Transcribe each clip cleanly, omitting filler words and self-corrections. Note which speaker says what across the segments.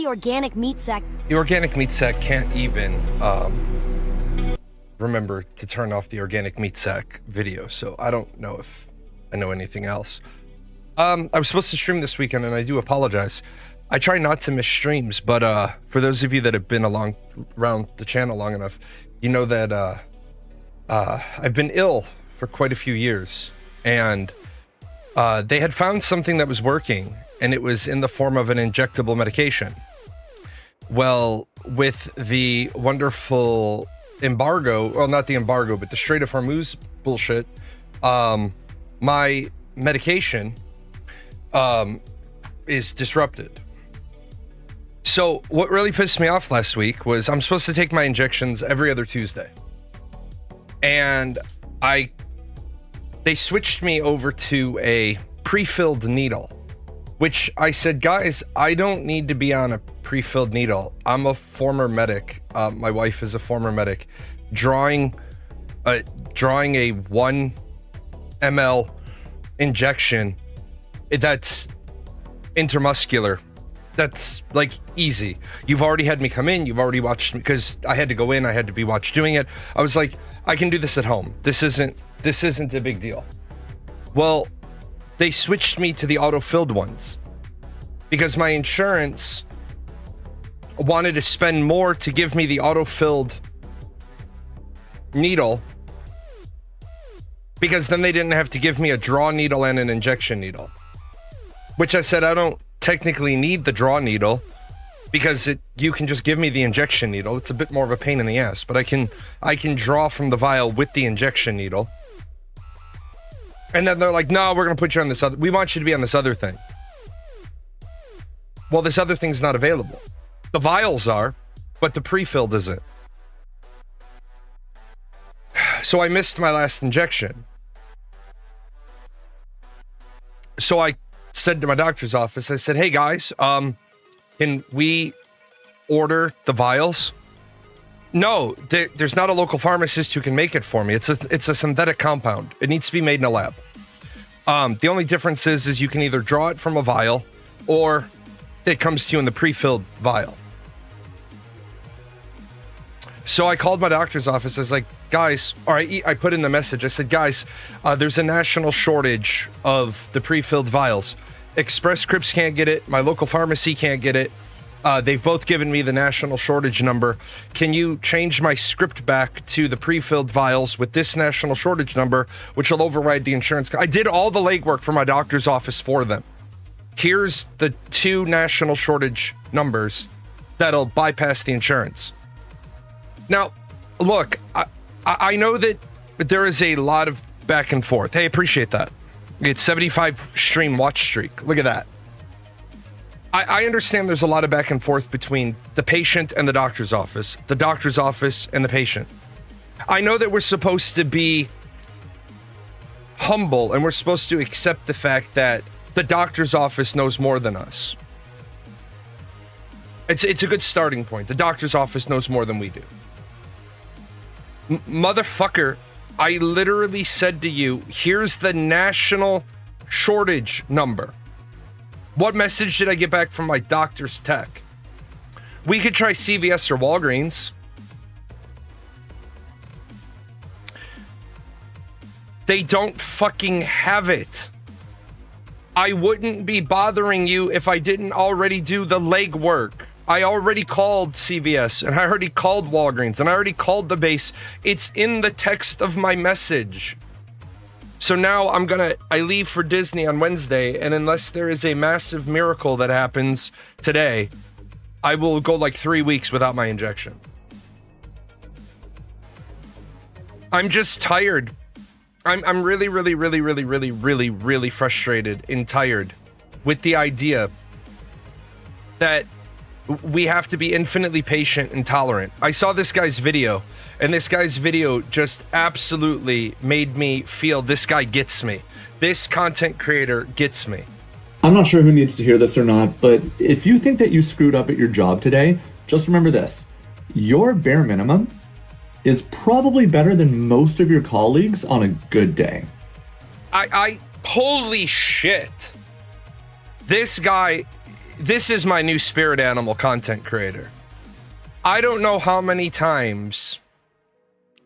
Speaker 1: the organic meat sack.
Speaker 2: The organic meat sack can't even remember to turn off the organic meat sack video, so I don't know if I know anything else. I was supposed to stream this weekend, and I do apologize. I try not to miss streams, but for those of you that have been around the channel long enough, you know that I've been ill for quite a few years, and they had found something that was working, and it was in the form of an injectable medication. Well, with the wonderful embargo, well, not the embargo, but the Strait of Hormuz bullshit, my medication is disrupted. So what really pissed me off last week was I'm supposed to take my injections every other Tuesday. And they switched me over to a pre-filled needle, which I said, guys, I don't need to be on a pre-filled needle. I'm a former medic. My wife is a former medic. Drawing a 1 ml injection, that's intramuscular. That's like easy. You've already had me come in. You've already watched me, because I had to go in. I had to be watched doing it. I was like, I can do this at home. This isn't a big deal. Well, they switched me to the auto-filled ones because my insurance wanted to spend more to give me the auto-filled needle, because then they didn't have to give me a draw needle and an injection needle, which I said I don't technically need the draw needle, because you can just give me the injection needle. It's a bit more of a pain in the ass, but I can draw from the vial with the injection needle. And then they're like, no, we're going to put you on this other, we want you to be on this other thing. Well, this other thing's not available. The vials are, but the pre-filled isn't. So I missed my last injection. So I said to my doctor's office, I said, hey guys, can we order the vials? No, there's not a local pharmacist who can make it for me. It's a synthetic compound. It needs to be made in a lab. The only difference is you can either draw it from a vial, or it comes to you in the pre-filled vial. So I called my doctor's office. I was like, guys, all right, I put in the message. I said, guys, there's a national shortage of the pre-filled vials. Express Scripts can't get it. My local pharmacy can't get it. They've both given me the national shortage number. Can you change my script back to the pre-filled vials with this national shortage number, which will override the insurance? I did all the legwork for my doctor's office for them. Here's the 2 national shortage numbers that'll bypass the insurance. Now, look, I know that there is a lot of back and forth. Hey, appreciate that. It's 75 stream watch streak. Look at that. I understand there's a lot of back and forth between the patient and the doctor's office and the patient. I know that we're supposed to be humble, and we're supposed to accept the fact that the doctor's office knows more than us. It's a good starting point. The doctor's office knows more than we do. Motherfucker, I literally said to you, here's the national shortage number. What message did I get back from my doctor's tech? We could try CVS or Walgreens. They don't fucking have it. I wouldn't be bothering you if I didn't already do the legwork. I already called CVS, and I already called Walgreens, and I already called the base. It's in the text of my message. So now I leave for Disney on Wednesday, and unless there is a massive miracle that happens today, I will go like 3 weeks without my injection. I'm just tired. I'm really, really, really, really, really, really, really frustrated and tired with the idea that we have to be infinitely patient and tolerant. I saw this guy's video, and this guy's video just absolutely made me feel this guy gets me. This content creator gets me.
Speaker 3: I'm not sure who needs to hear this or not, but if you think that you screwed up at your job today, just remember this. Your bare minimum is probably better than most of your colleagues on a good day.
Speaker 2: Holy shit. This guy this is my new spirit animal content creator. I don't know how many times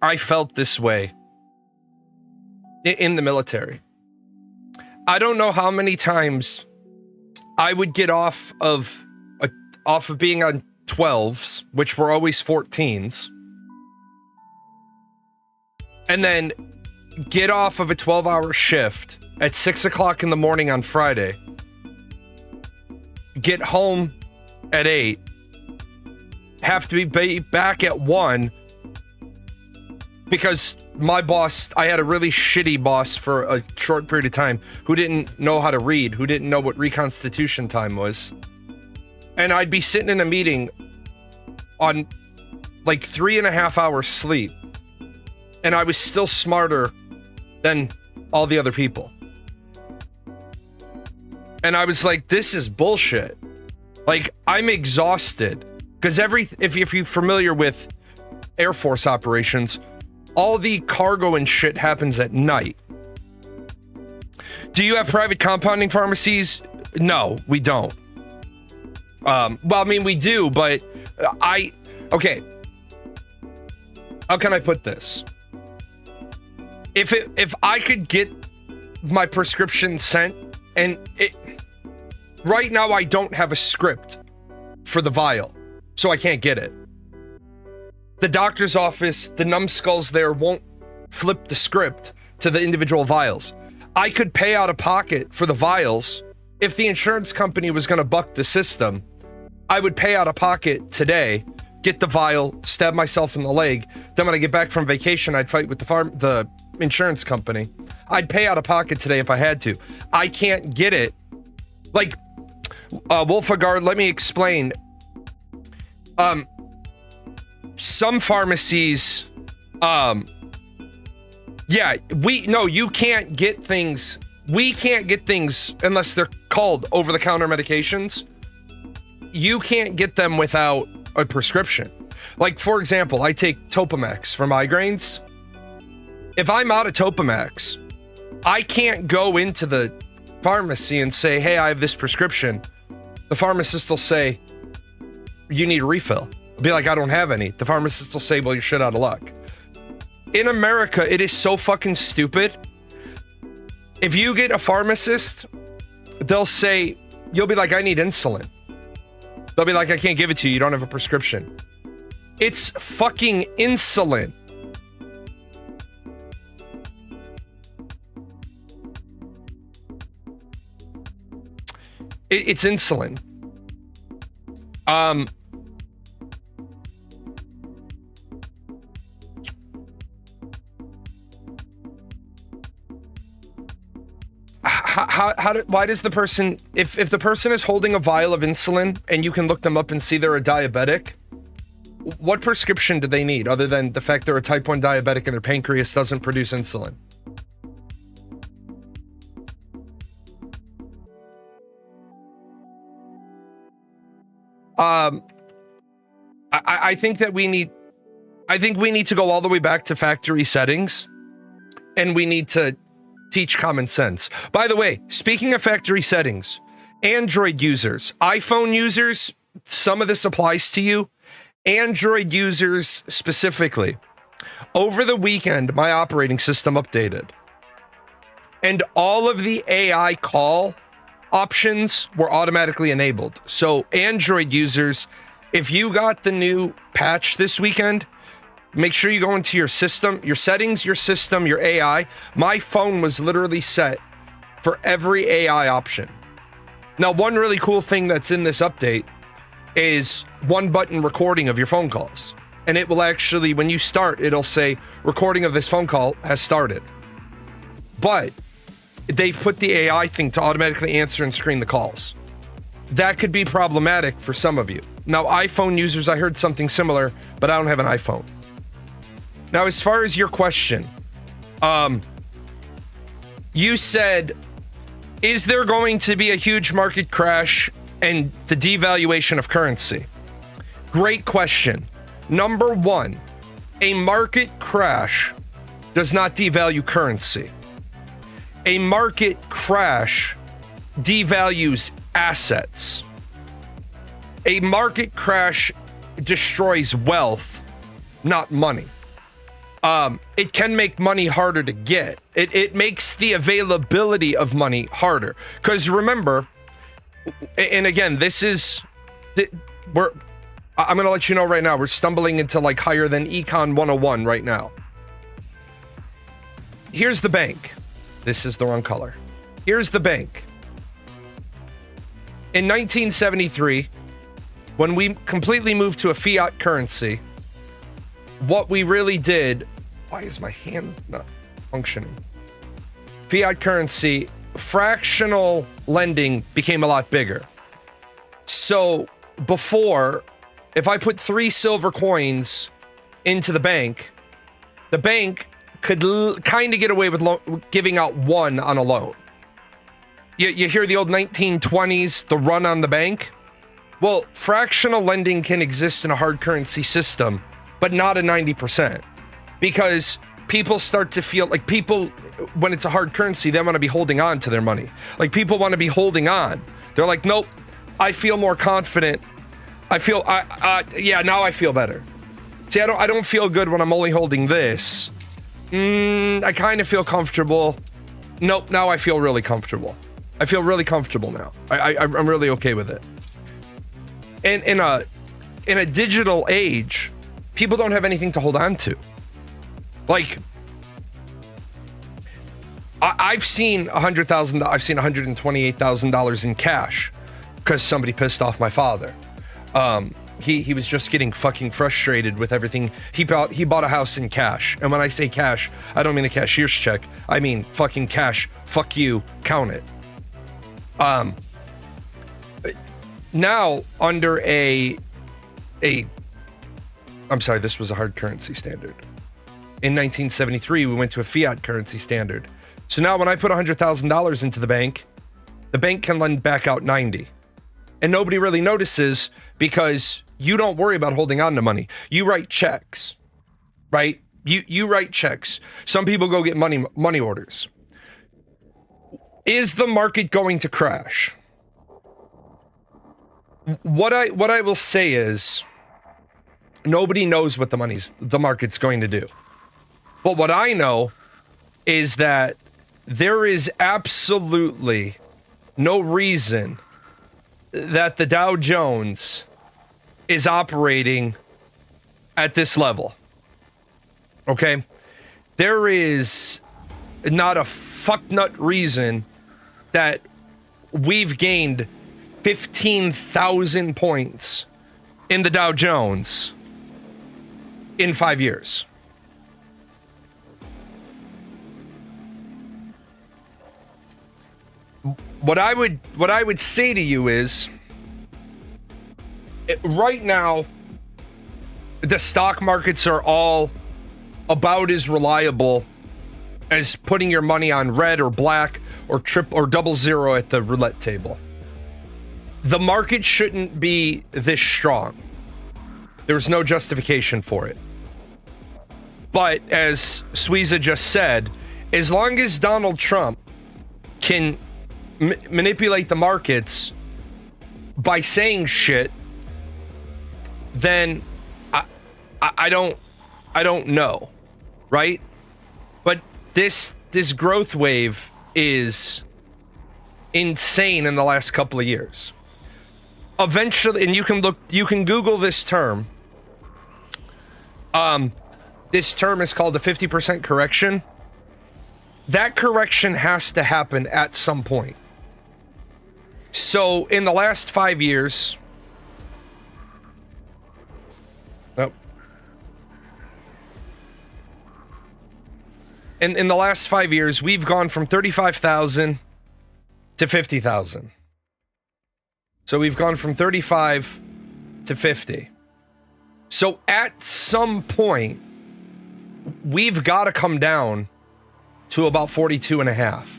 Speaker 2: I felt this way in the military. I don't know how many times I would get off of being on 12s, which were always 14s, and then get off of a 12-hour shift at 6 o'clock in the morning on Friday, get home at 8, have to be back at 1 because my boss, I had a really shitty boss for a short period of time who didn't know how to read, who didn't know what reconstitution time was. And I'd be sitting in a meeting on like 3.5 hours sleep, and I was still smarter than all the other people. And I was like, this is bullshit. Like, I'm exhausted. Because if you're familiar with Air Force operations, all the cargo and shit happens at night. Do you have private compounding pharmacies? No, we don't. Well, I mean, we do, but okay. How can I put this? If I could get my prescription sent, and right now I don't have a script for the vial, so I can't get it. The doctor's office, the numbskulls there won't flip the script to the individual vials. I could pay out of pocket for the vials. If the insurance company was going to buck the system, I would pay out of pocket today, get the vial, stab myself in the leg. Then when I get back from vacation, I'd fight with the insurance company. I'd pay out of pocket today if I had to. I can't get it. Like, Wolfagard, let me explain. Some pharmacies, you can't get things. We can't get things unless they're called over-the-counter medications. You can't get them without a prescription. Like, for example, I take Topamax for migraines. If I'm out of Topamax, I can't go into the pharmacy and say, hey, I have this prescription. The pharmacist will say, you need a refill. I'll be like, I don't have any. The pharmacist will say, well, you're shit out of luck. In America, it is so fucking stupid. If you get a pharmacist, they'll say, you'll be like, I need insulin. They'll be like, I can't give it to you. You don't have a prescription. It's fucking insulin. It's insulin. Why does the person, if the person is holding a vial of insulin and you can look them up and see they're a diabetic, what prescription do they need other than the fact they're a type 1 diabetic and their pancreas doesn't produce insulin? I think that we need to go all the way back to factory settings, and we need to teach common sense. By the way, speaking of factory settings, Android users, iPhone users, some of this applies to you. Android users specifically. Over the weekend, my operating system updated, and all of the AI call options were automatically enabled. So Android users, if you got the new patch this weekend, make sure you go into your system, your settings, your system, your AI. My phone was literally set for every AI option. Now, one really cool thing that's in this update is one button recording of your phone calls. And it will actually, when you start, it'll say recording of this phone call has started. But they've put the AI thing to automatically answer and screen the calls. That could be problematic for some of you. Now, iPhone users, I heard something similar, but I don't have an iPhone. Now, as far as your question, you said, is there going to be a huge market crash and the devaluation of currency? Great question. Number one, a market crash does not devalue currency. A market crash devalues assets. A market crash destroys wealth, not money. It can make money harder to get. It makes the availability of money harder. Because remember, and again, this is, I'm going to let you know right now, we're stumbling into like higher than Econ 101 right now. Here's the bank. This is the wrong color. Here's the bank. In 1973, when we completely moved to a fiat currency, what we really did, why is my hand not functioning? Fiat currency, fractional lending became a lot bigger. So before, if I put 3 silver coins into the bank could kind of get away with giving out 1 on a loan. You hear the old 1920s, the run on the bank? Well, fractional lending can exist in a hard currency system, but not a 90%. Because people start to feel like when it's a hard currency, they want to be holding on to their money. Like people want to be holding on. They're like, nope, I feel more confident. Now I feel better. See, I don't feel good when I'm only holding this. I kind of feel comfortable. Nope, now I feel really comfortable. I feel really comfortable now. I'm really okay with it. And in a digital age, people don't have anything to hold on to. Like, I've seen $100,000. I've seen $128,000 in cash because somebody pissed off my father. He was just getting fucking frustrated with everything. He bought a house in cash, and when I say cash, I don't mean a cashier's check. I mean fucking cash. Fuck you. Count it. Now under I'm sorry, this was a hard currency standard. In 1973, we went to a fiat currency standard. So now when I put $100,000 into the bank can lend back out 90. And nobody really notices because you don't worry about holding on to money. You write checks, right? You write checks. Some people go get money orders. Is the market going to crash? What I will say is nobody knows what the market's going to do. But what I know is that there is absolutely no reason that the Dow Jones is operating at this level. Okay? There is not a fucknut reason that we've gained 15,000 points in the Dow Jones in 5 years. What I would say to you is, right now, the stock markets are all about as reliable as putting your money on red or black or double zero at the roulette table. The market shouldn't be this strong. There's no justification for it. But as Sweeza just said, as long as Donald Trump can manipulate the markets by saying shit, then I don't know, right? But this growth wave is insane in the last couple of years. Eventually, and you can Google this term. This term is called the 50% correction. That correction has to happen at some point. So in the last 5 years, in the last 5 years, we've gone from 35,000 to 50,000. So we've gone from 35 to 50. So at some point, we've got to come down to about 42 and a half.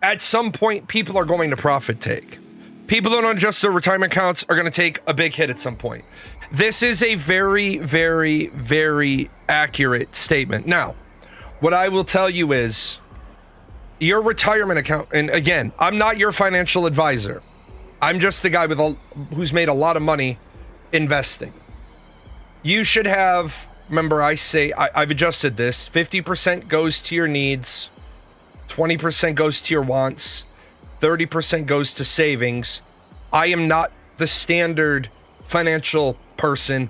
Speaker 2: At some point, people are going to profit take. People who don't adjust their retirement accounts are going to take a big hit at some point. This is a very, very, very accurate statement. Now, what I will tell you is your retirement account, and again, I'm not your financial advisor. I'm just a guy who's made a lot of money investing. You should have, remember I've adjusted this, 50% goes to your needs, 20% goes to your wants, 30% goes to savings. I am not the standard financial person.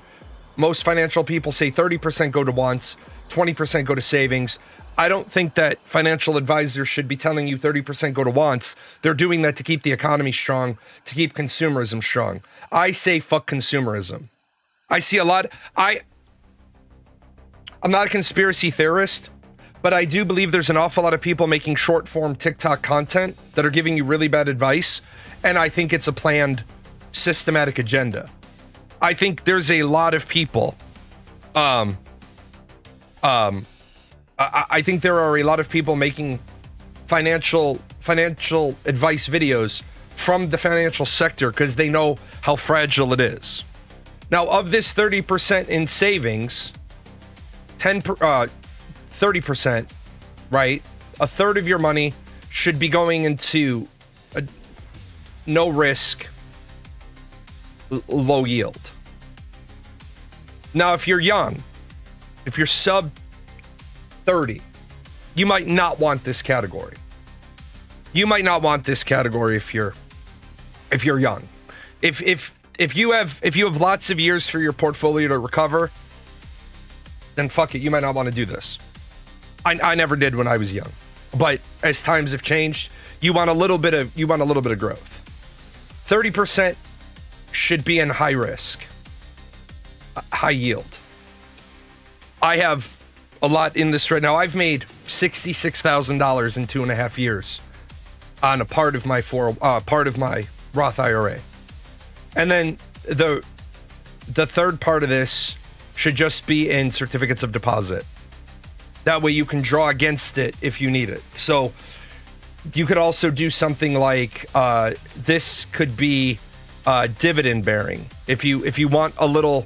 Speaker 2: Most financial people say 30% go to wants, 20% go to savings. I don't think that financial advisors should be telling you 30% go to wants. They're doing that to keep the economy strong, to keep consumerism strong. I say fuck consumerism. I see a lot. I'm not a conspiracy theorist, but I do believe there's an awful lot of people making short form TikTok content that are giving you really bad advice. And I think it's a planned, systematic agenda. I think there's a lot of people, I think there are a lot of people making financial advice videos from the financial sector because they know how fragile it is. Now, of this 30% in savings, 30%, right? A third of your money should be going into a no risk, low yield. Now, if you're young, if you're sub 30, you might not want this category. You might not want this category if you're young. If you have lots of years for your portfolio to recover, then fuck it, you might not want to do this. I never did when I was young. But as times have changed, you want a little bit of growth. 30% should be in high risk, high yield. I have a lot in this right now. I've made $66,000 in 2.5 years on a part of my Roth IRA. And then the third part of this should just be in certificates of deposit. That way you can draw against it if you need it. So you could also do something like this could be dividend bearing. If you want to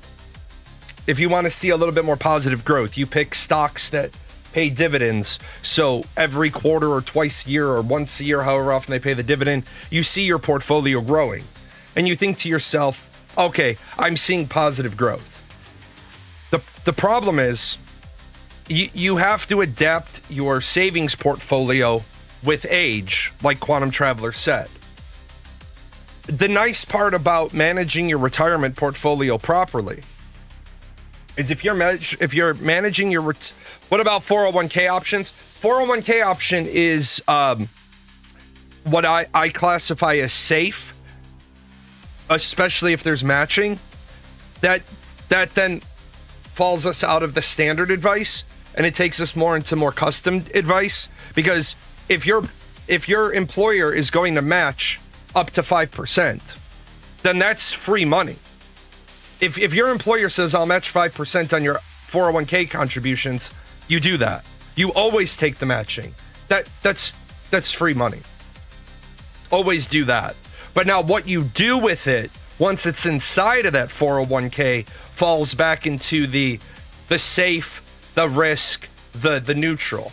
Speaker 2: see a little bit more positive growth, you pick stocks that pay dividends. So every quarter or twice a year or once a year, however often they pay the dividend, you see your portfolio growing. And you think to yourself, okay, I'm seeing positive growth. The problem is you have to adapt your savings portfolio with age, like Quantum Traveler said. The nice part about managing your retirement portfolio properly is if you're managing your what about 401k options? 401k option is what I classify as safe, especially if there's matching. That then falls us out of the standard advice and it takes us more into more custom advice, because if your employer is going to match up to 5%, then that's free money. If your employer says I'll match 5% on your 401k contributions, you do that. You always take the matching. That's free money. Always do that. But now what you do with it once it's inside of that 401k falls back into the safe, the risk, the neutral.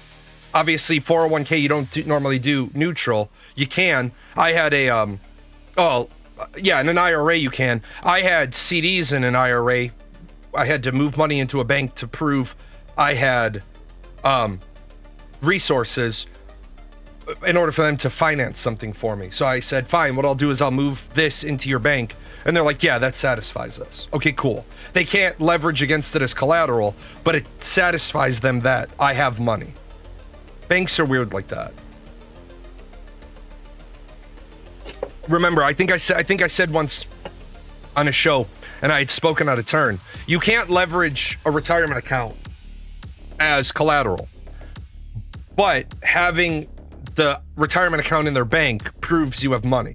Speaker 2: Obviously 401k you don't normally do neutral. You can. I had a in an IRA you can. I had CDs in an IRA. I had to move money into a bank to prove I had resources in order for them to finance something for me. So I said, fine, what I'll do is I'll move this into your bank. And they're like, yeah, that satisfies us. Okay, cool. They can't leverage against it as collateral, but it satisfies them that I have money. Banks are weird like that. Remember, I think I said once on a show, and I had spoken out of turn, you can't leverage a retirement account as collateral. But having the retirement account in their bank proves you have money.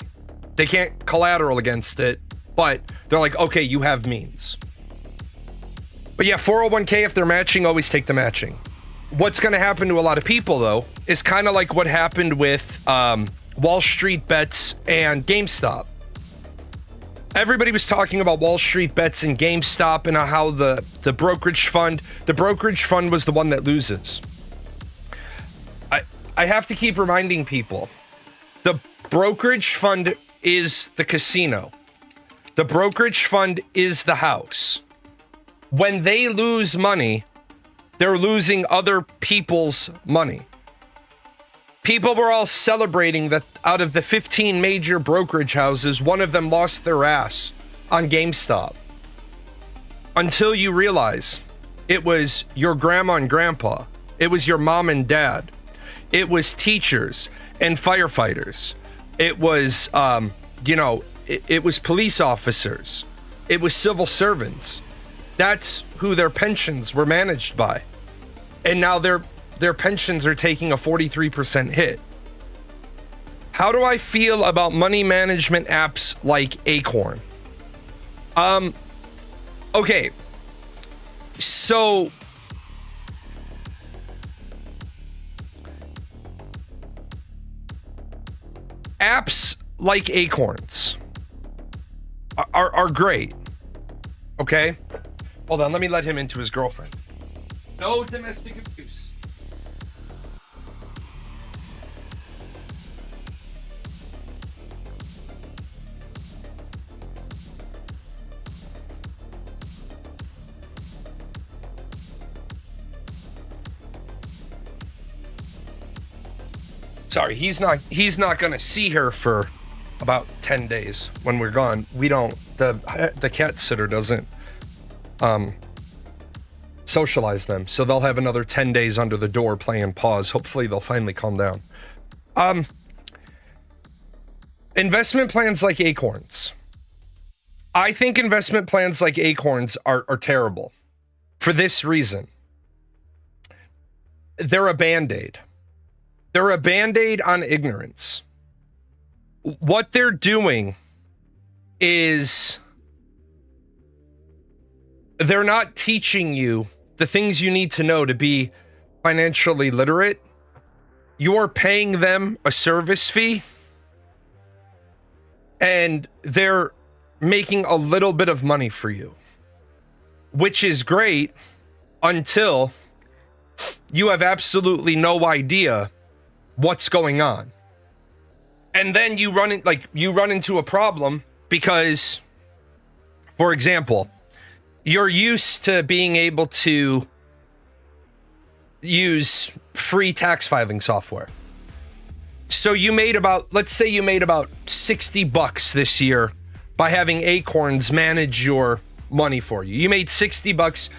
Speaker 2: They can't collateral against it, but they're like, okay, you have means. But yeah, 401k, if they're matching, always take the matching. What's going to happen to a lot of people, though, is kind of like what happened with Wall Street Bets and GameStop. Everybody was talking about Wall Street Bets and GameStop and how the brokerage fund was the one that loses. I have to keep reminding people, the brokerage fund is the casino. The brokerage fund is the house. When they lose money, they're losing other people's money. People were all celebrating that out of the 15 major brokerage houses, one of them lost their ass on GameStop. Until you realize it was your grandma and grandpa, it was your mom and dad, it was teachers and firefighters, it was, it was police officers, it was civil servants. That's who their pensions were managed by. And now their pensions are taking a 43% hit. How do I feel about money management apps like Acorn? Okay. So apps like Acorns are great. Okay? Hold on, let me let him into his girlfriend. No domestic abuse. Sorry, he's not gonna see her for about 10 days when we're gone. We don't, the cat sitter doesn't socialize them, so they'll have another 10 days under the door playing pause. Hopefully they'll finally calm down. Investment plans like Acorns. I think investment plans like Acorns are terrible for this reason. They're a band-aid. They're a band-aid on ignorance. What they're doing is they're not teaching you the things you need to know to be financially literate. You're paying them a service fee, and they're making a little bit of money for you, which is great until you have absolutely no idea what's going on. And then you run into a problem because, for example, you're used to being able to use free tax filing software. So let's say you made about $60 this year by having Acorns manage your money for you. You made $60.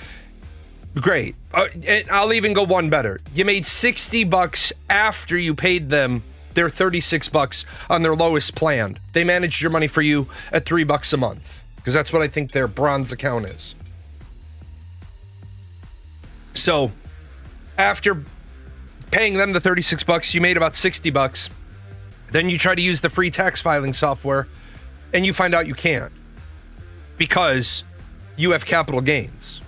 Speaker 2: Great. And I'll even go one better. You made $60 after you paid them their $36 on their lowest plan. They managed your money for you at $3 a month, because that's what I think their bronze account is. So after paying them the $36, you made about $60. Then you try to use the free tax filing software and you find out you can't, because you have capital gains.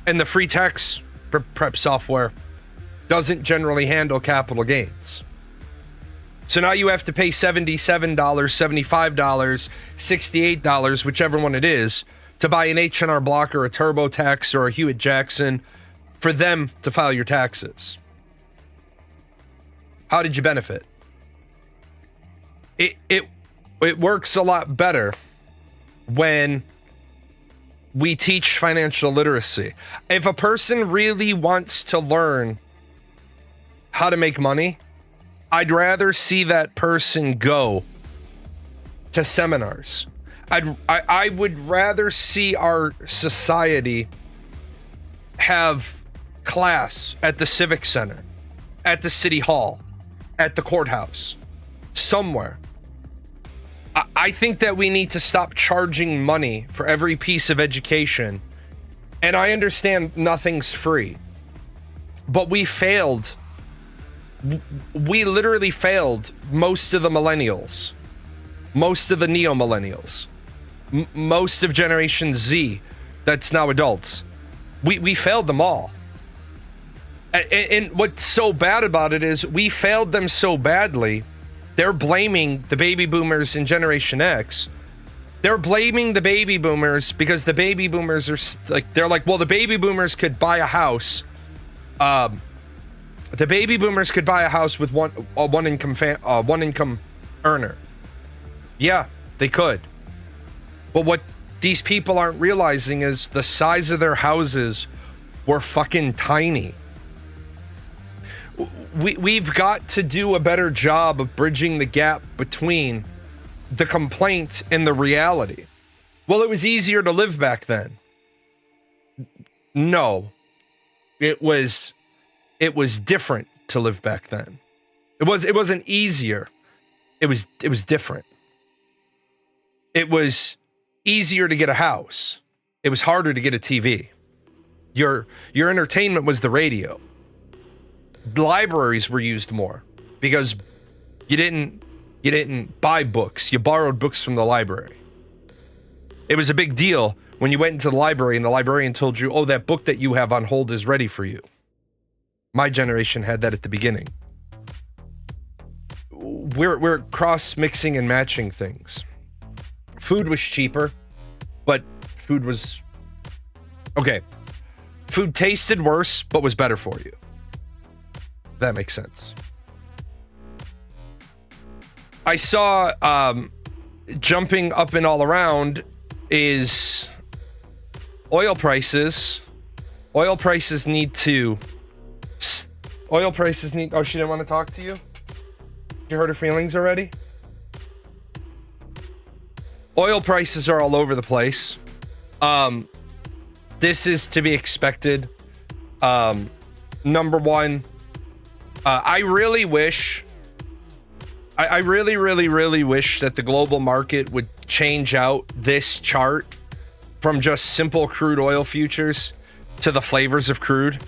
Speaker 2: And the free tax prep software doesn't generally handle capital gains. So now you have to pay $77, $75, $68, whichever one it is, to buy an H&R Block or a TurboTax or a Hewitt Jackson for them to file your taxes. How did you benefit? It works a lot better when we teach financial literacy. If a person really wants to learn how to make money, I'd rather see that person go to seminars. I would rather see our society have class at the Civic Center, at the City Hall, at the courthouse, somewhere. I think that we need to stop charging money for every piece of education. And I understand nothing's free, but we failed. We literally failed most of the millennials, most of the neo-millennials, most of Generation Z that's now adults. We failed them all. And what's so bad about it is we failed them so badly. They're blaming the baby boomers and Generation X. They're blaming the baby boomers because the baby boomers are they're like, well, the baby boomers could buy a house. The baby boomers could buy a house with one income earner. Yeah, they could. But what these people aren't realizing is the size of their houses were fucking tiny. We've got to do a better job of bridging the gap between the complaint and the reality. Well, it was easier to live back then. No. It was different to live back then. It wasn't easier. It was different. It was easier to get a house. It was harder to get a TV. Your entertainment was the radio. Libraries were used more because you didn't buy books. You borrowed books from the library. It was a big deal when you went into the library and the librarian told you, "Oh, that book that you have on hold is ready for you." My generation had that at the beginning. We're cross-mixing and matching things. Food was cheaper, but food was okay. Food tasted worse, but was better for you. That makes sense. I saw jumping up and all around is oil prices. Oil prices need. Oh, she didn't want to talk to you? You hurt her feelings already? Oil prices are all over the place. This is to be expected. Number one, I really wish, I really wish that the global market would change out this chart from just simple crude oil futures to the flavors of crude.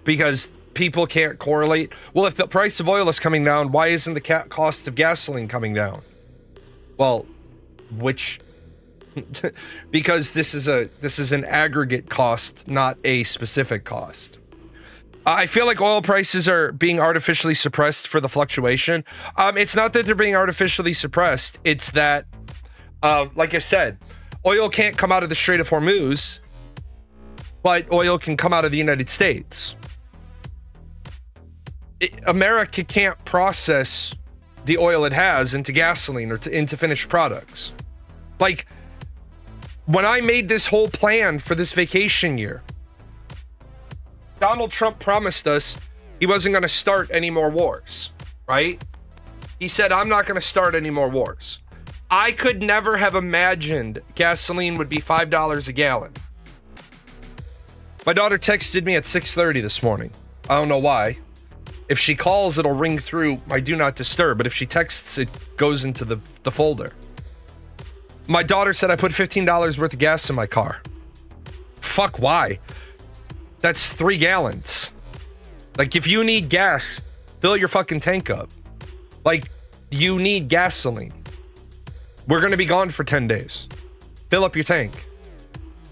Speaker 2: Because people can't correlate. Well, if the price of oil is coming down, why isn't the cost of gasoline coming down? Well, because this is an aggregate cost, not a specific cost. I feel like oil prices are being artificially suppressed for the fluctuation. It's not that they're being artificially suppressed. It's that, like I said, oil can't come out of the Strait of Hormuz, but oil can come out of the United States. America can't process the oil it has into gasoline or into finished products. Like, when I made this whole plan for this vacation year, Donald Trump promised us he wasn't going to start any more wars, right? He said, "I'm not going to start any more wars." I could never have imagined gasoline would be $5 a gallon. My daughter texted me at 6:30 this morning. I don't know why. If she calls, it'll ring through my do not disturb, but if she texts, it goes into the folder. My daughter said I put $15 worth of gas in my car. Fuck, why? That's 3 gallons. Like, if you need gas, fill your fucking tank up. Like, you need gasoline. We're gonna be gone for 10 days. Fill up your tank.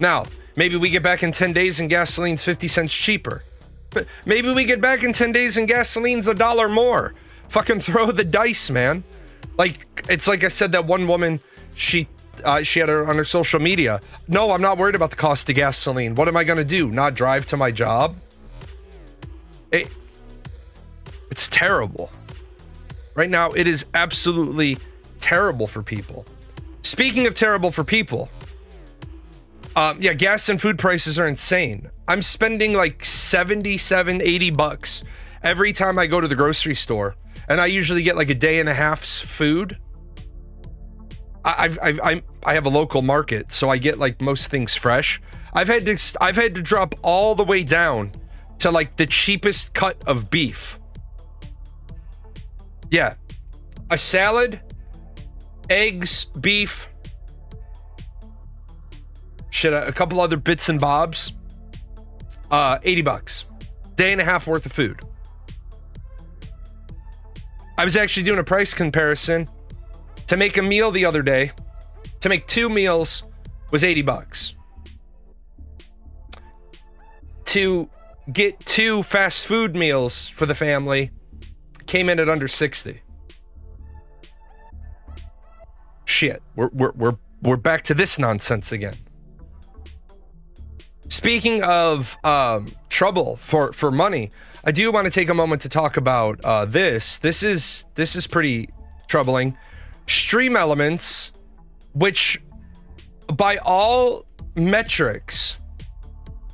Speaker 2: Now, maybe we get back in 10 days and gasoline's 50 cents cheaper. But maybe we get back in 10 days and gasoline's $1 more. Fucking throw the dice, man. Like, it's like I said, that one woman, she had her on her social media. "No, I'm not worried about the cost of gasoline. What am I going to do? Not drive to my job?" It's terrible. Right now, it is absolutely terrible for people. Speaking of terrible for people, gas and food prices are insane. I'm spending like $77-80 every time I go to the grocery store, and I usually get like a day and a half's food. I have a local market, so I get like most things fresh. I've had to drop all the way down to like the cheapest cut of beef. Yeah, a salad, eggs, beef, a couple other bits and bobs. $80. Day and a half worth of food. I was actually doing a price comparison. To make a meal the other day, to make 2 meals was $80. To get 2 fast food meals for the family came in at under 60. Shit, we're back to this nonsense again. Speaking of trouble for money, I do want to take a moment to talk about this. This is pretty troubling. Stream Elements, which by all metrics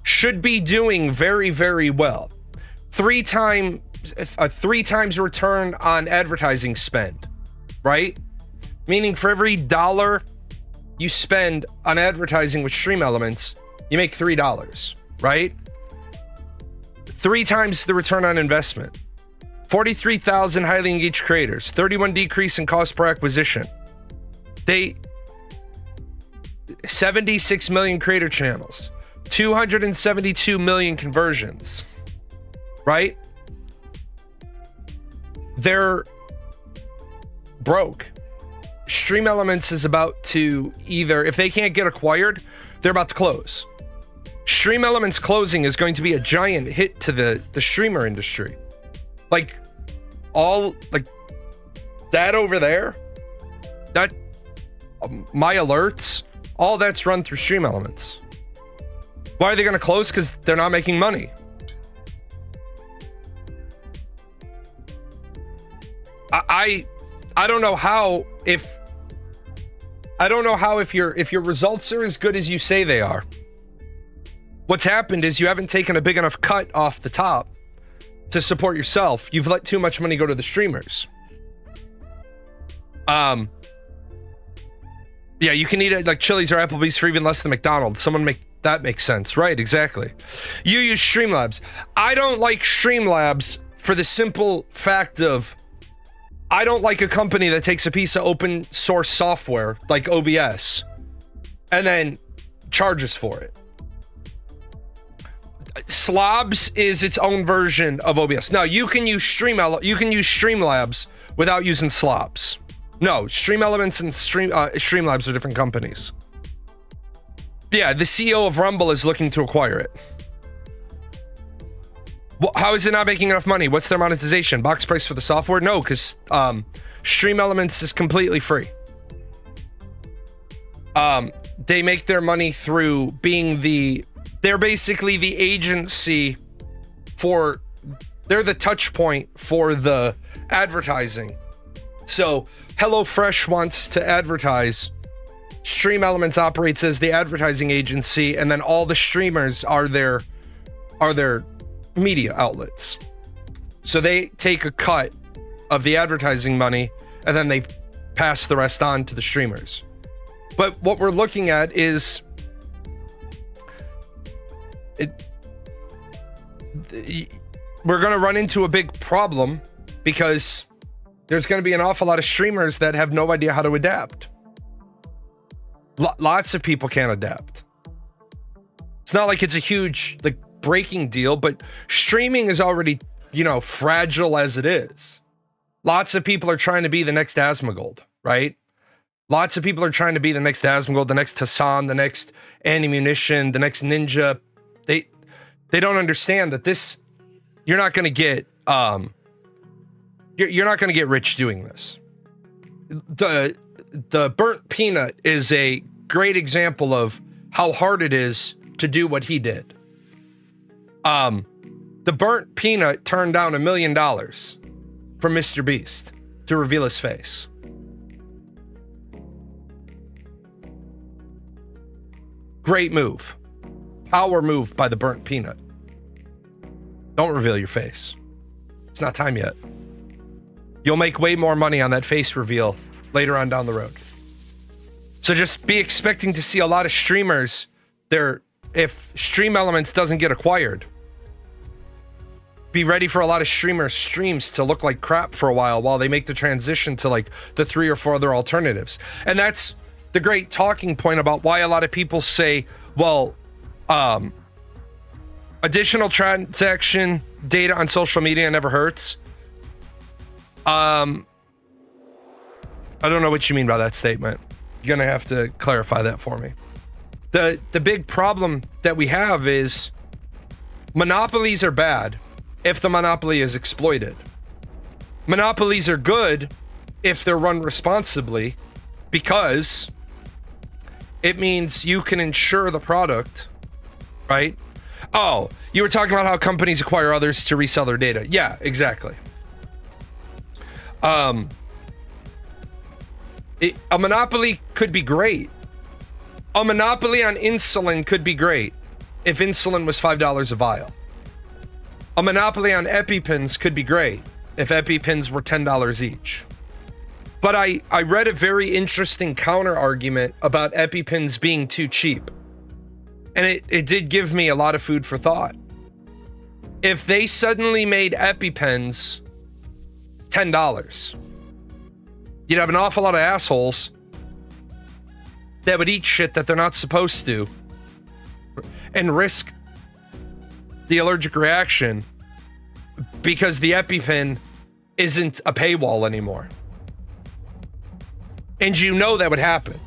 Speaker 2: should be doing very, very well. 3 times return on advertising spend, right? Meaning for every $1 you spend on advertising with Stream Elements, you make $3, right? 3 times the return on investment. 43,000 highly engaged creators, 31 decrease in cost per acquisition. 76 million creator channels, 272 million conversions, right? They're broke. Stream Elements is about to either, if they can't get acquired, they're about to close. Stream Elements closing is going to be a giant hit to the streamer industry. Like that over there, that my alerts, all that's run through Stream Elements. Why are they going to close? Because they're not making money. I don't know how if your results are as good as you say they are. What's happened is you haven't taken a big enough cut off the top to support yourself. You've let too much money go to the streamers. Yeah, you can eat it like Chili's or Applebee's for even less than McDonald's. That makes sense, right? Exactly. You use Streamlabs. I don't like Streamlabs for the simple fact of I don't like a company that takes a piece of open source software like OBS and then charges for it. Slobs is its own version of OBS. Now you can use Streamlabs without using Slobs. No, Stream Elements and Streamlabs are different companies. Yeah, the CEO of Rumble is looking to acquire it. Well, how is it not making enough money? What's their monetization? Box price for the software? No, because Stream Elements is completely free. They make their money through being they're basically the agency they're the touch point for the advertising. So HelloFresh wants to advertise. Stream Elements operates as the advertising agency, and then all the streamers are their media outlets. So they take a cut of the advertising money, and then they pass the rest on to the streamers. But what we're looking at is we're going to run into a big problem because there's going to be an awful lot of streamers that have no idea how to adapt. Lots of people can't adapt. It's not like it's a huge breaking deal, but streaming is already, fragile as it is. Lots of people are trying to be the next Asmongold, right? Lots of people are trying to be the next Asmongold, the next Hassan, the next Anti-Munition, the next Ninja. They don't understand that you're not going to get you're not going to get rich doing this. The Burnt Peanut is a great example of how hard it is to do what he did. The Burnt Peanut turned down $1 million from Mr. Beast to reveal his face. Great move. Power move by the Burnt Peanut. Don't reveal your face. It's not time yet. You'll make way more money on that face reveal later on down the road. So just be expecting to see a lot of streamers there. If Stream Elements doesn't get acquired, be ready for a lot of streams to look like crap for a while they make the transition to the 3 or 4 other alternatives. And that's the great talking point about why a lot of people say, well, additional transaction data on social media never hurts. I don't know what you mean by that statement. You're gonna have to clarify that for me. The big problem that we have is monopolies are bad if the monopoly is exploited. Monopolies are good if they're run responsibly, because it means you can ensure the product, right? Oh, you were talking about how companies acquire others to resell their data. Yeah, exactly. A monopoly could be great. A monopoly on insulin could be great if insulin was $5 a vial. A monopoly on EpiPens could be great if EpiPens were $10 each. But I read a very interesting counter argument about EpiPens being too cheap. And it did give me a lot of food for thought. If they suddenly made EpiPens $10, you'd have an awful lot of assholes that would eat shit that they're not supposed to and risk the allergic reaction because the EpiPen isn't a paywall anymore. And you know that would happen.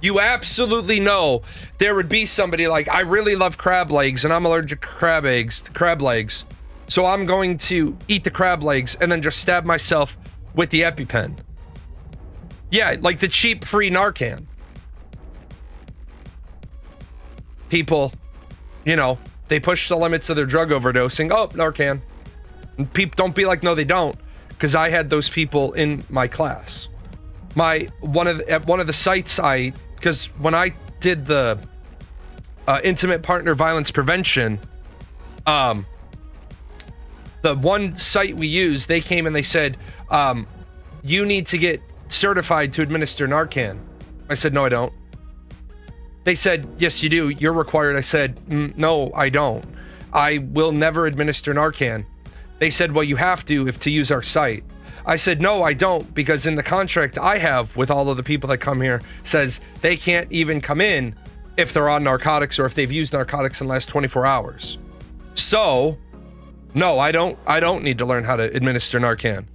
Speaker 2: You absolutely know there would be somebody like, I really love crab legs and I'm allergic to crab legs. So I'm going to eat the crab legs and then just stab myself with the EpiPen. Yeah, like the cheap free Narcan. People, you know, they push the limits of their drug overdosing. Oh, Narcan. And people don't be like, no, they don't. Because I had those people in my class. At one of the sites because when I did the intimate partner violence prevention, the one site we used, they came and they said, you need to get certified to administer Narcan. I said, no, I don't. They said, yes, you do. You're required. I said, no, I don't. I will never administer Narcan. They said, well, you have to use our site. I said, no, I don't, because in the contract I have with all of the people that come here says they can't even come in if they're on narcotics or if they've used narcotics in the last 24 hours. So, no, I don't need to learn how to administer Narcan.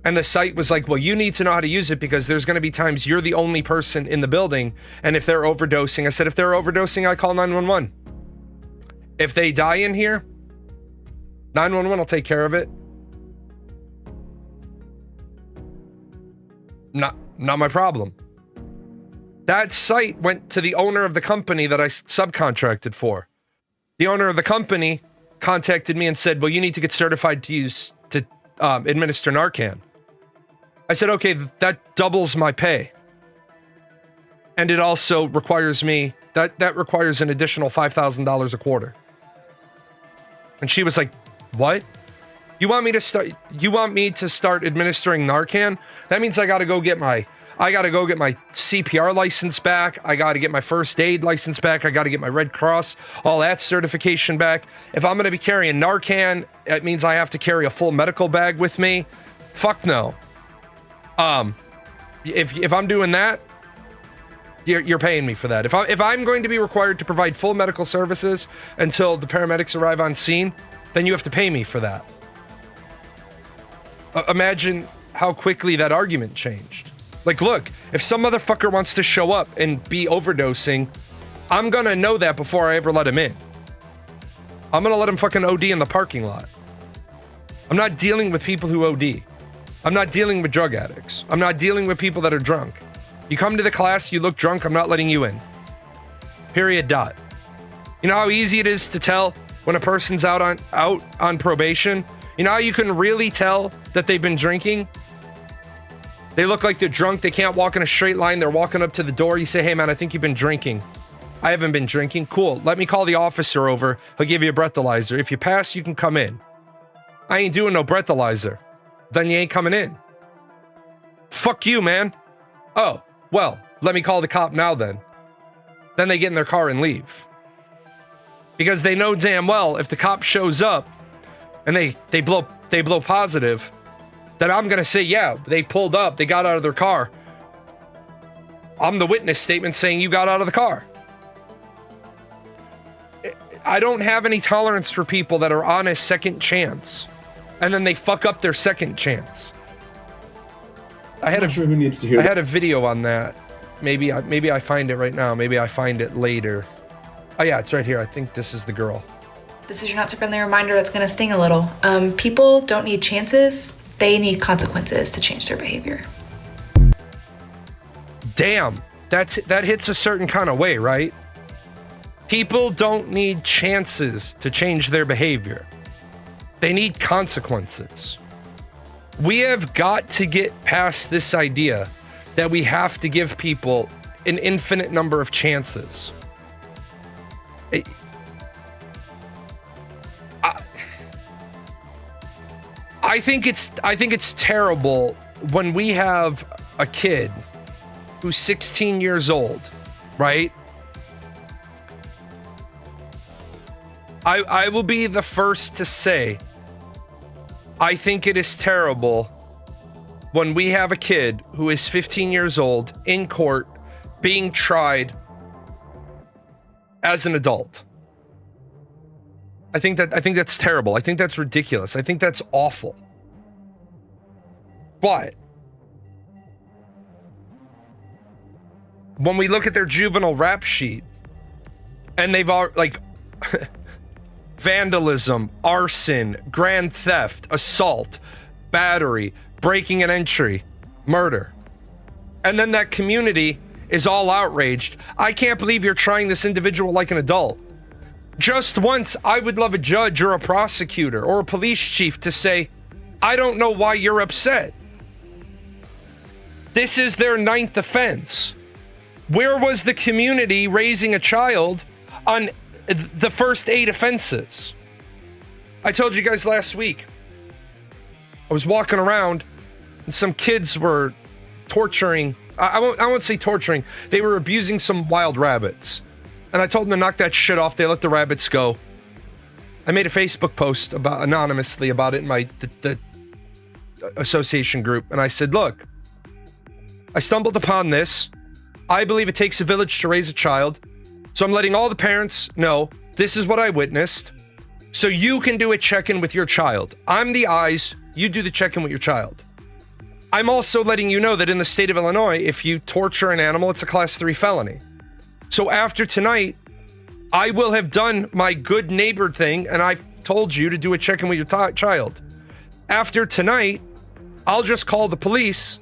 Speaker 2: And the site was like, well, you need to know how to use it because there's going to be times you're the only person in the building. And if they're overdosing, I said, if they're overdosing, I call 911. If they die in here, 911 will take care of it. Not my problem. That site went to the owner of the company that I subcontracted for. The owner of the company contacted me and said, well, you need to get certified to administer Narcan. I said, okay, that doubles my pay. And it also requires me, that requires an additional $5,000 a quarter. And she was like, what? You want me to start administering Narcan? That means I got to go get my CPR license back. I got to get my first aid license back. I got to get my Red Cross, all that certification back. If I'm going to be carrying Narcan, it means I have to carry a full medical bag with me. Fuck no. If I'm doing that, you're paying me for that. If I'm going to be required to provide full medical services until the paramedics arrive on scene, then you have to pay me for that. Imagine how quickly that argument changed. Like, look, if some motherfucker wants to show up and be overdosing, I'm gonna know that before I ever let him in. I'm gonna let him fucking OD in the parking lot. I'm not dealing with people who OD. I'm not dealing with drug addicts. I'm not dealing with people that are drunk. You come to the class, you look drunk, I'm not letting you in. Period. Dot. You know how easy it is to tell when a person's out on probation? You know how you can really tell that they've been drinking? They look like they're drunk. They can't walk in a straight line. They're walking up to the door. You say, hey, man, I think you've been drinking. I haven't been drinking. Cool. Let me call the officer over. He'll give you a breathalyzer. If you pass, you can come in. I ain't doing no breathalyzer. Then you ain't coming in. Fuck you, man. Oh, well, let me call the cop now then. Then they get in their car and leave. Because they know damn well if the cop shows up and they blow positive, that I'm gonna say, yeah, they pulled up, they got out of their car. I'm the witness statement saying you got out of the car. I don't have any tolerance for people that are on a second chance and then they fuck up their second chance. I had a video on that. Maybe I find it right now. Maybe I find it later. Oh yeah, it's right here. I think this is the girl.
Speaker 1: This is your not so friendly reminder that's going to sting a little. People don't need chances. They need consequences to change their behavior.
Speaker 2: Damn, that hits a certain kind of way, right? People don't need chances to change their behavior. They need consequences. We have got to get past this idea that we have to give people an infinite number of chances. I think it's terrible when we have a kid who's 16 years old, right? I will be the first to say, I think it is terrible when we have a kid who is 15 years old in court being tried as an adult. I think that's terrible. I think that's ridiculous. I think that's awful. But when we look at their juvenile rap sheet and they've all like vandalism, arson, grand theft, assault, battery, breaking and entry, murder, and then that community is all outraged. I can't believe you're trying this individual like an adult. Just once, I would love a judge or a prosecutor or a police chief to say, I don't know why you're upset. This is their 9th offense. Where was the community raising a child on the first 8 offenses? I told you guys last week, I was walking around and some kids were torturing, I won't say torturing, they were abusing some wild rabbits. And I told them to knock that shit off. They let the rabbits go. I made a Facebook post anonymously about it in the association group. And I said, look, I stumbled upon this. I believe it takes a village to raise a child. So I'm letting all the parents know this is what I witnessed. So you can do a check-in with your child. I'm the eyes. You do the check-in with your child. I'm also letting you know that in the state of Illinois, if you torture an animal, it's a class 3 felony. So after tonight, I will have done my good neighbor thing, and I've told you to do a check-in with your child. After tonight, I'll just call the police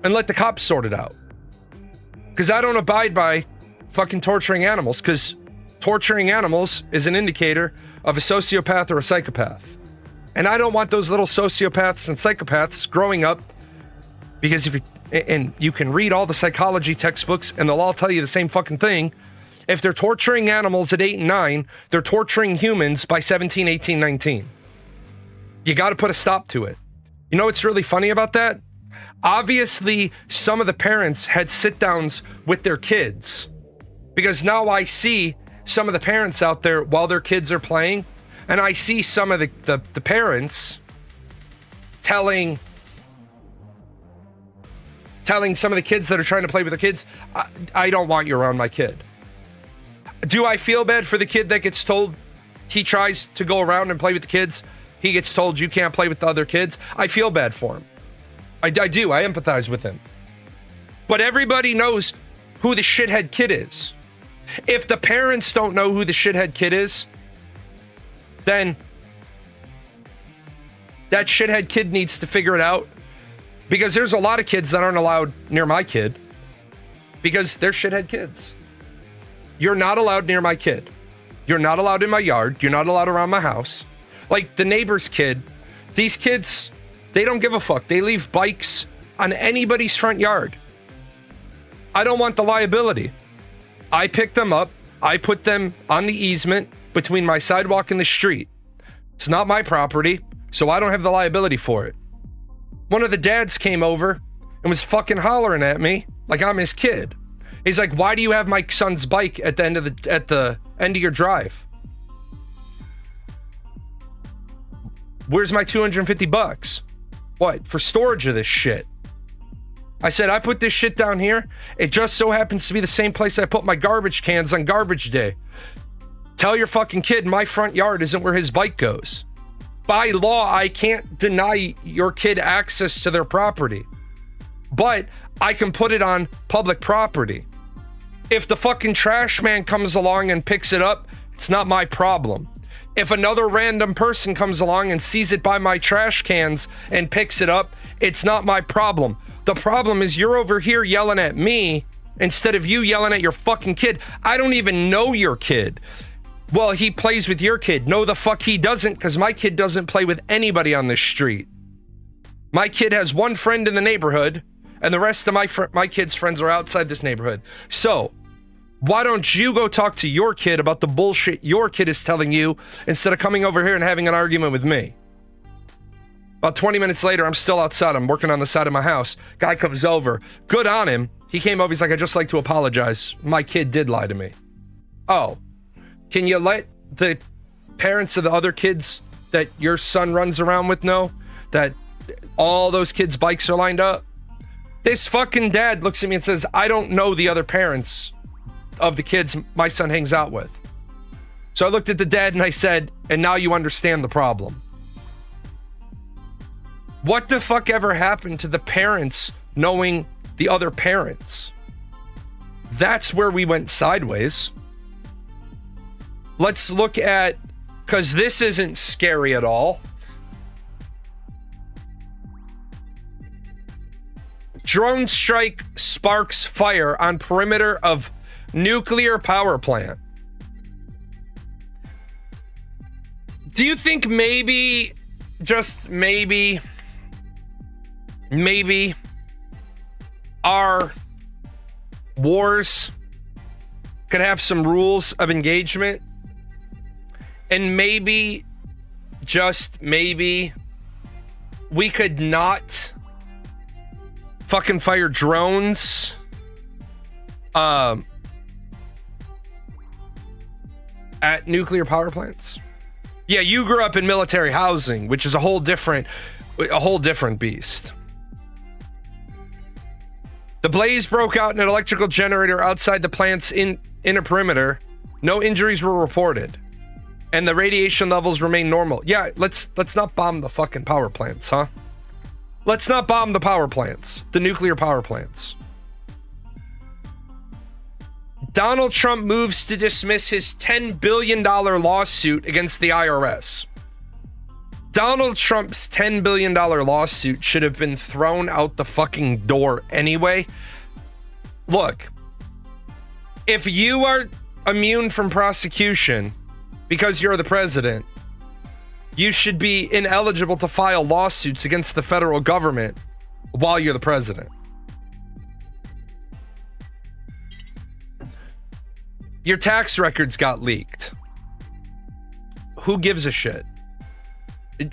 Speaker 2: and let the cops sort it out. Because I don't abide by fucking torturing animals, because torturing animals is an indicator of a sociopath or a psychopath. And I don't want those little sociopaths and psychopaths growing up, because and you can read all the psychology textbooks and they'll all tell you the same fucking thing. If they're torturing animals at 8 and 9, they're torturing humans by 17, 18, 19. You got to put a stop to it. You know what's really funny about that? Obviously, some of the parents had sit-downs with their kids, because now I see some of the parents out there while their kids are playing, and I see some of the parents telling some of the kids that are trying to play with their kids, I don't want you around my kid. Do I feel bad for the kid that gets told he tries to go around and play with the kids? He gets told you can't play with the other kids. I feel bad for him. I do. I empathize with him. But everybody knows who the shithead kid is. If the parents don't know who the shithead kid is, then that shithead kid needs to figure it out. Because there's a lot of kids that aren't allowed near my kid because they're shithead kids. You're not allowed near my kid. You're not allowed in my yard. You're not allowed around my house. Like the neighbor's kid, these kids, they don't give a fuck. They leave bikes on anybody's front yard. I don't want the liability. I pick them up. I put them on the easement between my sidewalk and the street. It's not my property, so I don't have the liability for it. One of the dads came over and was fucking hollering at me like I'm his kid. He's like, "Why do you have my son's bike at the end of your drive? Where's my $250? What, for storage of this shit?" I said, "I put this shit down here. It just so happens to be the same place I put my garbage cans on garbage day. Tell your fucking kid my front yard isn't where his bike goes. By law, I can't deny your kid access to their property, but I can put it on public property. If the fucking trash man comes along and picks it up, it's not my problem. If another random person comes along and sees it by my trash cans and picks it up, it's not my problem. The problem is you're over here yelling at me instead of you yelling at your fucking kid. I don't even know your kid." "Well, he plays with your kid." "No, the fuck he doesn't, because my kid doesn't play with anybody on this street." My kid has one friend in the neighborhood, and the rest of my kid's friends are outside this neighborhood. So, why don't you go talk to your kid about the bullshit your kid is telling you instead of coming over here and having an argument with me? About 20 minutes later, I'm still outside. I'm working on the side of my house. Guy comes over. Good on him. He came over. He's like, I'd just like to apologize. My kid did lie to me. Oh, can you let the parents of the other kids that your son runs around with know that all those kids' bikes are lined up? This fucking dad looks at me and says, I don't know the other parents of the kids my son hangs out with. So I looked at the dad and I said, and now you understand the problem. What the fuck ever happened to the parents knowing the other parents? That's where we went sideways. Let's look at, because this isn't scary at all. Drone strike sparks fire on perimeter of nuclear power plant. Do you think maybe, just maybe our wars could have some rules of engagement? And maybe, just maybe, we could not fucking fire drones at nuclear power plants. Yeah, you grew up in military housing, which is a whole different beast. The blaze broke out in an electrical generator outside the plant's inner perimeter. No injuries were reported, and the radiation levels remain normal. Yeah, let's not bomb the fucking power plants, huh? Let's not bomb the power plants, the nuclear power plants. Donald Trump moves to dismiss his $10 billion lawsuit against the IRS. Donald Trump's $10 billion lawsuit should have been thrown out the fucking door anyway. Look, if you are immune from prosecution because you're the president, you should be ineligible to file lawsuits against the federal government while you're the president. Your tax records got leaked. Who gives a shit?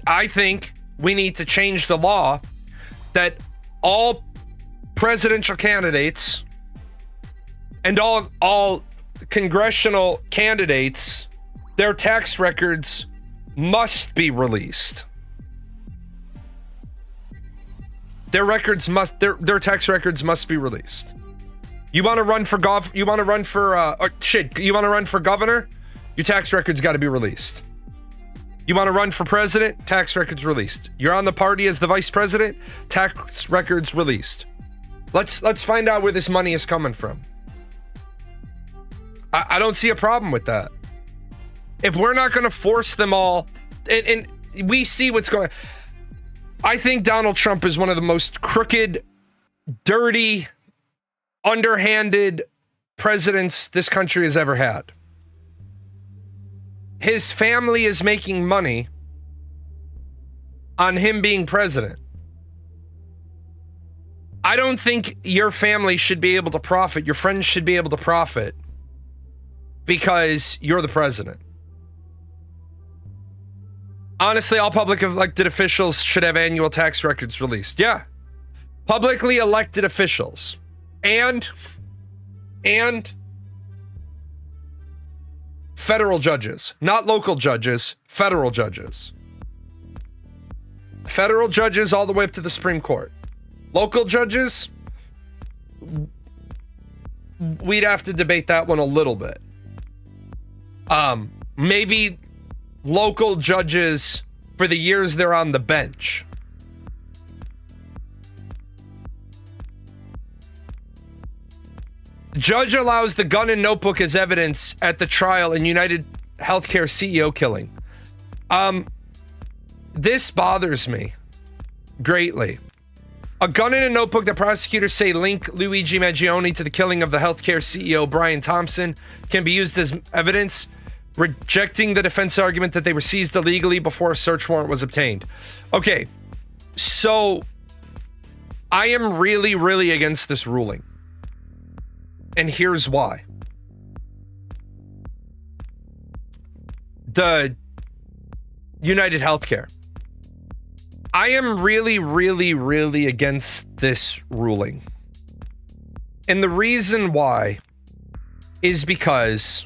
Speaker 2: I think we need to change the law that all presidential candidates and all congressional candidates, their tax records must be released. Their tax records must be released. You want to run for governor? Your tax records got to be released. You want to run for president? Tax records released. You're on the party as the vice president? Tax records released. Let's find out where this money is coming from. I don't see a problem with that. If we're not going to force them all, and we see what's going on. I think Donald Trump is one of the most crooked, dirty, underhanded presidents this country has ever had. His family is making money on him being president. I don't think your family should be able to profit, your friends should be able to profit because you're the president. Honestly, all public elected officials should have annual tax records released. Yeah. Publicly elected officials. And federal judges, not local judges, federal judges. Federal judges all the way up to the Supreme Court. Local judges, we'd have to debate that one a little bit. Maybe local judges for the years they're on the bench. Judge allows the gun and notebook as evidence at the trial in United Healthcare CEO killing. This bothers me greatly. A gun and a notebook that prosecutors say link Luigi Mangione to the killing of the healthcare CEO Brian Thompson can be used as evidence, rejecting the defense argument that they were seized illegally before a search warrant was obtained. Okay, So I am really, really against this ruling. And here's why. The United Healthcare. I am really, really, really against this ruling. And the reason why is because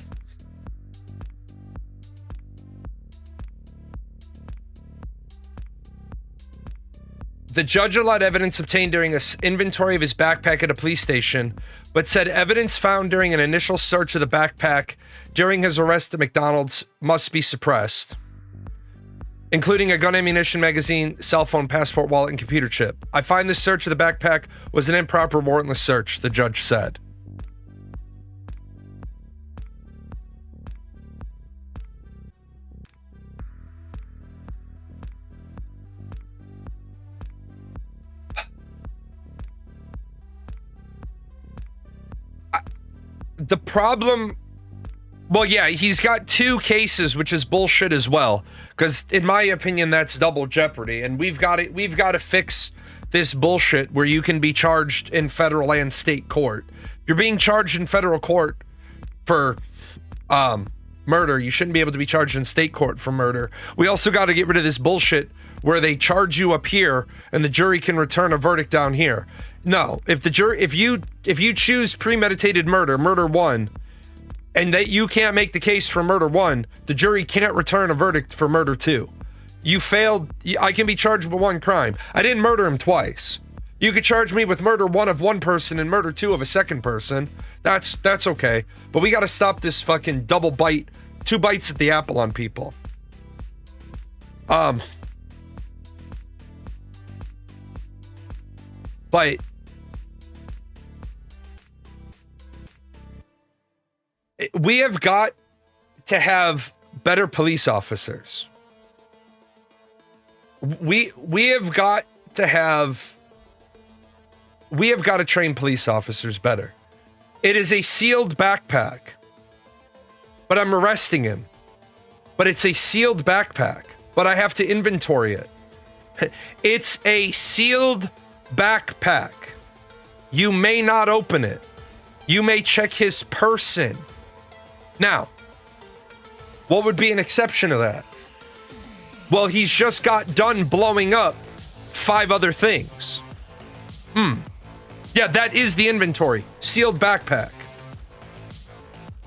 Speaker 2: the judge allowed evidence obtained during an inventory of his backpack at a police station, but said evidence found during an initial search of the backpack during his arrest at McDonald's must be suppressed, including a gun, ammunition, magazine, cell phone, passport, wallet, and computer chip. I find this search of the backpack was an improper warrantless search, the judge said. The problem, well, yeah, he's got 2 cases, which is bullshit as well, because in my opinion, that's double jeopardy, and we've got to fix this bullshit where you can be charged in federal and state court. If you're being charged in federal court for murder, you shouldn't be able to be charged in state court for murder. We also got to get rid of this bullshit where they charge you up here and the jury can return a verdict down here. No, if you choose premeditated murder 1, and that you can't make the case for murder 1, the jury can't return a verdict for murder 2. You failed. I can be charged with 1 crime. I didn't murder him twice. You could charge me with murder 1 of 1 person and murder 2 of a second person. That's okay. But we got to stop this fucking double bite, 2 bites at the apple on people. But we have got to have better police officers. We have got to train police officers better. It is a sealed backpack, but I'm arresting him. But it's a sealed backpack, but I have to inventory it. It's a sealed backpack. You may not open it. You may check his person. Now, what would be an exception to that? Well, he's just got done blowing up 5 other things. Yeah, that is the inventory. Sealed backpack.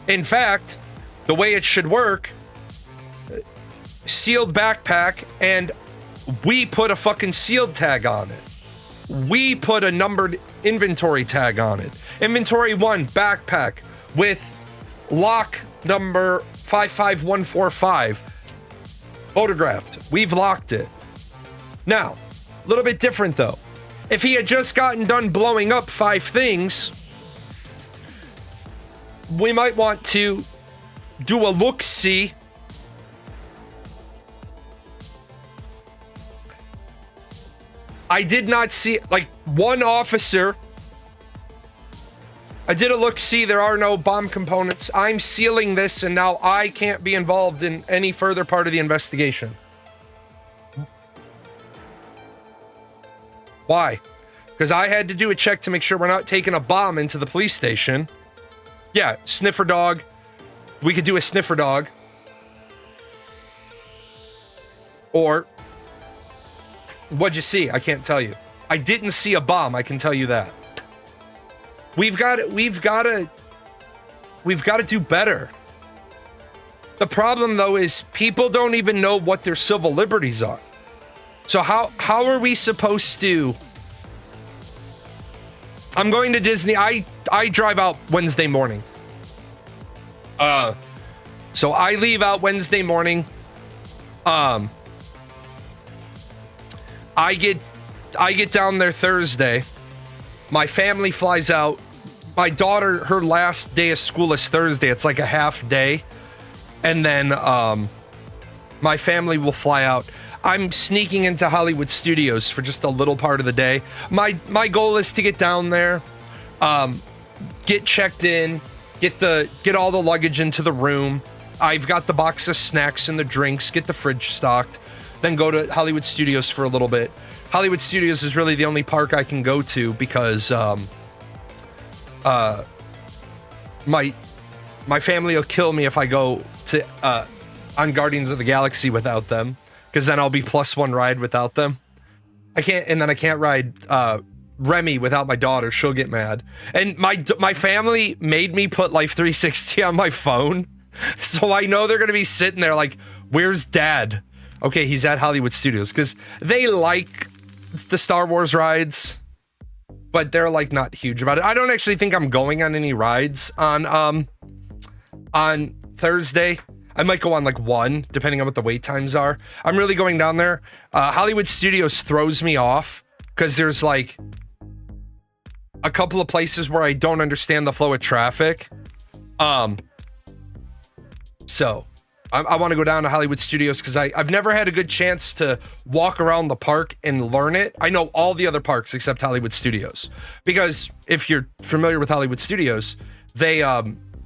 Speaker 2: In fact, the way it should work, sealed backpack, and we put a fucking sealed tag on it. We put a numbered inventory tag on it. Inventory 1, backpack, with lock number 55145. Photographed. We've locked it. Now, a little bit different though. If he had just gotten done blowing up 5 things, we might want to do a look-see. I did not see, like, 1 officer. I did a look-see. There are no bomb components. I'm sealing this, and now I can't be involved in any further part of the investigation. Why? Because I had to do a check to make sure we're not taking a bomb into the police station. Yeah, sniffer dog. We could do a sniffer dog. Or, what'd you see? I can't tell you. I didn't see a bomb, I can tell you that. We've got to do better. The problem though is people don't even know what their civil liberties are. So how are we supposed to? I'm going to Disney. I drive out Wednesday morning. So I leave out Wednesday morning. I get down there Thursday. My family flies out. My daughter, her last day of school is Thursday. It's like a half day. And then my family will fly out. I'm sneaking into Hollywood Studios for just a little part of the day. My goal is to get down there, get checked in, get all the luggage into the room. I've got the box of snacks and the drinks, get the fridge stocked, then go to Hollywood Studios for a little bit. Hollywood Studios is really the only park I can go to because my family will kill me if I go to on Guardians of the Galaxy without them, because then I'll be +1 ride without them. I can't ride Remy without my daughter. She'll get mad. And my family made me put Life 360 on my phone, so I know they're gonna be sitting there like, "Where's Dad?" Okay, he's at Hollywood Studios, because they like the Star Wars rides, but they're like not huge about it. I don't actually think I'm going on any rides on Thursday. I might go on like one, depending on what the wait times are. I'm really going down there. Hollywood Studios throws me off because there's like a couple of places where I don't understand the flow of traffic. So I want to go down to Hollywood Studios because I've never had a good chance to walk around the park and learn it. I know all the other parks except Hollywood Studios, because if you're familiar with Hollywood Studios, they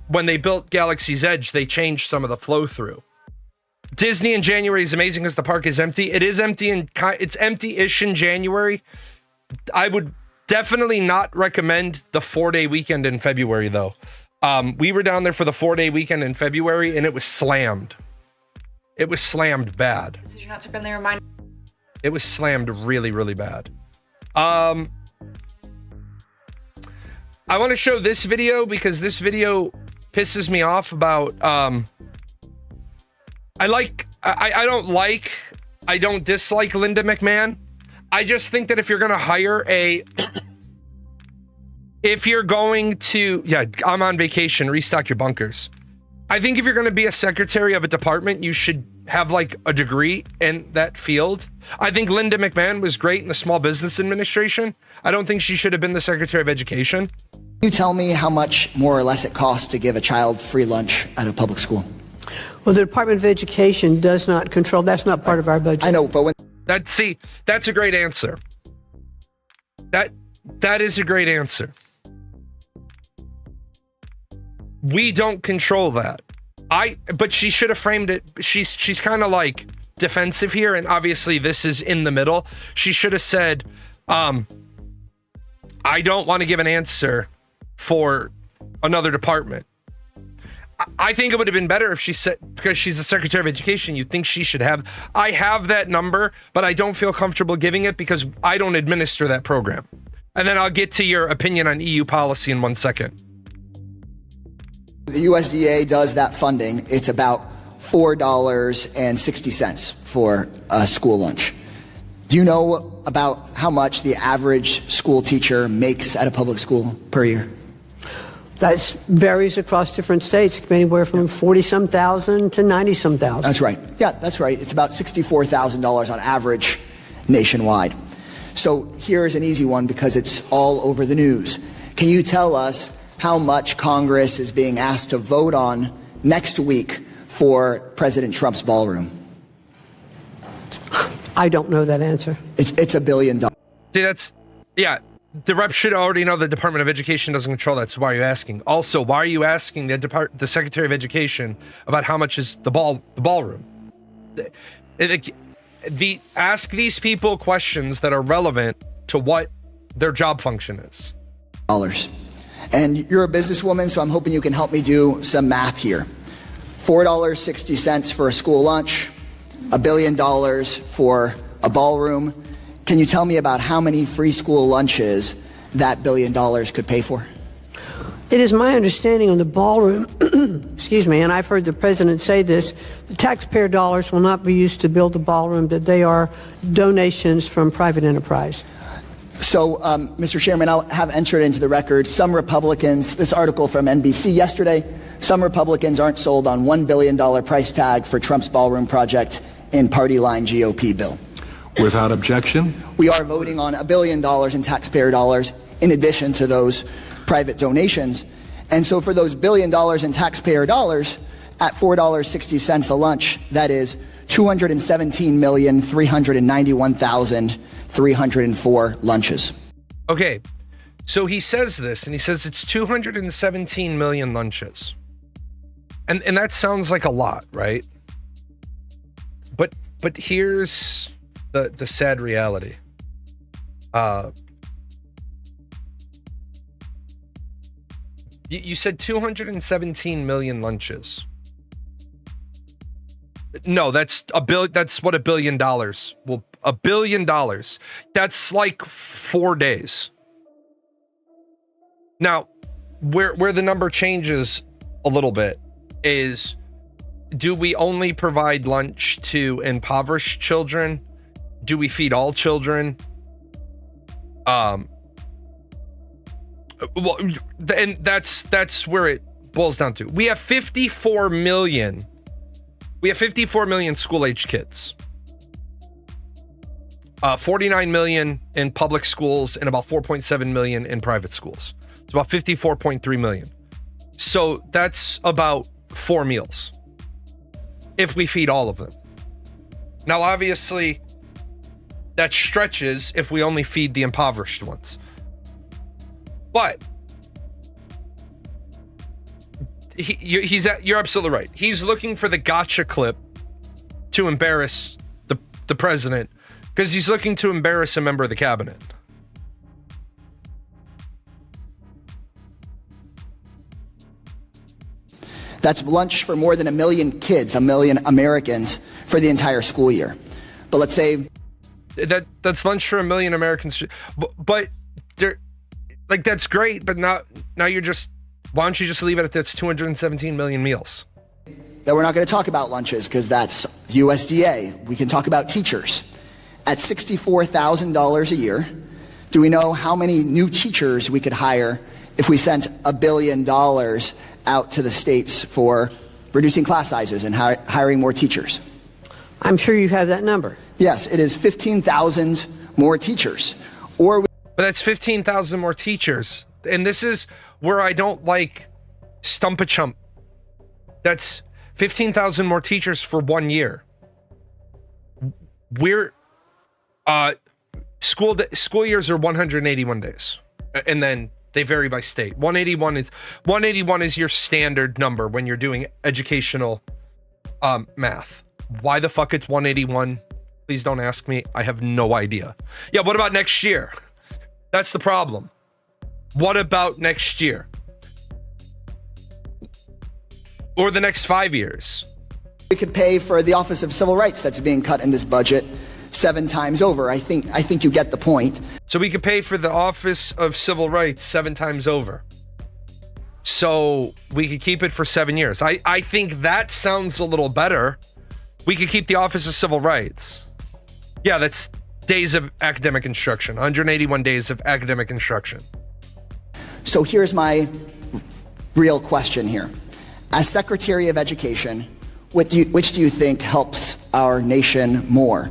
Speaker 2: when they built Galaxy's Edge, they changed some of the flow through. Disney in January is amazing because the park is empty. It is empty, and it's empty-ish in January. I would definitely not recommend the 4-day weekend in February, though. We were down there for the 4-day weekend in February, and it was slammed. It was slammed bad.
Speaker 1: This is your Not So Friendly Reminder.
Speaker 2: It was slammed really, really bad. I want to show this video because this video pisses me off about, I don't dislike Linda McMahon. I just think that if you're going to hire I'm on vacation, restock your bunkers. I think if you're going to be a secretary of a department, you should have like a degree in that field. I think Linda McMahon was great in the Small Business Administration. I don't think she should have been the Secretary of Education.
Speaker 4: Can you tell me how much more or less it costs to give a child free lunch at a public school?
Speaker 5: Well, the Department of Education does not control. That's not part of our budget.
Speaker 4: I know, but when
Speaker 2: That's a great answer. That is a great answer. We don't control that. But she should have framed it. She's kind of like defensive here, and obviously this is in the middle. She should have said, I don't want to give an answer for another department. I think it would have been better if she said, because she's the Secretary of Education, you'd think she should have. I have that number, but I don't feel comfortable giving it because I don't administer that program. And then I'll get to your opinion on EU policy in 1 second.
Speaker 4: the USDA does that funding, it's about $4.60 for a school lunch. Do you know about how much the average school teacher makes at a public school per year?
Speaker 5: That varies across different states. It can be anywhere from 40-some thousand to 90-some thousand.
Speaker 4: That's right. Yeah, that's right. It's about $64,000 on average nationwide. So here's an easy one because it's all over the news. Can you tell us how much Congress is being asked to vote on next week for President Trump's ballroom?
Speaker 5: I don't know that answer.
Speaker 4: It's $1 billion.
Speaker 2: See, the rep should already know the Department of Education doesn't control that, so why are you asking? Also, why are you asking the Secretary of Education about how much is the ballroom? Ask these people questions that are relevant to what their job function is.
Speaker 4: And you're a businesswoman, so I'm hoping you can help me do some math here. $4.60 for a school lunch, $1 billion for a ballroom. Can you tell me about how many free school lunches that $1 billion could pay for?
Speaker 5: It is my understanding on the ballroom, excuse me, and I've heard the president say this, the taxpayer dollars will not be used to build the ballroom, that they are donations from private enterprise.
Speaker 4: So, Mr. Chairman, I'll have entered into the record some Republicans, this article from NBC yesterday, some Republicans aren't sold on $1 billion price tag for Trump's ballroom project in party line GOP bill.
Speaker 6: Without objection.
Speaker 4: We are voting on $1 billion in taxpayer dollars in addition to those private donations. And so for those $1 billion in taxpayer dollars at $4.60 a lunch, that is 217,391,304 lunches.
Speaker 2: Okay, so he says this, and he says it's 217 million lunches. And that sounds like a lot, right? But here's the sad reality. You said 217 million lunches. No, that's a bill. That's what $1 billion will. $1 billion. That's like 4 days. Now, where the number changes a little bit is, do we only provide lunch to impoverished children? Do we feed all children? Well, and that's where it boils down to. We have 54 million. We have 54 million school-age kids. 49 million in public schools and about 4.7 million in private schools. It's about 54.3 million. So that's about 4 meals if we feed all of them. Now, obviously, that stretches if we only feed the impoverished ones. But you're absolutely right. He's looking for the gotcha clip to embarrass the president, because he's looking to embarrass a member of the cabinet.
Speaker 4: That's lunch for more than 1 million kids, 1 million Americans for the entire school year. But let's say
Speaker 2: that's lunch for 1 million Americans. But they're like, that's great. But now you're just, why don't you just leave it at that's 217 million meals?
Speaker 4: That we're not going to talk about lunches because that's USDA. We can talk about teachers. At $64,000 a year, do we know how many new teachers we could hire if we sent $1 billion out to the states for reducing class sizes and hiring more teachers?
Speaker 5: I'm sure you have that number.
Speaker 4: Yes, it is 15,000 more teachers. But
Speaker 2: that's 15,000 more teachers. And this is where I don't like stump a chump. That's 15,000 more teachers for 1 year. We're school years are 181 days. And then they vary by state. 181 is your standard number when you're doing educational math. Why the fuck it's 181? Please don't ask me. I have no idea. Yeah, what about next year? That's the problem. What about next year? Or the next 5 years?
Speaker 4: We could pay for the Office of Civil Rights that's being cut in this budget 7 times over. I think you get the point.
Speaker 2: So we could pay for the Office of Civil Rights 7 times over. So we could keep it for 7 years. I think that sounds a little better. We could keep the Office of Civil Rights. Yeah, that's days of academic instruction. 181 days of academic instruction.
Speaker 4: So here's my real question here. As Secretary of Education, which do you think helps our nation more?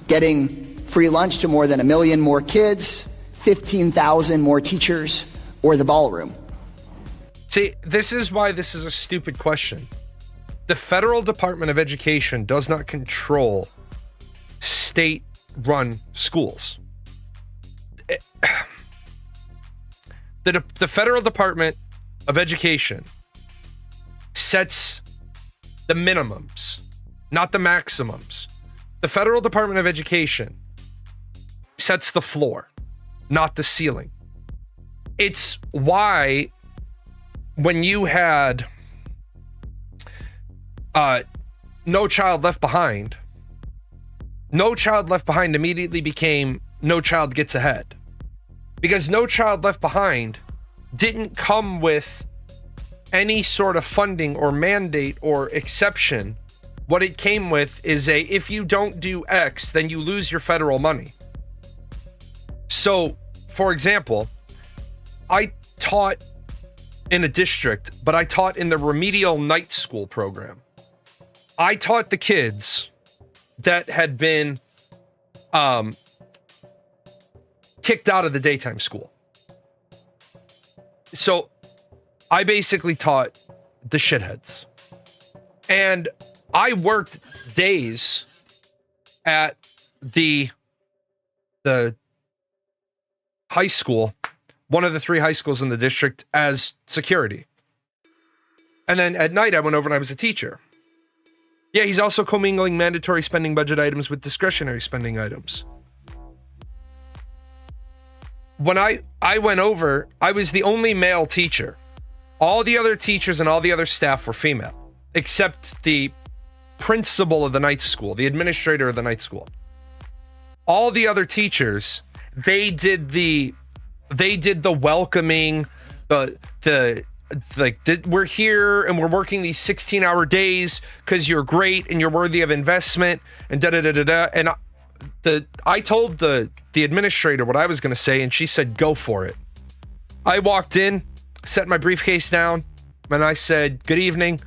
Speaker 4: Getting free lunch to more than 1 million more kids, 15,000 more teachers, or the ballroom?
Speaker 2: See, this is why this is a stupid question. The Federal Department of Education does not control state-run schools. The Federal Department of Education sets the minimums, not the maximums. The Federal Department of Education sets the floor, not the ceiling. It's why when you had No Child Left Behind, No Child Left Behind immediately became No Child Gets Ahead. Because No Child Left Behind didn't come with any sort of funding or mandate or exception. What it came with is if you don't do X, then you lose your federal money. So, for example, I taught in a district, but I taught in the remedial night school program. I taught the kids that had been kicked out of the daytime school. So I basically taught the shitheads. And I worked days at the high school, one of the 3 high schools in the district, as security. And then at night I went over and I was a teacher. Yeah, he's also commingling mandatory spending budget items with discretionary spending items. when I went over, I was the only male teacher. All the other teachers and all the other staff were female, except the principal of the night school, the administrator of the night school. All the other teachers, they did the welcoming, we're here and we're working these 16-hour days because you're great and you're worthy of investment and da-da-da-da-da. And I told the administrator what I was going to say, and she said, go for it. I walked in, set my briefcase down, and I said, good evening.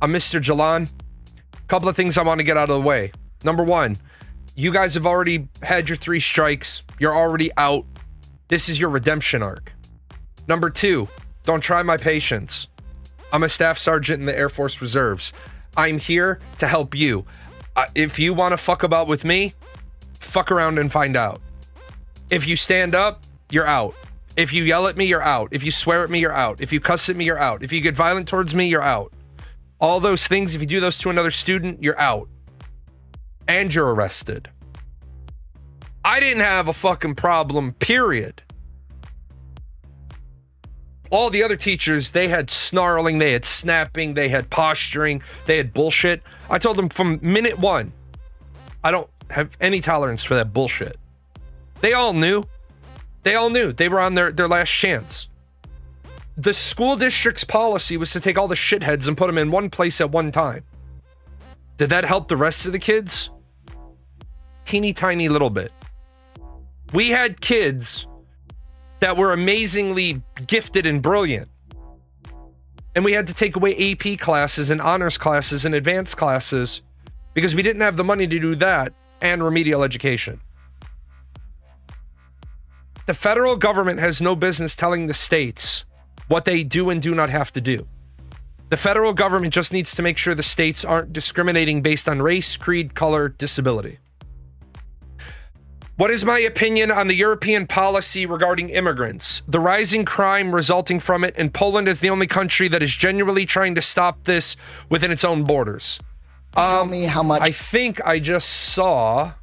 Speaker 2: I'm Mr. Jalan. A couple of things I want to get out of the way. Number one, you guys have already had your 3 strikes. You're already out. This is your redemption arc. Number two, don't try my patience. I'm a staff sergeant in the Air Force Reserves. I'm here to help you. If you want to fuck about with me, fuck around and find out. If you stand up, you're out. If you yell at me, you're out. If you swear at me, you're out. If you cuss at me, you're out. If you get violent towards me, you're out. All those things, if you do those to another student, you're out. And you're arrested. I didn't have a fucking problem, period. All the other teachers, they had snarling, they had snapping, they had posturing, they had bullshit. I told them from minute one, I don't have any tolerance for that bullshit. They all knew. They all knew. They were on their last chance. The school district's policy was to take all the shitheads and put them in one place at one time. Did that help the rest of the kids? Teeny tiny little bit. We had kids that were amazingly gifted and brilliant. And we had to take away AP classes and honors classes and advanced classes because we didn't have the money to do that and remedial education. The federal government has no business telling the states what they do and do not have to do. The federal government just needs to make sure the states aren't discriminating based on race, creed, color, disability. What is my opinion on the European policy regarding immigrants? The rising crime resulting from it, and Poland is the only country that is genuinely trying to stop this within its own borders.
Speaker 4: Tell me how much.
Speaker 2: I think I just saw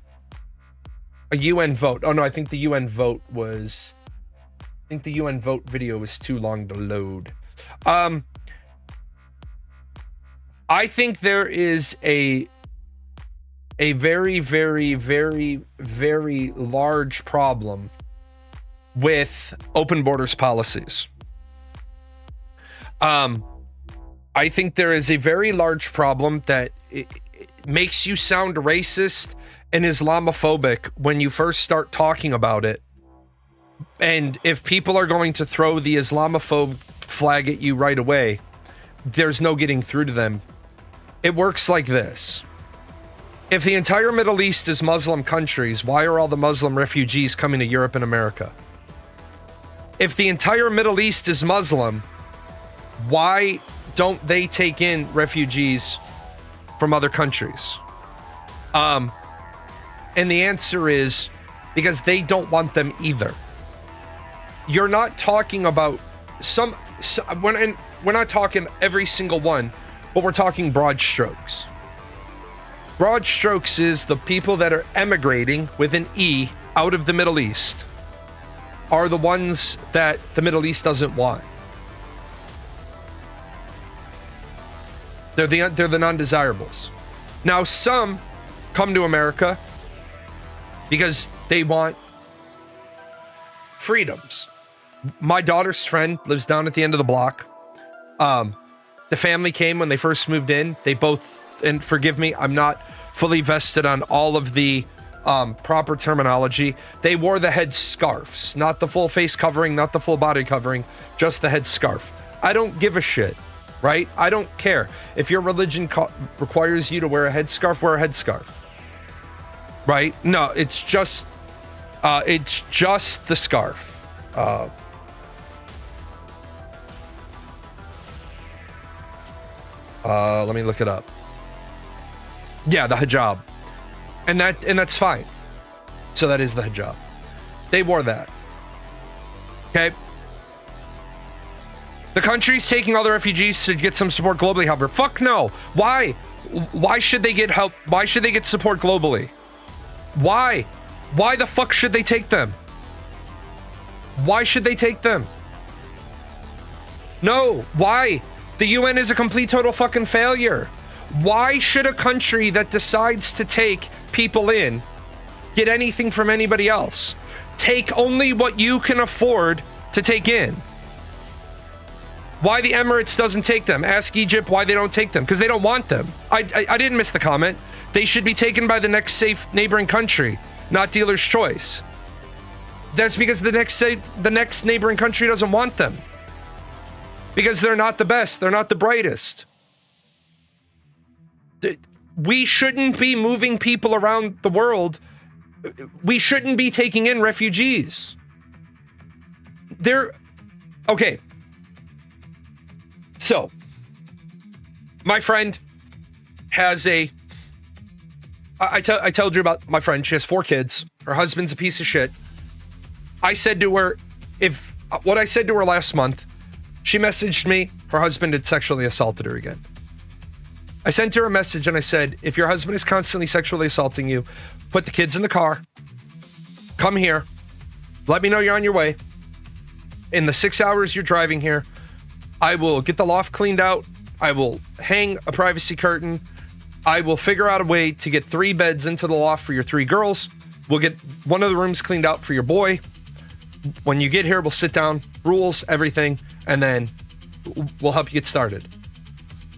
Speaker 2: a UN vote. Oh no, I think the UN vote was... I think the UN vote video was too long to load. I think there is a very, very, very, very large problem with open borders policies. I think there is a very large problem that it makes you sound racist and Islamophobic when you first start talking about it. And if people are going to throw the Islamophobe flag at you right away, there's no getting through to them. It works like this. If the entire Middle East is Muslim countries, why are all the Muslim refugees coming to Europe and America? If the entire Middle East is Muslim, why don't they take in refugees from other countries? And the answer is because they don't want them either. You're not talking about we're not talking every single one, but we're talking broad strokes. Broad strokes is the people that are emigrating with an E out of the Middle East are the ones that the Middle East doesn't want. They're the non-desirables. Now, some come to America because they want freedoms. My daughter's friend lives down at the end of the block. The family came when they first moved in. They both, and forgive me, I'm not fully vested on all of the proper terminology. They wore the head scarves, not the full face covering, not the full body covering, just the head scarf. I don't give a shit, right? I don't care. If your religion requires you to wear a headscarf, wear a headscarf, right? No, it's just the scarf. Let me look it up. Yeah, the hijab. And that's fine. So that is the hijab. They wore that. Okay. The country's taking all the refugees to get some support globally, however. Fuck no. Why? Why should they get help? Why should they get support globally? Why? Why the fuck should they take them? Why should they take them? No, why? The UN is a complete total fucking failure. Why should a country that decides to take people in get anything from anybody else? Take only what you can afford to take in. Why the Emirates doesn't take them? Ask Egypt why they don't take them. Because they don't want them. I didn't miss the comment. They should be taken by the next safe neighboring country, not dealer's choice. That's because the next neighboring country doesn't want them. Because they're not the best. They're not the brightest. We shouldn't be moving people around the world. We shouldn't be taking in refugees. Okay. So, my friend has I told you about my friend. She has 4 kids. Her husband's a piece of shit. I said to her, what I said to her last month, she messaged me, her husband had sexually assaulted her again. I sent her a message and I said, if your husband is constantly sexually assaulting you, put the kids in the car, come here, let me know you're on your way. In the 6 hours you're driving here, I will get the loft cleaned out. I will hang a privacy curtain. I will figure out a way to get 3 beds into the loft for your 3 girls. We'll get one of the rooms cleaned out for your boy. When you get here, we'll sit down, rules, everything, and then we'll help you get started.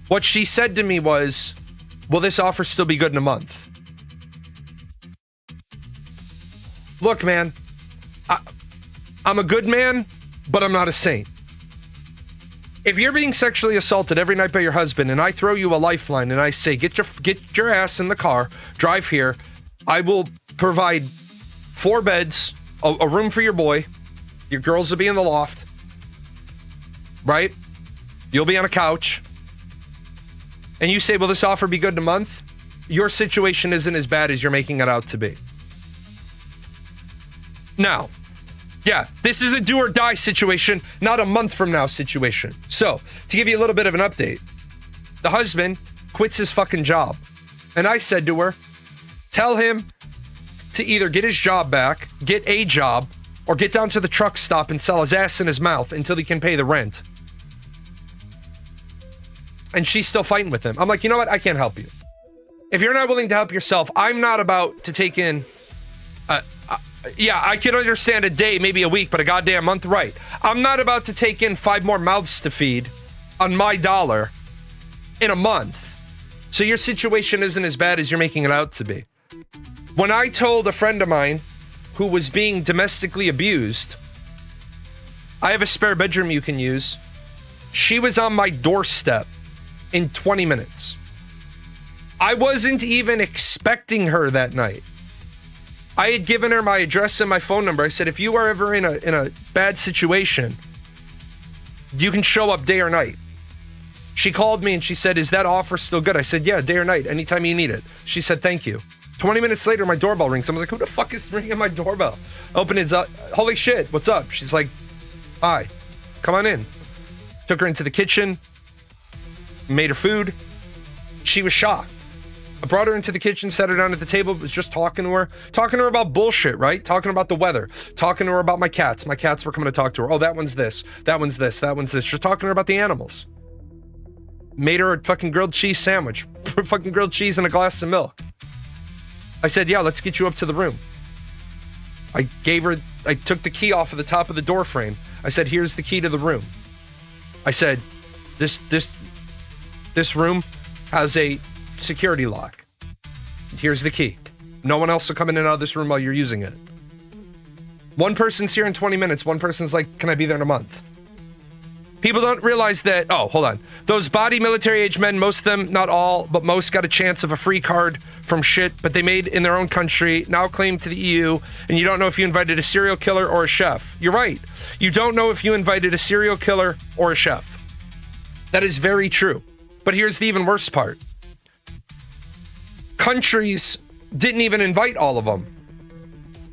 Speaker 2: What she said to me was, will this offer still be good in a month? Look, man, I'm a good man, but I'm not a saint. If you're being sexually assaulted every night by your husband and I throw you a lifeline and I say, get your ass in the car, drive here, I will provide 4 beds, a room for your boy, your girls will be in the loft, right? You'll be on a couch. And you say, will this offer be good in a month? Your situation isn't as bad as you're making it out to be. Now, yeah, this is a do or die situation, not a month from now situation. So, to give you a little bit of an update, the husband quits his fucking job. And I said to her, tell him to either get his job back, get a job, or get down to the truck stop and sell his ass in his mouth until he can pay the rent. And she's still fighting with him. I'm like, you know what? I can't help you. If you're not willing to help yourself, I'm not about to take in... yeah, I can understand a day, maybe a week, but a goddamn month, right? I'm not about to take in 5 more mouths to feed on my dollar in a month. So your situation isn't as bad as you're making it out to be. When I told a friend of mine who was being domestically abused, I have a spare bedroom you can use, she was on my doorstep in 20 minutes. I wasn't even expecting her that night. I had given her my address and my phone number. I said, if you are ever in a bad situation, you can show up day or night. She called me and she said, is that offer still good? I said, yeah, day or night, anytime you need it. She said, thank you. 20 minutes later, my doorbell rings. I was like, who the fuck is ringing my doorbell? Open it up. Holy shit, what's up? She's like, hi, come on in. Took her into the kitchen, made her food. She was shocked. I brought her into the kitchen, sat her down at the table, was just talking to her about bullshit, right? Talking about the weather, talking to her about my cats. My cats were coming to talk to her. Oh, that one's this, that one's this, that one's this. Just talking to her about the animals. Made her a fucking grilled cheese sandwich, fucking grilled cheese and a glass of milk. I said, yeah, let's get you up to the room. I took the key off of the top of the door frame. I said, here's the key to the room. I said, this room has a security lock. Here's the key. No one else will come in and out of this room while you're using it. One person's here in 20 minutes. One person's like, can I be there in a month? People don't realize that, oh, hold on. Those body military age men, most of them, not all, but most got a chance of a free card from shit, but they made in their own country, now claim to the EU, and you don't know if you invited a serial killer or a chef. You're right. You don't know if you invited a serial killer or a chef. That is very true. But here's the even worse part. Countries didn't even invite all of them.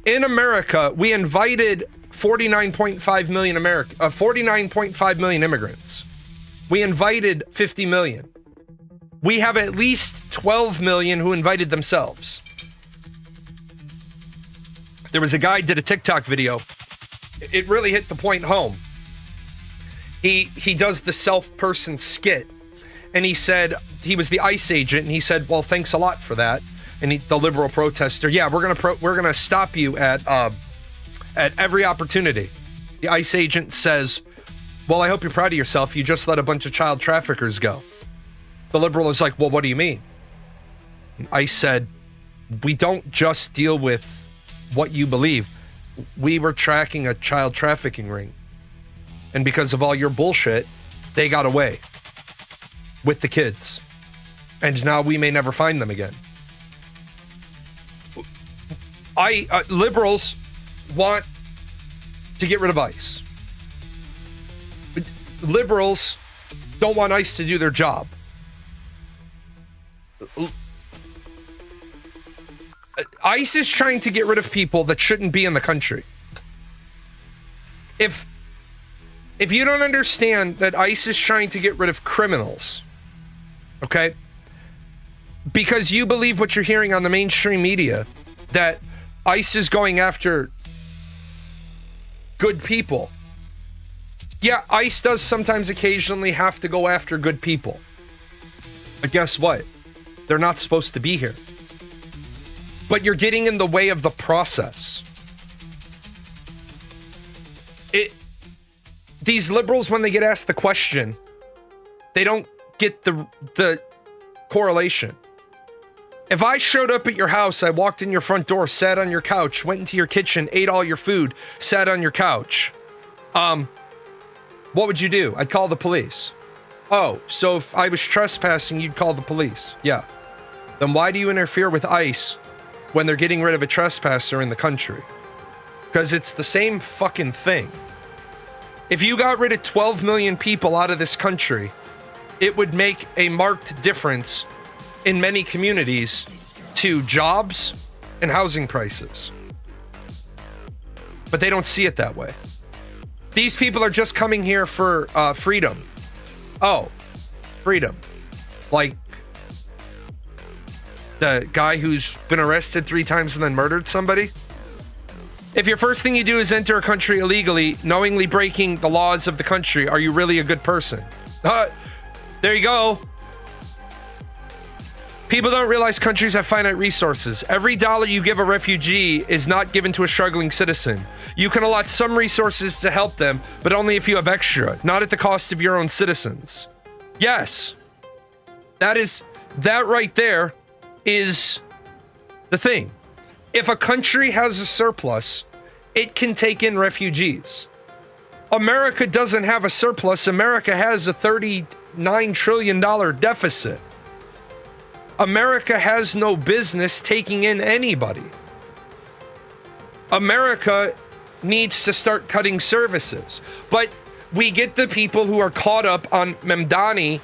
Speaker 2: In America, we invited 49.5 million immigrants. We invited 50 million. We have at least 12 million who invited themselves. There was a guy did a TikTok video. it really hit the point home. He does the self-person skit, and he said he was the ICE agent, and he said, "Well, thanks a lot for that." And the liberal protester, "Yeah, we're gonna stop you at every opportunity." The ICE agent says, "Well, I hope you're proud of yourself. You just let a bunch of child traffickers go." The liberal is like, "Well, what do you mean?" And ICE said, "We don't just deal with what you believe. We were tracking a child trafficking ring. And because of all your bullshit, they got away with the kids. And now we may never find them again." Liberals want to get rid of ICE. But liberals don't want ICE to do their job. ICE is trying to get rid of people that shouldn't be in the country. If you don't understand that ICE is trying to get rid of criminals, okay? Because you believe what you're hearing on the mainstream media, that ICE is going after good people. Yeah, ICE does sometimes occasionally have to go after good people. But guess what? They're not supposed to be here. But you're getting in the way of the process. These liberals, when they get asked the question, they don't get the correlation. If I showed up at your house, I walked in your front door, sat on your couch, went into your kitchen, ate all your food, sat on your couch, what would you do? I'd call the police. Oh, so if I was trespassing, you'd call the police. Yeah. Then why do you interfere with ICE when they're getting rid of a trespasser in the country? Because it's the same fucking thing. If you got rid of 12 million people out of this country, it would make a marked difference in many communities to jobs and housing prices. But they don't see it that way. These people are just coming here for freedom. Oh, freedom. Like the guy who's been arrested 3 times and then murdered somebody. If your first thing you do is enter a country illegally, knowingly breaking the laws of the country, are you really a good person? There you go. People don't realize countries have finite resources. Every dollar you give a refugee is not given to a struggling citizen. You can allot some resources to help them, but only if you have extra, not at the cost of your own citizens. Yes. That right there is the thing. If a country has a surplus, it can take in refugees. America doesn't have a surplus. America has a $39 trillion deficit. America has no business taking in anybody. America needs to start cutting services. But we get the people who are caught up on Mamdani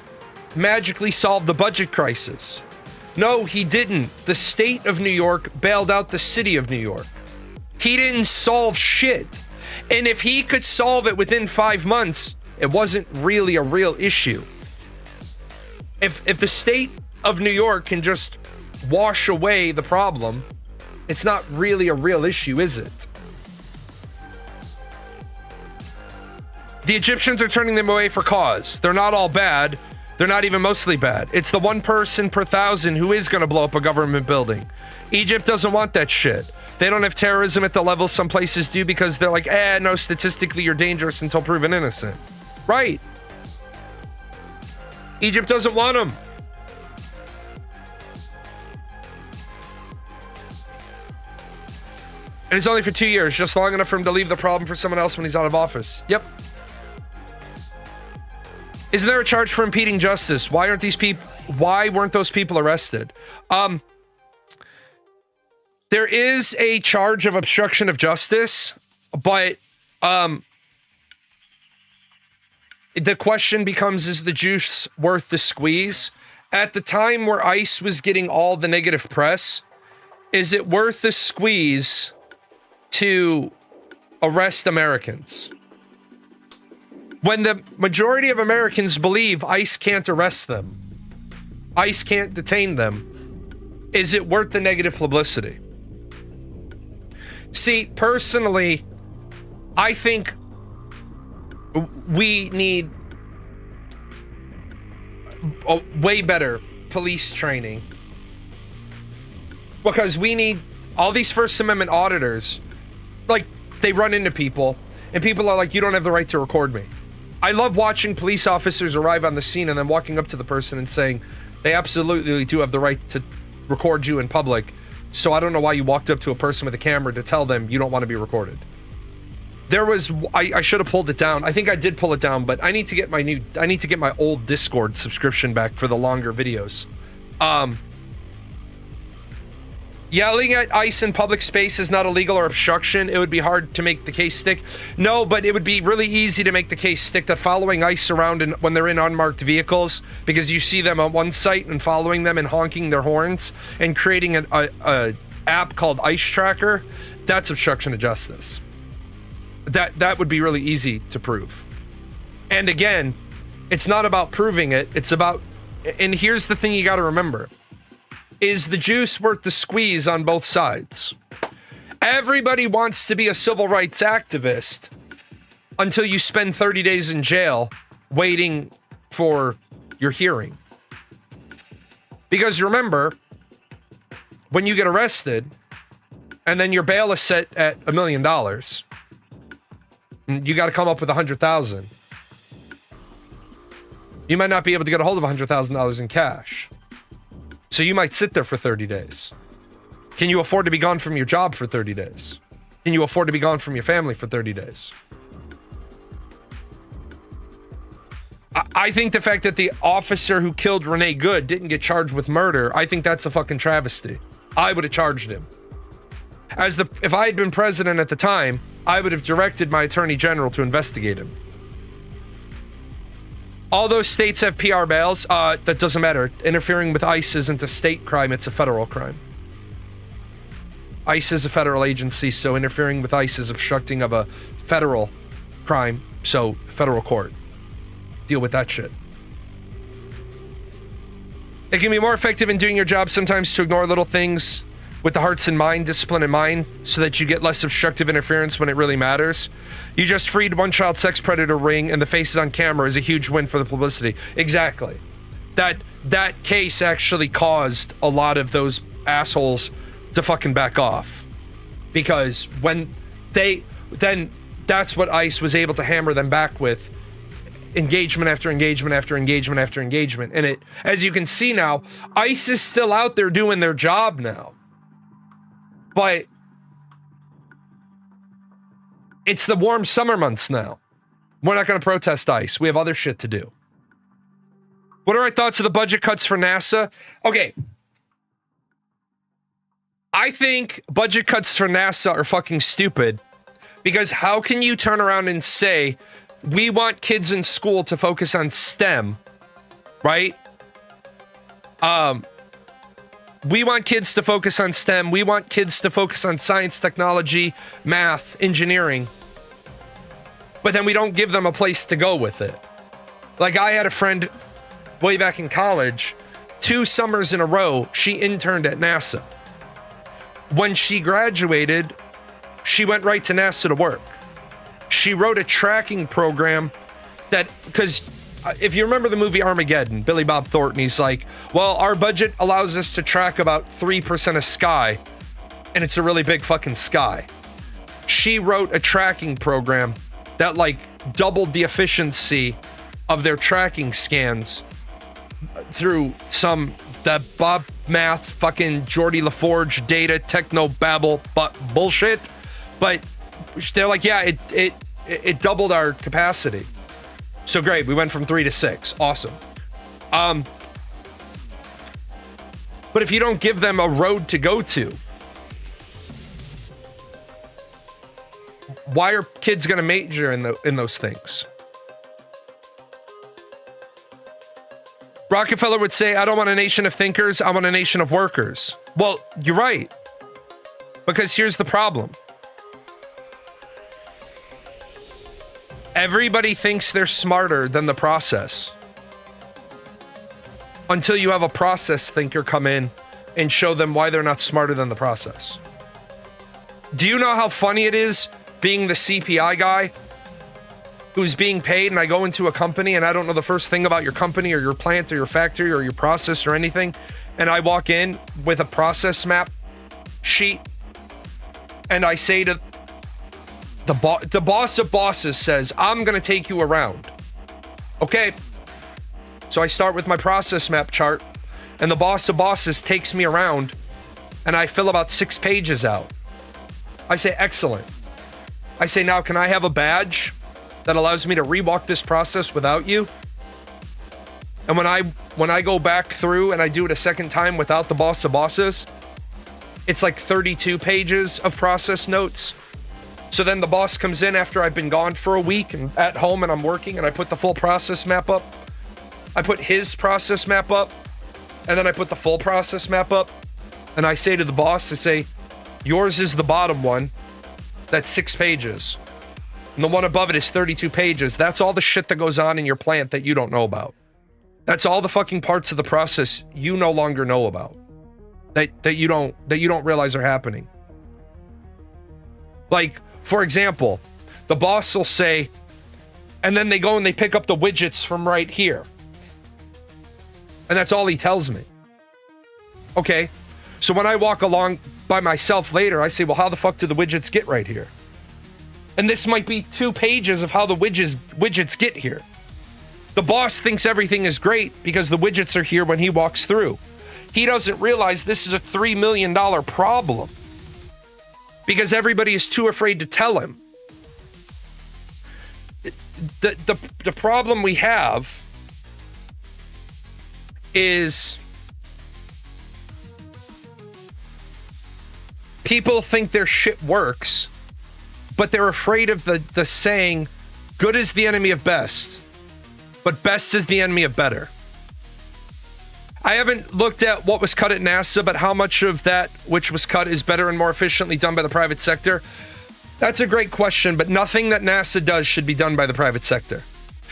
Speaker 2: magically solved the budget crisis. No, he didn't. The state of New York bailed out the city of New York. He didn't solve shit. And if he could solve it within 5 months, it wasn't really a real issue. If the state of New York can just wash away the problem, it's not really a real issue, is it? The Egyptians are turning them away for cause. They're not all bad. They're not even mostly bad. It's the 1 person per 1,000 who is going to blow up a government building. Egypt doesn't want that shit. They don't have terrorism at the level some places do because they're like, no, statistically you're dangerous until proven innocent. Right. Egypt doesn't want them. And it's only for 2 years, just long enough for him to leave the problem for someone else when he's out of office. Yep. Isn't there a charge for impeding justice? Why weren't those people arrested? There is a charge of obstruction of justice, but the question becomes, is the juice worth the squeeze? At the time where ICE was getting all the negative press, is it worth the squeeze to arrest Americans? When the majority of Americans believe ICE can't arrest them, ICE can't detain them, is it worth the negative publicity? See, personally, I think we need a way better police training, because we need all these First Amendment auditors, like, they run into people and people are like, you don't have the right to record me. I love watching police officers arrive on the scene and then walking up to the person and saying, they absolutely do have the right to record you in public, so I don't know why you walked up to a person with a camera to tell them you don't want to be recorded. There was, I should have pulled it down. I think I did pull it down, but I need to get my old Discord subscription back for the longer videos. Yelling at ICE in public space is not illegal or obstruction. It would be hard to make the case stick. No, but it would be really easy to make the case stick that following ICE around when they're in unmarked vehicles, because you see them on one site and following them and honking their horns and creating a app called ICE Tracker, that's obstruction of justice. That would be really easy to prove. And again, it's not about proving it. It's about, and here's the thing you got to remember. Is the juice worth the squeeze on both sides? Everybody wants to be a civil rights activist until you spend 30 days in jail waiting for your hearing. Because remember, when you get arrested and then your bail is set at $1 million, you got to come up with $100,000. You might not be able to get a hold of $100,000 in cash. So you might sit there for 30 days. Can you afford to be gone from your job for 30 days? Can you afford to be gone from your family for 30 days? I think the fact that the officer who killed Renee Good didn't get charged with murder, I think that's a fucking travesty. I would have charged him. If I had been president at the time, I would have directed my attorney general to investigate him. All those states have PR bails. That doesn't matter. Interfering with ICE isn't a state crime, it's a federal crime. ICE is a federal agency, so interfering with ICE is obstructing of a federal crime, so federal court. Deal with that shit. It can be more effective in doing your job sometimes to ignore little things with the hearts in mind, discipline in mind, so that you get less obstructive interference when it really matters. You just freed one child sex predator ring and the faces on camera is a huge win for the publicity. Exactly. That case actually caused a lot of those assholes to fucking back off. Because when that's what ICE was able to hammer them back with. Engagement after engagement after engagement after engagement. And it, as you can see now, ICE is still out there doing their job now. But it's the warm summer months now. We're not going to protest ICE. We have other shit to do. What are our thoughts of the budget cuts for NASA? Okay. I think budget cuts for NASA are fucking stupid, because how can you turn around and say, we want kids in school to focus on STEM, right? We want kids to focus on STEM. We want kids to focus on science, technology, math, engineering. But then we don't give them a place to go with it. Like, I had a friend way back in college, 2 summers in a row, she interned at NASA. When she graduated, she went right to NASA to work. She wrote a tracking program that, because if you remember the movie Armageddon, Billy Bob Thornton, he's like, well, our budget allows us to track about 3% of sky, and it's a really big fucking sky. She wrote a tracking program that like doubled the efficiency of their tracking scans through that Bob Math, fucking Geordie LaForge data, techno babble bullshit. But they're like, yeah, it doubled our capacity. So great, we went from 3 to 6. Awesome. But if you don't give them a road to go to, why are kids going to major in those things? Rockefeller would say, I don't want a nation of thinkers, I want a nation of workers. Well, you're right. Because here's the problem. Everybody thinks they're smarter than the process. Until you have a process thinker come in and show them why they're not smarter than the process. Do you know how funny it is being the CPI guy who's being paid, and I go into a company and I don't know the first thing about your company or your plant or your factory or your process or anything, and I walk in with a process map sheet and I say to the boss of bosses says, I'm gonna take you around. Okay, so I start with my process map chart, and the boss of bosses takes me around, and I fill about 6 pages out. I say, excellent. I say, now can I have a badge that allows me to rewalk this process without you? And when I go back through and I do it a second time without the boss of bosses, it's like 32 pages of process notes. So then the boss comes in after I've been gone for a week and at home and I'm working, and I put the full process map up. I put his process map up, and then I put the full process map up, and I say to the boss, I say, yours is the bottom one. That's 6 pages. And the one above it is 32 pages. That's all the shit that goes on in your plant that you don't know about. That's all the fucking parts of the process you no longer know about. That you don't realize are happening. Like, for example, the boss will say, and then they go and they pick up the widgets from right here. And that's all he tells me. Okay, so when I walk along by myself later, I say, well, how the fuck do the widgets get right here? And this might be 2 pages of how the widgets get here. The boss thinks everything is great because the widgets are here when he walks through. He doesn't realize this is a $3 million problem because everybody is too afraid to tell him. The problem we have is people think their shit works, but they're afraid of the saying, good is the enemy of best, but best is the enemy of better. I haven't looked at what was cut at NASA, but how much of that which was cut is better and more efficiently done by the private sector? That's a great question, but nothing that NASA does should be done by the private sector.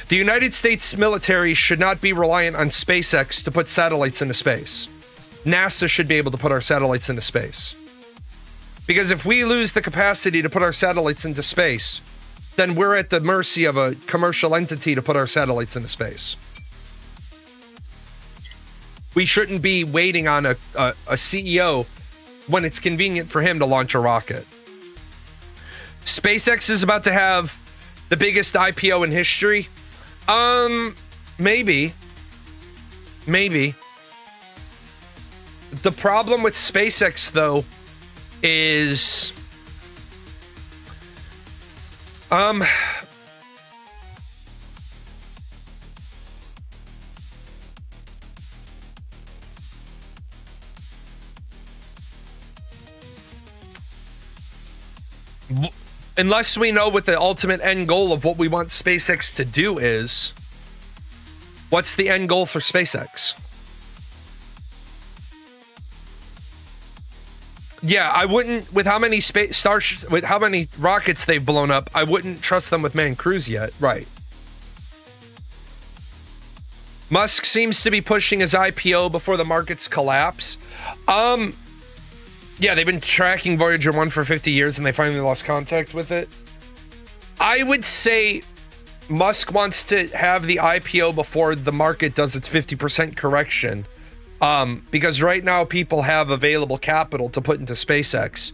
Speaker 2: The United States military should not be reliant on SpaceX to put satellites into space. NASA should be able to put our satellites into space. Because if we lose the capacity to put our satellites into space, then we're at the mercy of a commercial entity to put our satellites into space. We shouldn't be waiting on a CEO when it's convenient for him to launch a rocket. SpaceX is about to have the biggest IPO in history. Maybe. The problem with SpaceX, though, is unless we know what the ultimate end goal of what we want SpaceX to do is, what's the end goal for SpaceX? Yeah, I wouldn't, with how many with how many rockets they've blown up, I wouldn't trust them with manned crews yet. Right. Musk seems to be pushing his IPO before the markets collapse. Yeah, they've been tracking Voyager 1 for 50 years and they finally lost contact with it. I would say Musk wants to have the IPO before the market does its 50% correction. Because right now people have available capital to put into SpaceX.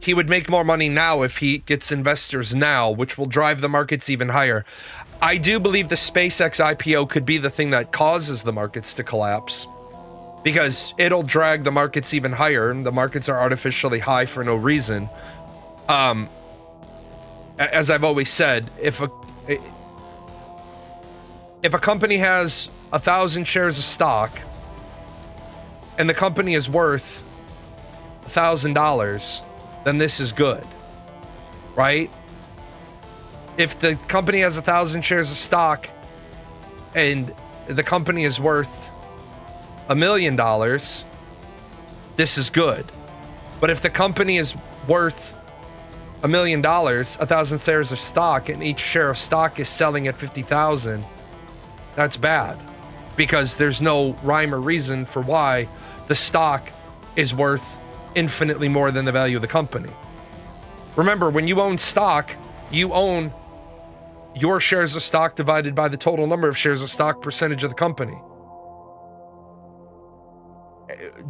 Speaker 2: He would make more money now if he gets investors now, which will drive the markets even higher. I do believe the SpaceX IPO could be the thing that causes the markets to collapse, because it'll drag the markets even higher, and the markets are artificially high for no reason. As I've always said, if a company has 1,000 shares of stock and the company is worth $1,000, then this is good, right? If the company has 1,000 shares of stock and the company is worth $1 million, this is good. But if the company is worth $1 million, 1,000 shares of stock, and each share of stock is selling at 50,000, that's bad, because there's no rhyme or reason for why the stock is worth infinitely more than the value of the company. Remember, when you own stock, you own your shares of stock divided by the total number of shares of stock percentage of the company.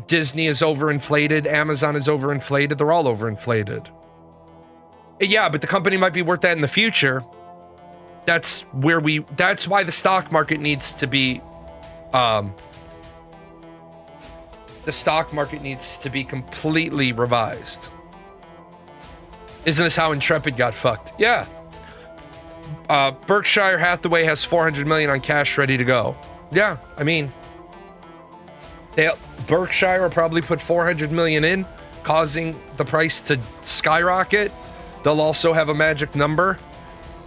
Speaker 2: Disney is overinflated. Amazon is overinflated. They're all overinflated. Yeah, but the company might be worth that in the future. That's why the stock market needs to be, completely revised. Isn't this how Intrepid got fucked? Yeah. Berkshire Hathaway has 400 million on cash ready to go. Yeah, I mean, Berkshire will probably put 400 million in, causing the price to skyrocket. They'll also have a magic number.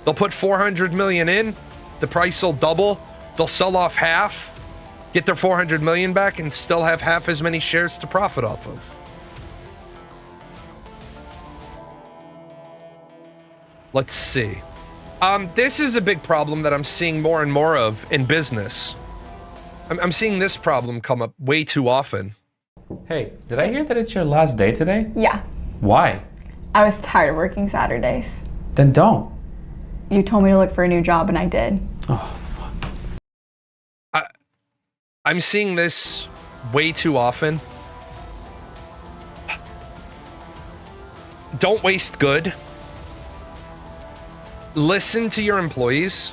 Speaker 2: They'll put 400 million in, the price will double. They'll sell off half, get their 400 million back, and still have half as many shares to profit off of. Let's see. This is a big problem that I'm seeing more and more of in business. I'm seeing this problem come up way too often.
Speaker 7: Hey, did I hear that it's your last day today?
Speaker 8: Yeah,
Speaker 7: Why?
Speaker 8: I was tired of working Saturdays.
Speaker 7: Then don't.
Speaker 8: You told me to look for a new job and I did.
Speaker 7: Oh, fuck.
Speaker 2: I'm seeing this way too often. Don't waste good. Listen to your employees.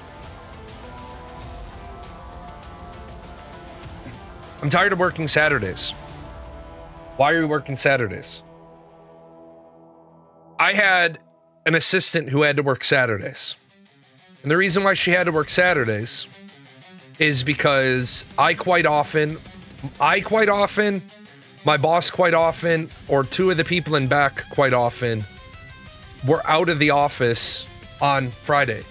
Speaker 2: I'm tired of working Saturdays. Why are you working Saturdays? I had an assistant who had to work Saturdays. And the reason why she had to work Saturdays is because I quite often, my boss quite often, or two of the people in back quite often were out of the office on Friday.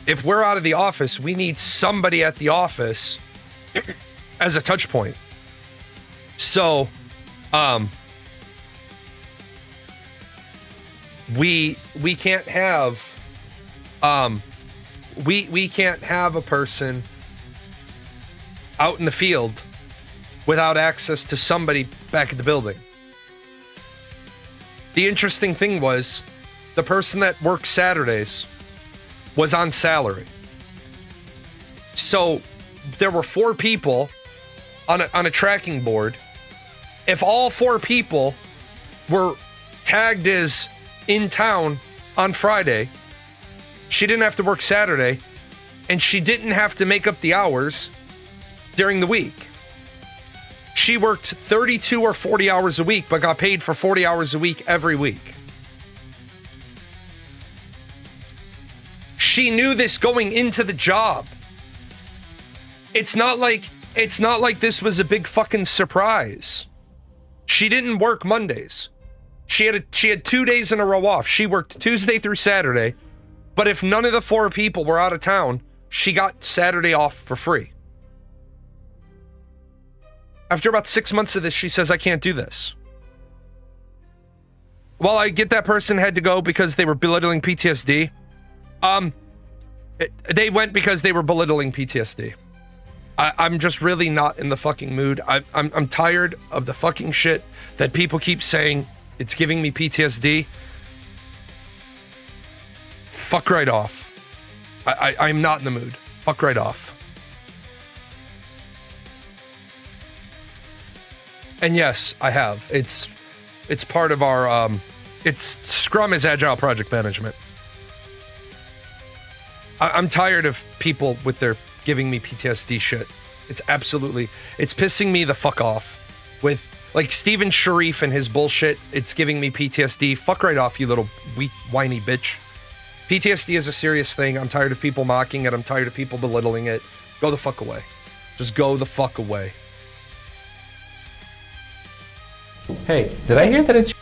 Speaker 2: If we're out of the office, we need somebody at the office as a touch point. So, we can't have, we can't have a person out in the field without access to somebody back at the building. The interesting thing was, the person that worked Saturdays was on salary. So there were 4 people on a tracking board. If all 4 people were tagged as in town on Friday, she didn't have to work Saturday, and she didn't have to make up the hours during the week. She worked 32 or 40 hours a week, but got paid for 40 hours a week every week. She knew this going into the job. It's not like this was a big fucking surprise. She didn't work Mondays. She had 2 days in a row off. She worked Tuesday through Saturday, but if none of the 4 people were out of town, she got Saturday off for free. After about 6 months of this, she says, I can't do this. Well, I get that person had to go because they were belittling PTSD. They went because they were belittling PTSD. I'm just really not in the fucking mood. I'm tired of the fucking shit that people keep saying it's giving me PTSD. Fuck right off. I'm not in the mood. Fuck right off. And yes, I have. It's part of our it's Scrum is Agile Project Management. I'm tired of people with their giving me PTSD shit. It's pissing me the fuck off. With like Steven Sharif and his bullshit, it's giving me PTSD. Fuck right off, you little weak, whiny bitch. PTSD is a serious thing. I'm tired of people mocking it. I'm tired of people belittling it. Go the fuck away. Just go the fuck away.
Speaker 7: Hey, did I hear that it's...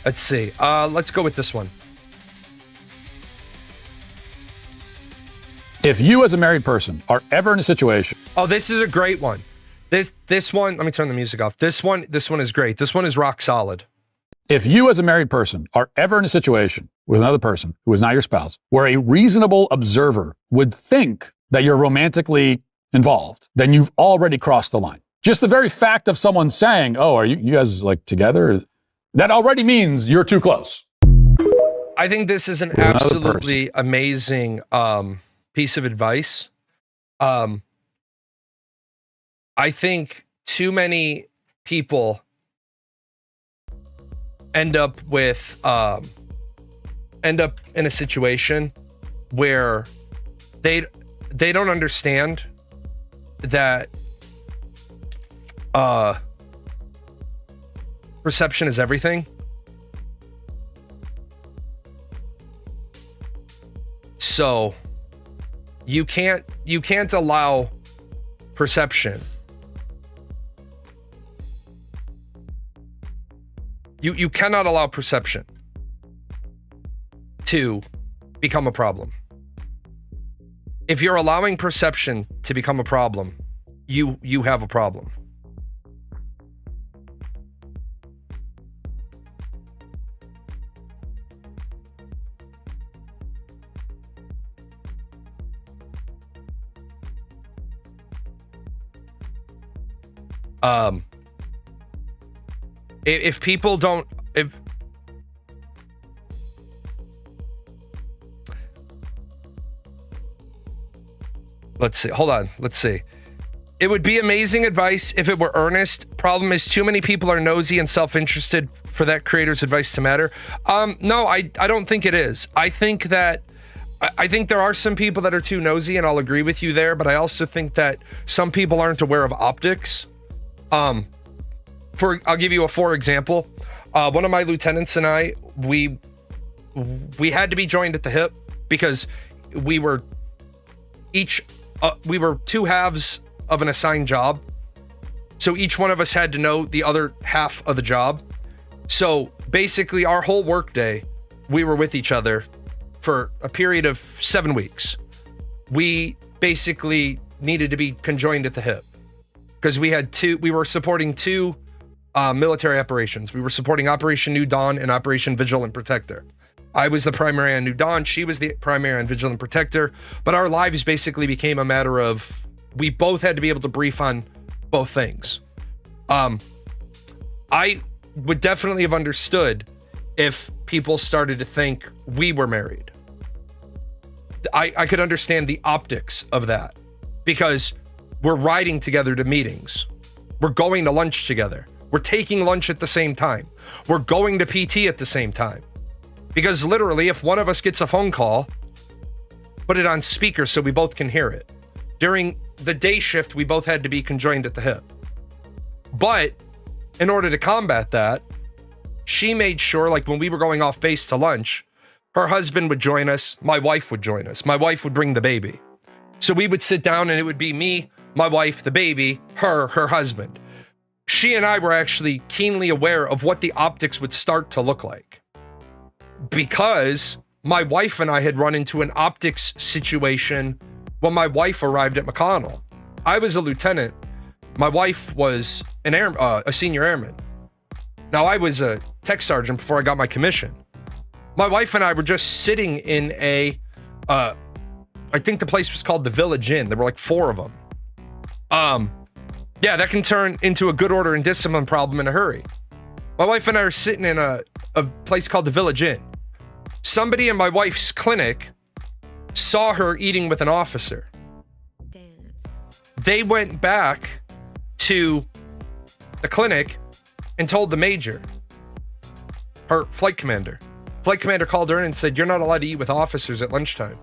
Speaker 2: Let's see. Let's go with this one.
Speaker 9: If you as a married person are ever in a situation...
Speaker 2: Oh, this is a great one. This one, let me turn the music off. This one is great. This one is rock solid.
Speaker 9: If you as a married person are ever in a situation with another person who is not your spouse, where a reasonable observer would think that you're romantically involved, then you've already crossed the line. Just the very fact of someone saying, oh, are you guys like together? That already means you're too close.
Speaker 2: I think this is an absolutely amazing piece of advice. I think too many people end up in a situation where they don't understand that perception is everything. So you can't allow perception. You cannot allow perception to become a problem. If you're allowing perception to become a problem, you have a problem. If people don't, let's see, hold on, let's see. It would be amazing advice if it were earnest. Problem is, too many people are nosy and self-interested for that creator's advice to matter. No, I don't think it is. I think there are some people that are too nosy, and I'll agree with you there, but I also think that some people aren't aware of optics. I'll give you a for example. One of my lieutenants and I, we had to be joined at the hip because we were two halves of an assigned job. So each one of us had to know the other half of the job. So basically our whole workday, we were with each other for a period of 7 weeks. We basically needed to be conjoined at the hip because we were supporting two military operations. We were supporting Operation New Dawn and Operation Vigilant Protector. I was the primary on New Dawn. She was the primary on Vigilant Protector. But our lives basically became a matter of we both had to be able to brief on both things. I would definitely have understood if people started to think we were married. I could understand the optics of that because we're riding together to meetings. We're going to lunch together. We're taking lunch at the same time. We're going to PT at the same time. Because literally, if one of us gets a phone call, put it on speaker so we both can hear it. During the day shift, we both had to be conjoined at the hip. But in order to combat that, she made sure, like when we were going off base to lunch, her husband would join us, my wife would join us, my wife would bring the baby. So we would sit down and it would be me, my wife, the baby, her husband. She and I were actually keenly aware of what the optics would start to look like. Because my wife and I had run into an optics situation when my wife arrived at McConnell. I was a lieutenant. My wife was a senior airman. Now I was a tech sergeant before I got my commission. My wife and I were just sitting in I think the place was called the Village Inn. There were like 4 of them. Yeah, that can turn into a good order and discipline problem in a hurry. My wife and I are sitting in a place called the Village Inn. Somebody in my wife's clinic saw her eating with an officer. They went back to the clinic and told the major, her flight commander. Flight commander called her in and said, "You're not allowed to eat with officers at lunchtime."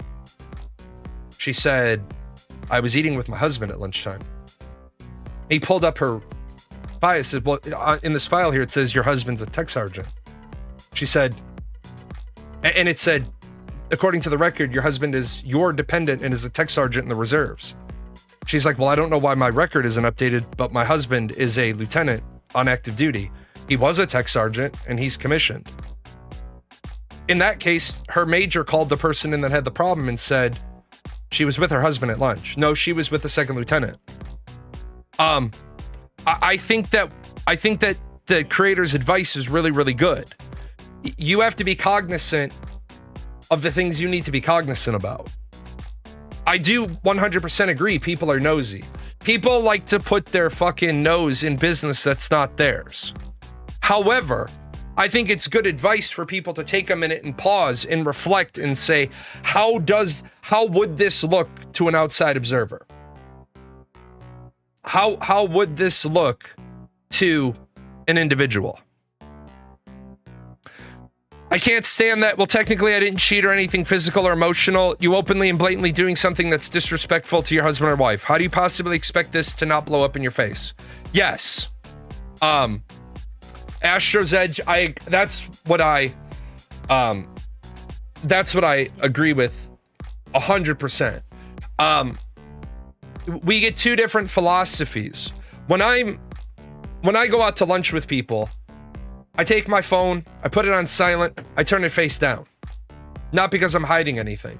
Speaker 2: She said, "I was eating with my husband at lunchtime." He pulled up her file. He said, "Well, in this file here, it says your husband's a tech sergeant." She said, and it said, according to the record, your husband is your dependent and is a tech sergeant in the reserves. She's like, "Well, I don't know why my record isn't updated, but my husband is a lieutenant on active duty. He was a tech sergeant and he's commissioned." In that case, her major called the person in that had the problem and said she was with her husband at lunch. No, she was with the second lieutenant. I think that the creator's advice is really, really good. You have to be cognizant of the things you need to be cognizant about. I do 100% agree people are nosy. People like to put their fucking nose in business that's not theirs. However, I think it's good advice for people to take a minute and pause and reflect and say, how would this look to an outside observer? How would this look to an individual? I can't stand that. Well, technically I didn't cheat or anything physical or emotional. You openly and blatantly doing something that's disrespectful to your husband or wife. How do you possibly expect this to not blow up in your face? Yes. Astro's Edge, that's what I agree with 100%. We get two different philosophies. When I go out to lunch with people, I take my phone, I put it on silent, I turn it face down. Not because I'm hiding anything,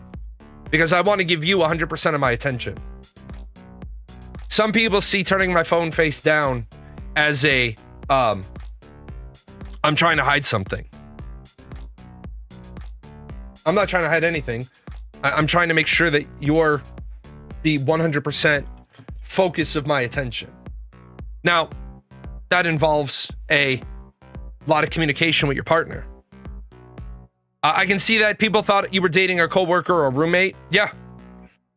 Speaker 2: because I want to give you 100% of my attention. Some people see turning my phone face down as a, I'm trying to hide something. I'm not trying to hide anything. I'm trying to make sure that you're the 100% focus of my attention. Now, that involves a lot of communication with your partner. I can see that people thought you were dating a coworker or a roommate. Yeah,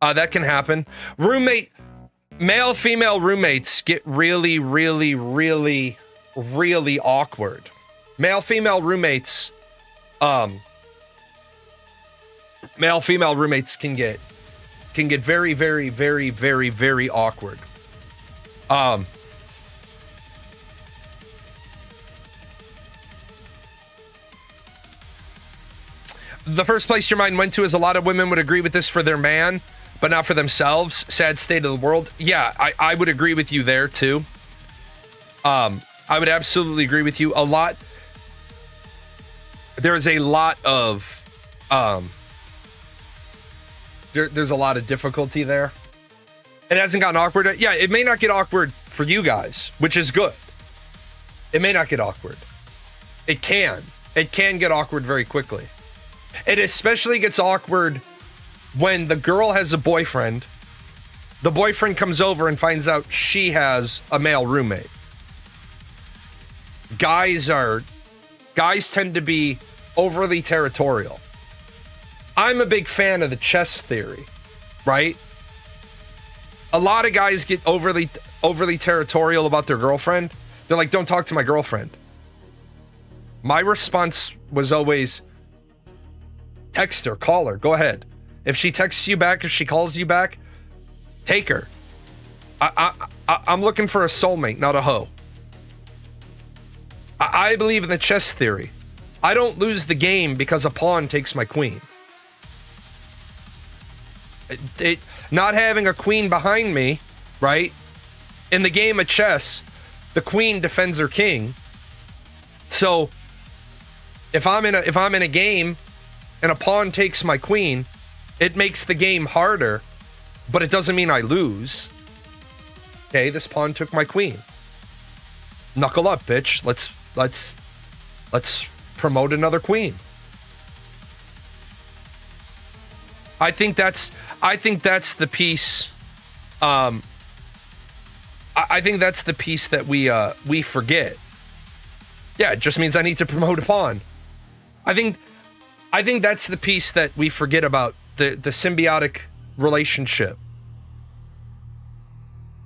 Speaker 2: that can happen. Male, female roommates get really, really, really, really awkward. Male, female roommates can get very, very, very, very, very awkward. The first place your mind went to is a lot of women would agree with this for their man, but not for themselves. Sad state of the world. Yeah, I would agree with you there too. I would absolutely agree with you. There's a lot of there's a lot of difficulty there. It hasn't gotten awkward. Yeah, it may not get awkward for you guys, which is good. It may not get awkward. It can get awkward very quickly. It especially gets awkward when the girl has a boyfriend. The boyfriend comes over and finds out she has a male roommate. Guys tend to be overly territorial. I'm a big fan of the chess theory, right? A lot of guys get overly territorial about their girlfriend. They're like, don't talk to my girlfriend. My response was always, text her, call her, go ahead. If she texts you back, if she calls you back, take her. I'm looking for a soulmate, not a hoe. I believe in the chess theory. I don't lose the game because a pawn takes my queen. Not having a queen behind me, right? In the game of chess, the queen defends her king. So if I'm in a game and a pawn takes my queen, it makes the game harder, but it doesn't mean I lose. Okay, this pawn took my queen. Knuckle up, bitch. Let's promote another queen. I think that's the piece. I think that's the piece that we forget. Yeah, it just means I need to promote a pawn. I think that's the piece that we forget about the symbiotic relationship.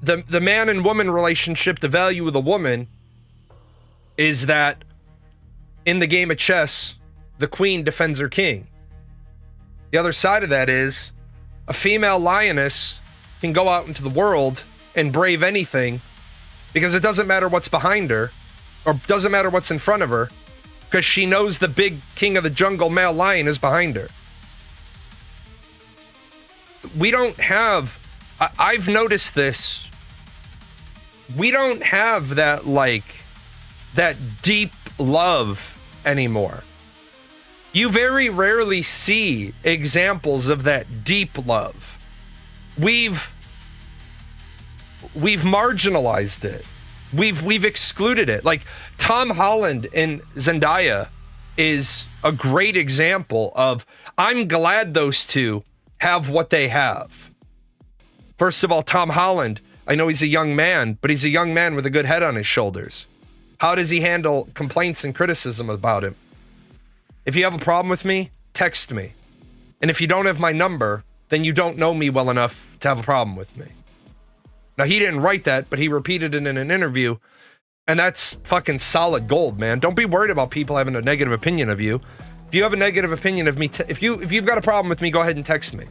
Speaker 2: The man and woman relationship, the value of the woman is that in the game of chess, the queen defends her king. The other side of that is a female lioness can go out into the world and brave anything because it doesn't matter what's behind her or doesn't matter what's in front of her because she knows the big king of the jungle male lion is behind her. We don't have, I've noticed this, we don't have that deep love anymore. You very rarely see examples of that deep love. We've marginalized it. We've excluded it. Like Tom Holland and Zendaya is a great example of, I'm glad those two have what they have. First of all, Tom Holland, I know he's a young man, but he's a young man with a good head on his shoulders. How does he handle complaints and criticism about him? If you have a problem with me, text me. And if you don't have my number, then you don't know me well enough to have a problem with me. Now, he didn't write that, but he repeated it in an interview, and that's fucking solid gold, man. Don't be worried about people having a negative opinion of you. If you have a negative opinion of me, if you've got a problem with me, go ahead and text me.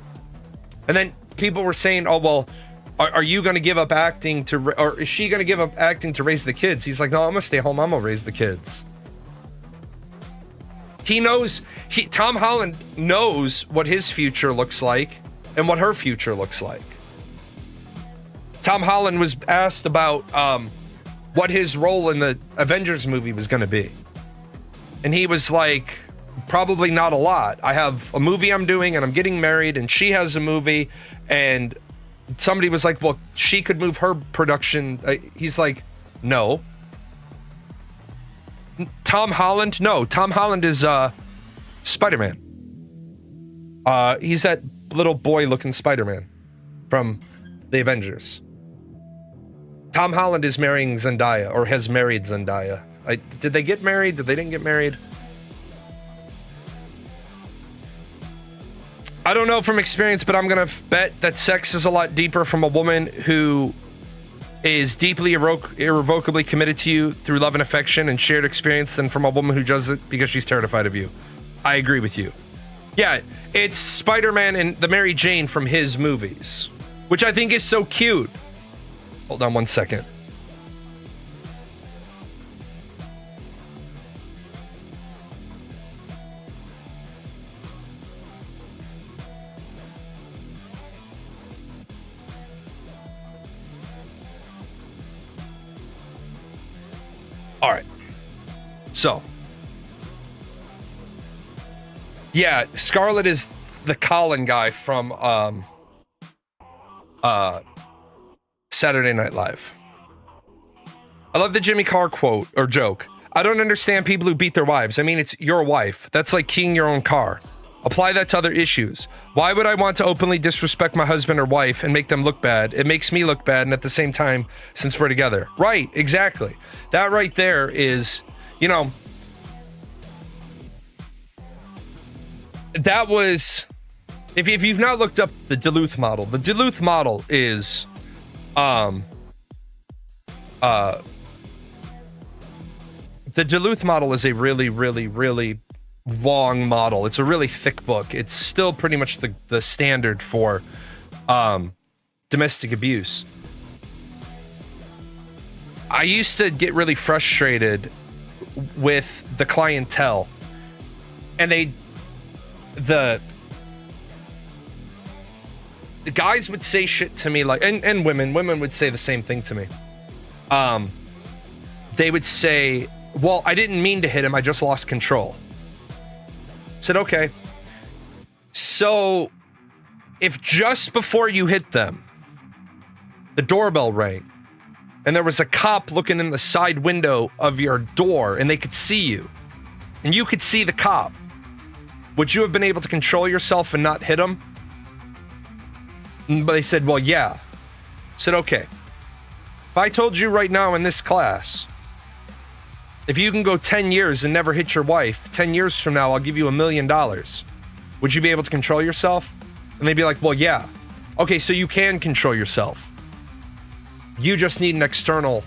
Speaker 2: And then people were saying, oh, well, are you going to give up acting or is she going to give up acting to raise the kids? He's like, no, I'm going to stay home. I'm going to raise the kids. He knows, Tom Holland knows what his future looks like and what her future looks like. Tom Holland was asked about what his role in the Avengers movie was going to be. And he was like, probably not a lot. I have a movie I'm doing and I'm getting married and she has a movie. And somebody was like, well, she could move her production. He's like, no. Tom Holland? No, Tom Holland is Spider-Man. He's that little boy looking Spider-Man from the Avengers. Tom Holland is marrying Zendaya, or has married Zendaya. Did they get married? Did they didn't get married? I don't know from experience, but I'm gonna bet that sex is a lot deeper from a woman who is deeply irrevocably committed to you through love and affection and shared experience than from a woman who does it because she's terrified of you. I agree with you. Yeah, it's Spider-Man and the Mary Jane from his movies, which I think is so cute. Hold on one second. All right. So, yeah, Scarlett is the Colin guy from Saturday Night Live. I love the Jimmy Carr quote or joke. I don't understand people who beat their wives. I mean, it's your wife. That's like keying your own car. Apply that to other issues. Why would I want to openly disrespect my husband or wife and make them look bad? It makes me look bad, and at the same time, since we're together. Right, exactly. That right there is, that was, if you've not looked up the Duluth model is, the Duluth model is a really, really, really long model. It's a really thick book. It's still pretty much the standard for domestic abuse. I used to get really frustrated with the clientele, and the guys would say shit to me like, and women would say the same thing to me. They would say, well, I didn't mean to hit him, I just lost control. Said, okay. So if just before you hit them, the doorbell rang and there was a cop looking in the side window of your door and they could see you and you could see the cop, would you have been able to control yourself and not hit him? But they said, well, yeah. I said, okay. If I told you right now in this class, if you can go 10 years and never hit your wife, 10 years from now, I'll give you $1 million. Would you be able to control yourself? And they'd be like, well, yeah. Okay, so you can control yourself. You just need an external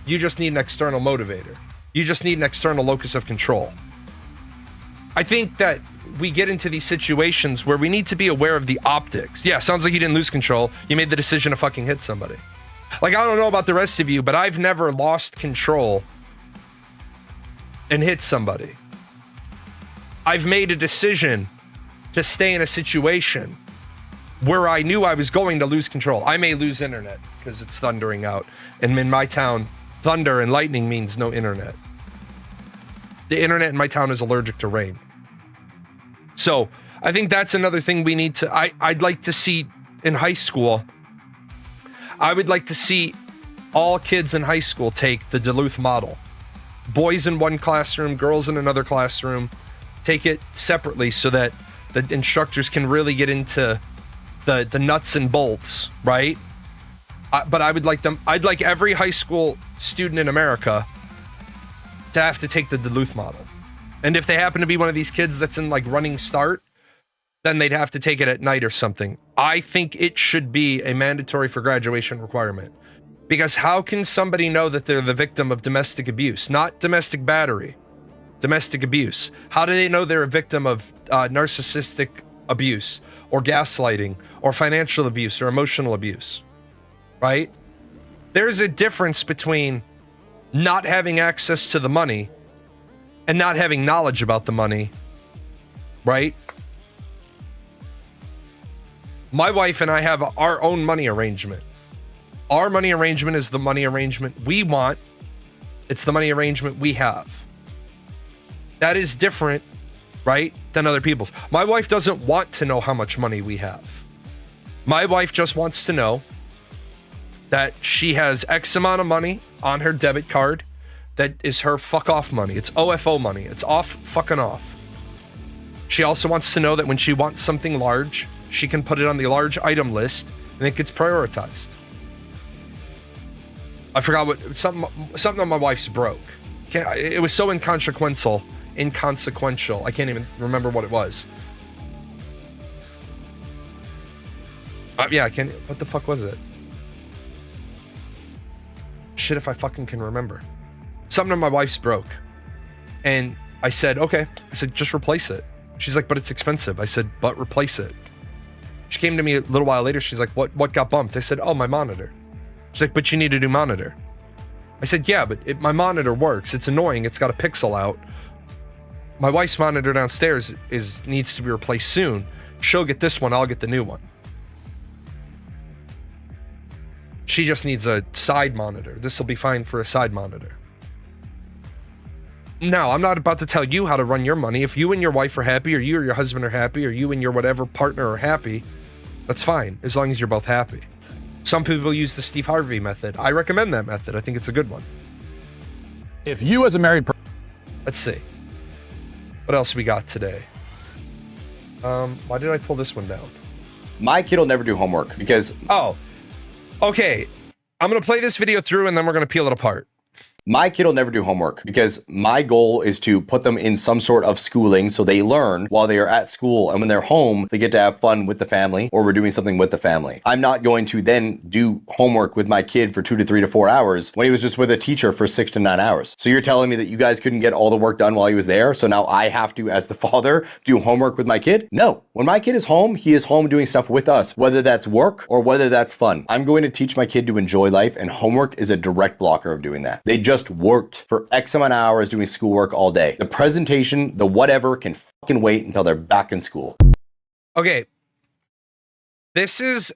Speaker 2: motivator. You just need an external locus of control. I think that we get into these situations where we need to be aware of the optics. Yeah, sounds like you didn't lose control. You made the decision to fucking hit somebody. Like, I don't know about the rest of you, but I've never lost control and hit somebody. I've made a decision to stay in a situation where I knew I was going to lose control. I may lose internet because it's thundering out. And in my town, thunder and lightning means no internet. The internet in my town is allergic to rain. So I think that's another thing we need to, I'd like to see in high school, I would like to see all kids in high school take the Duluth model. Boys in one classroom, girls in another classroom. Take it separately so that the instructors can really get into the nuts and bolts, right? But I'd like every high school student in America to have to take the Duluth model. And if they happen to be one of these kids that's in like running start, then they'd have to take it at night or something. I think it should be a mandatory for graduation requirement. Because how can somebody know that they're the victim of domestic abuse? Not domestic battery, domestic abuse. How do they know they're a victim of narcissistic abuse or gaslighting or financial abuse or emotional abuse, right? There's a difference between not having access to the money and not having knowledge about the money, right? My wife and I have our own money arrangement. Our money arrangement is the money arrangement we want. It's the money arrangement we have. That is different, right, than other people's. My wife doesn't want to know how much money we have. My wife just wants to know that she has X amount of money on her debit card that is her fuck off money. It's OFO money. It's off fucking off. She also wants to know that when she wants something large, she can put it on the large item list and it gets prioritized. I forgot what something on my wife's broke. It was so inconsequential. I can't even remember what it was. Yeah, I can't. What the fuck was it? Shit, if I fucking can remember. Something on my wife's broke. And I said, okay. I said, just replace it. She's like, but it's expensive. I said, but replace it. She came to me a little while later. She's like, what got bumped? I said, oh, my monitor. She's like, but you need a new monitor. I said, yeah, but my monitor works. It's annoying. It's got a pixel out. My wife's monitor downstairs needs to be replaced soon. She'll get this one. I'll get the new one. She just needs a side monitor. This will be fine for a side monitor. Now, I'm not about to tell you how to run your money. If you and your wife are happy, or you or your husband are happy, or you and your whatever partner are happy, that's fine, as long as you're both happy. Some people use the Steve Harvey method. I recommend that method. I think it's a good one.
Speaker 9: If you as a married person...
Speaker 2: Let's see. What else we got today? Why did I pull this one down?
Speaker 10: My kid will never do homework because...
Speaker 2: Oh, okay. I'm going to play this video through and then we're going to peel it apart.
Speaker 10: My kid will never do homework because my goal is to put them in some sort of schooling so they learn while they are at school, and when they're home, they get to have fun with the family or we're doing something with the family. I'm not going to then do homework with my kid for 2 to 3 to 4 hours when he was just with a teacher for 6 to 9 hours. So you're telling me that you guys couldn't get all the work done while he was there, so now I have to, as the father, do homework with my kid? No. When my kid is home, he is home doing stuff with us, whether that's work or whether that's fun. I'm going to teach my kid to enjoy life, and homework is a direct blocker of doing that. They just worked for X amount of hours doing schoolwork all day. The presentation, the whatever, can fucking wait until they're back in school.
Speaker 2: Okay. This is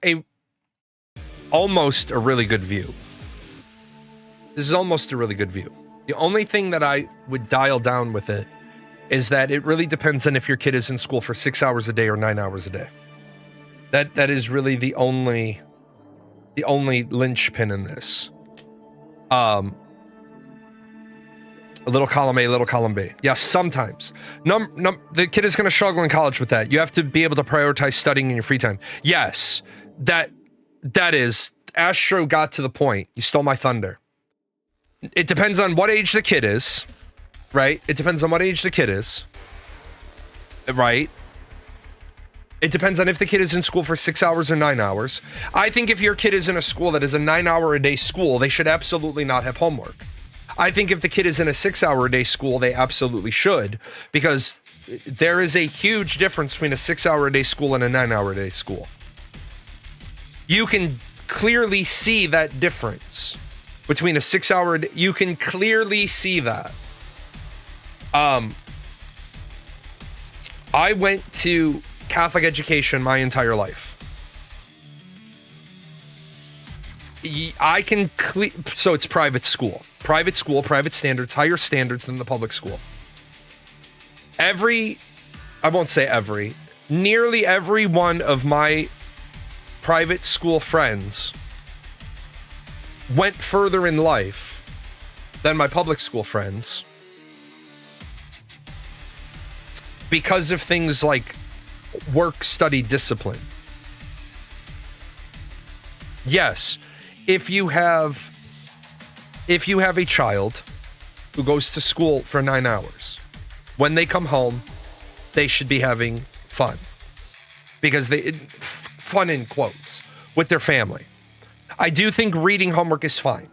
Speaker 2: almost a really good view. This is almost a really good view. The only thing that I would dial down with it is that it really depends on if your kid is in school for 6 hours a day or 9 hours a day. That is really the only linchpin in this. A little column A, little column B. Yeah, sometimes. The kid is going to struggle in college with that. You have to be able to prioritize studying in your free time. Yes, that is. Astro got to the point. You stole my thunder. It depends on what age the kid is, right? It depends on what age the kid is, right? It depends on if the kid is in school for 6 hours or 9 hours. I think if your kid is in a school that is a 9-hour-a-day school, they should absolutely not have homework. I think if the kid is in a 6-hour-a-day school, they absolutely should, because there is a huge difference between a 6-hour-a-day school and a 9-hour-a-day school. You can clearly see that difference between a 6-hour. You can clearly see that. I went to Catholic education my entire life. I can so it's private school, private standards, higher standards than the public school. Nearly every one of my private school friends went further in life than my public school friends because of things like work, study, discipline. Yes, if you have a child who goes to school for 9 hours, when they come home, they should be having fun. Because fun in quotes, with their family. I do think reading homework is fine.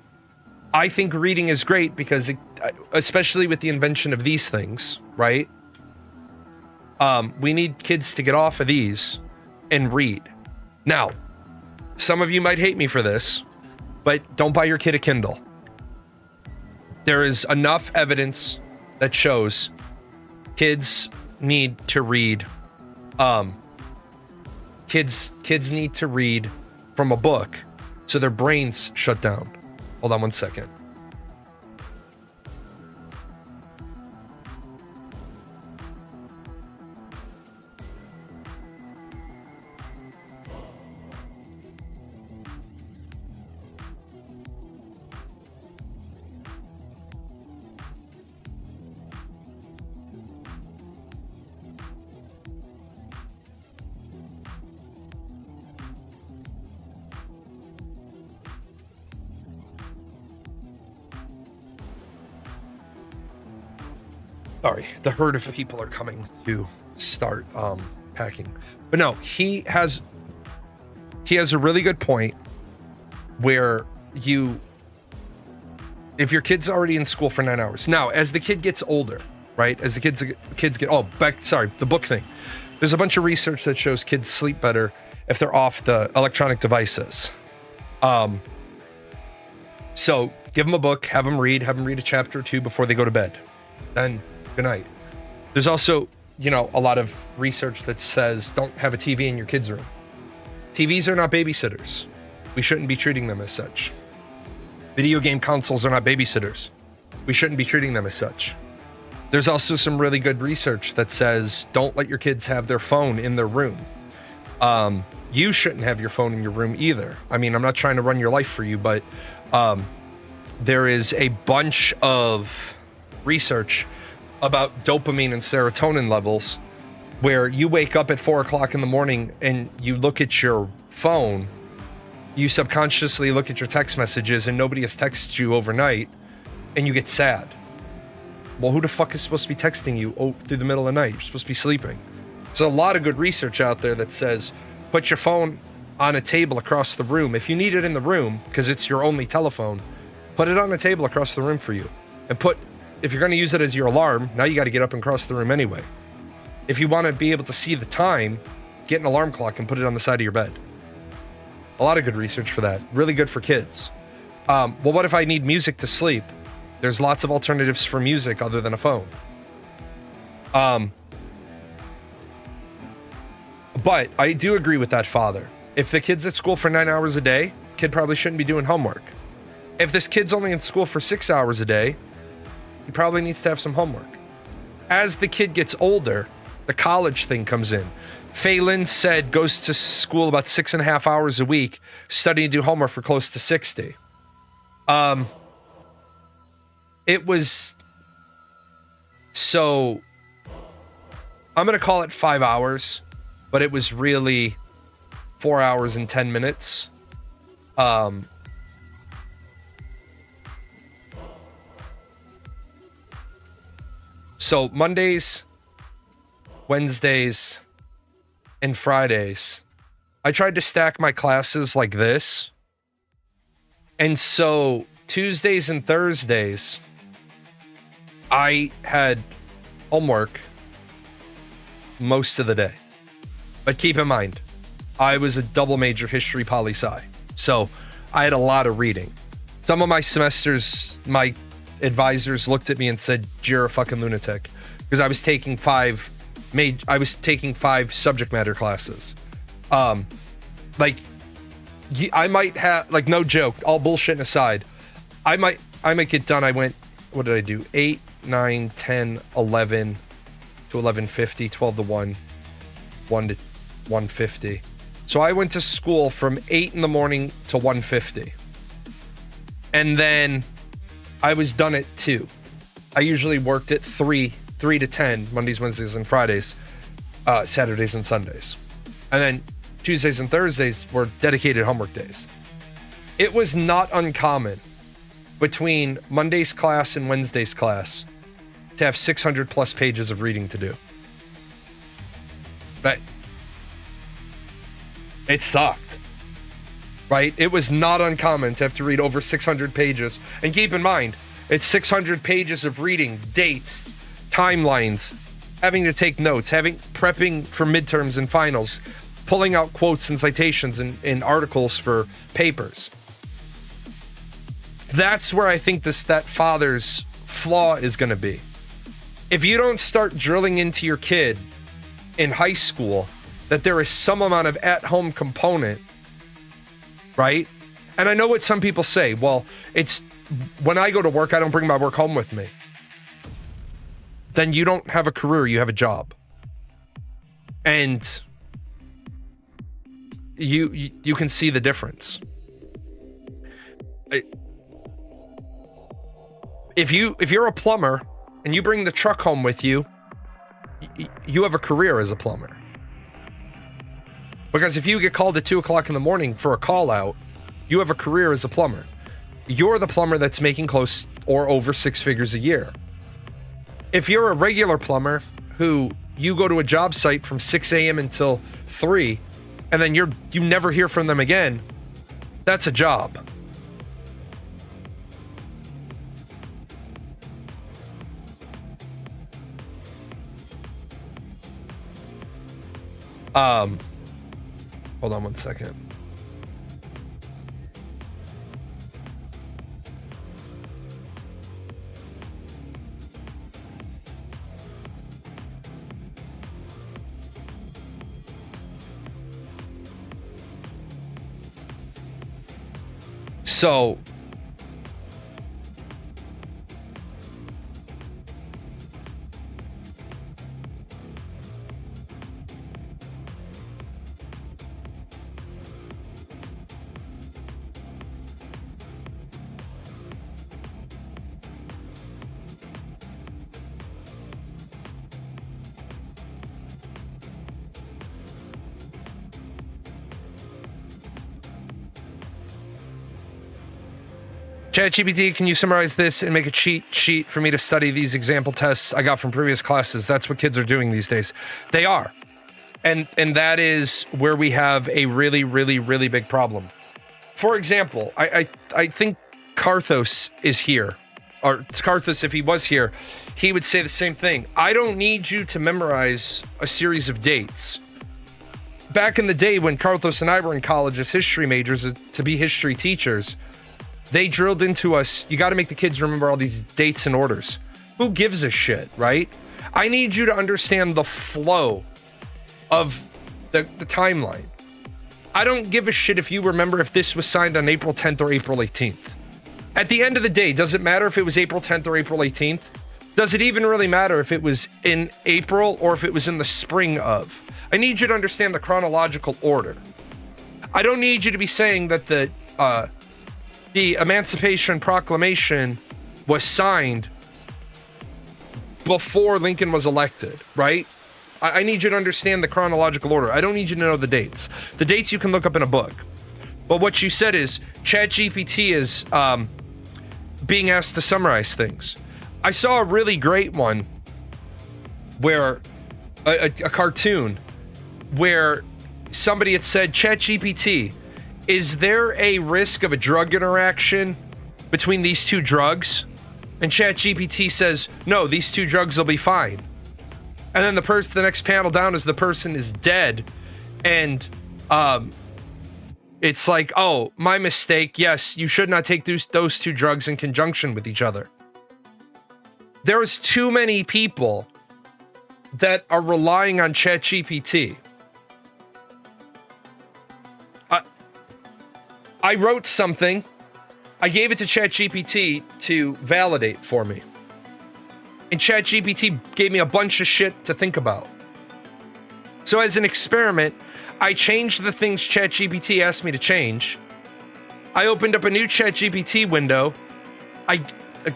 Speaker 2: I think reading is great because, especially with the invention of these things, right? We need kids to get off of these and read. Now, some of you might hate me for this, but don't buy your kid a Kindle. There is enough evidence that shows kids need to read. Kids need to read from a book so their brains shut down. Hold on one second. Sorry, the herd of people are coming to start packing. But no, he has a really good point where if your kid's already in school for 9 hours. Now, as the kid gets older, right? As the kids get the book thing. There's a bunch of research that shows kids sleep better if they're off the electronic devices. So give them a book, have them read a chapter or two before they go to bed. Then good night. There's also, a lot of research that says don't have a TV in your kids' room. TVs are not babysitters. We shouldn't be treating them as such. Video game consoles are not babysitters. We shouldn't be treating them as such. There's also some really good research that says don't let your kids have their phone in their room. You shouldn't have your phone in your room either. I mean, I'm not trying to run your life for you, but there is a bunch of research about dopamine and serotonin levels where you wake up at 4 o'clock in the morning and you look at your phone, you subconsciously look at your text messages and nobody has texted you overnight and you get sad. Well, who the fuck is supposed to be texting you through the middle of the night? You're supposed to be sleeping. There's a lot of good research out there that says put your phone on a table across the room. If you need it in the room because it's your only telephone, put it on a table across the room for you. And if you're going to use it as your alarm, now you got to get up and cross the room anyway. If you want to be able to see the time, get an alarm clock and put it on the side of your bed. A lot of good research for that. Really good for kids. Well, what if I need music to sleep? There's lots of alternatives for music other than a phone. But I do agree with that father. If the kid's at school for 9 hours a day, kid probably shouldn't be doing homework. If this kid's only in school for 6 hours a day, he probably needs to have some homework. As the kid gets older, the college thing comes in. Phelan said goes to school about 6.5 hours a week, studying and do homework for close to 60. It was, so I'm going to call it 5 hours, but it was really 4 hours and 10 minutes. So Mondays, Wednesdays, and Fridays, I tried to stack my classes like this. And so Tuesdays and Thursdays, I had homework most of the day. But keep in mind, I was a double major history poli-sci. So I had a lot of reading. Some of my semesters, my advisors looked at me and said, "You're a fucking lunatic," because I was taking five subject matter classes. I might have, like, no joke, all bullshitting aside, I might get done. I went, what did I do? 8, 9, 10, 11 to 11:50, 12 to 1, 1 to 1:50. So I went to school from 8 in the morning to 1:50. And then I was done at 2. I usually worked at 3 to 10, Mondays, Wednesdays, and Fridays, Saturdays and Sundays. And then Tuesdays and Thursdays were dedicated homework days. It was not uncommon between Monday's class and Wednesday's class to have 600 plus pages of reading to do. But it sucked, right? It was not uncommon to have to read over 600 pages. And keep in mind, it's 600 pages of reading, dates, timelines, having to take notes, prepping for midterms and finals, pulling out quotes and citations in articles for papers. That's where I think that father's flaw is going to be. If you don't start drilling into your kid in high school that there is some amount of at-home component, right? And I know what some people say, well, it's when I go to work, I don't bring my work home with me. Then you don't have a career, you have a job. And you can see the difference. If you're a plumber and you bring the truck home with you, you have a career as a plumber. Because if you get called at 2 o'clock in the morning for a call out, you have a career as a plumber. You're the plumber that's making close or over 6 figures a year. If you're a regular plumber who you go to a job site from 6 a.m. until 3, and then you never hear from them again, that's a job. Hold on one second. So ChatGPT, can you summarize this and make a cheat sheet for me to study these example tests I got from previous classes? That's what kids are doing these days. They are. And that is where we have a really, really, really big problem. For example, I think Karthos is here. Or Karthos, if he was here, he would say the same thing. I don't need you to memorize a series of dates. Back in the day when Karthos and I were in college as history majors to be history teachers, they drilled into us, you got to make the kids remember all these dates and orders. Who gives a shit, right? I need you to understand the flow of the timeline. I don't give a shit if you remember if this was signed on April 10th or April 18th. At the end of the day, does it matter if it was April 10th or April 18th? Does it even really matter if it was in April or if it was in the spring of? I need you to understand the chronological order. I don't need you to be saying that the Emancipation Proclamation was signed before Lincoln was elected, right? I need you to understand the chronological order. I don't need you to know the dates. The dates you can look up in a book. But what you said is ChatGPT is being asked to summarize things. I saw a really great one where a cartoon where somebody had said, ChatGPT, is there a risk of a drug interaction between these two drugs? And ChatGPT says, no, these two drugs will be fine. And then the next panel down is the person is dead. And it's like, oh, my mistake. Yes, you should not take those two drugs in conjunction with each other. There's too many people that are relying on ChatGPT. I wrote something. I gave it to ChatGPT to validate for me. And ChatGPT gave me a bunch of shit to think about. So as an experiment, I changed the things ChatGPT asked me to change. I opened up a new ChatGPT window, a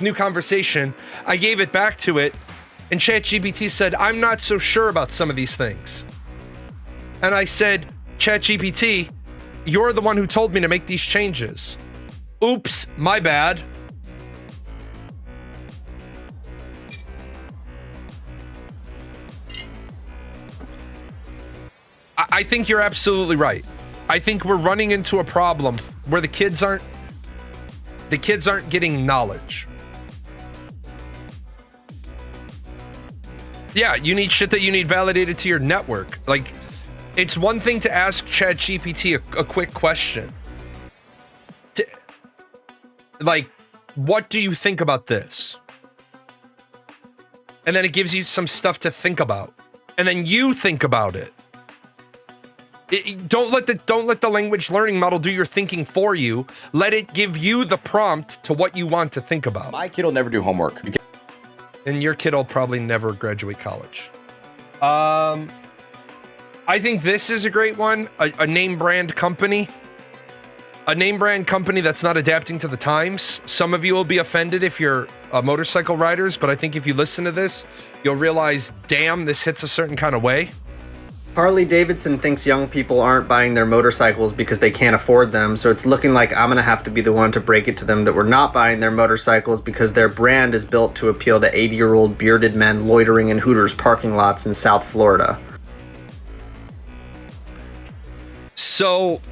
Speaker 2: new conversation. I gave it back to it, and ChatGPT said, I'm not so sure about some of these things. And I said, ChatGPT, you're the one who told me to make these changes. Oops, my bad. I think you're absolutely right. I think we're running into a problem where the kids aren't getting knowledge. Yeah, you need shit that you need validated to your network. Like, it's one thing to ask ChatGPT a quick question. Like, what do you think about this? And then it gives you some stuff to think about. And then you think about it. Don't let the language learning model do your thinking for you. Let it give you the prompt to what you want to think about.
Speaker 10: My kid will never do homework.
Speaker 2: And your kid will probably never graduate college. I think this is a great one. A name brand company. A name brand company that's not adapting to the times. Some of you will be offended if you're motorcycle riders, but I think if you listen to this, you'll realize, damn, this hits a certain kind of way.
Speaker 11: Harley Davidson thinks young people aren't buying their motorcycles because they can't afford them, so it's looking like I'm gonna have to be the one to break it to them that we're not buying their motorcycles because their brand is built to appeal to 80-year-old bearded men loitering in Hooters parking lots in South Florida.
Speaker 2: So,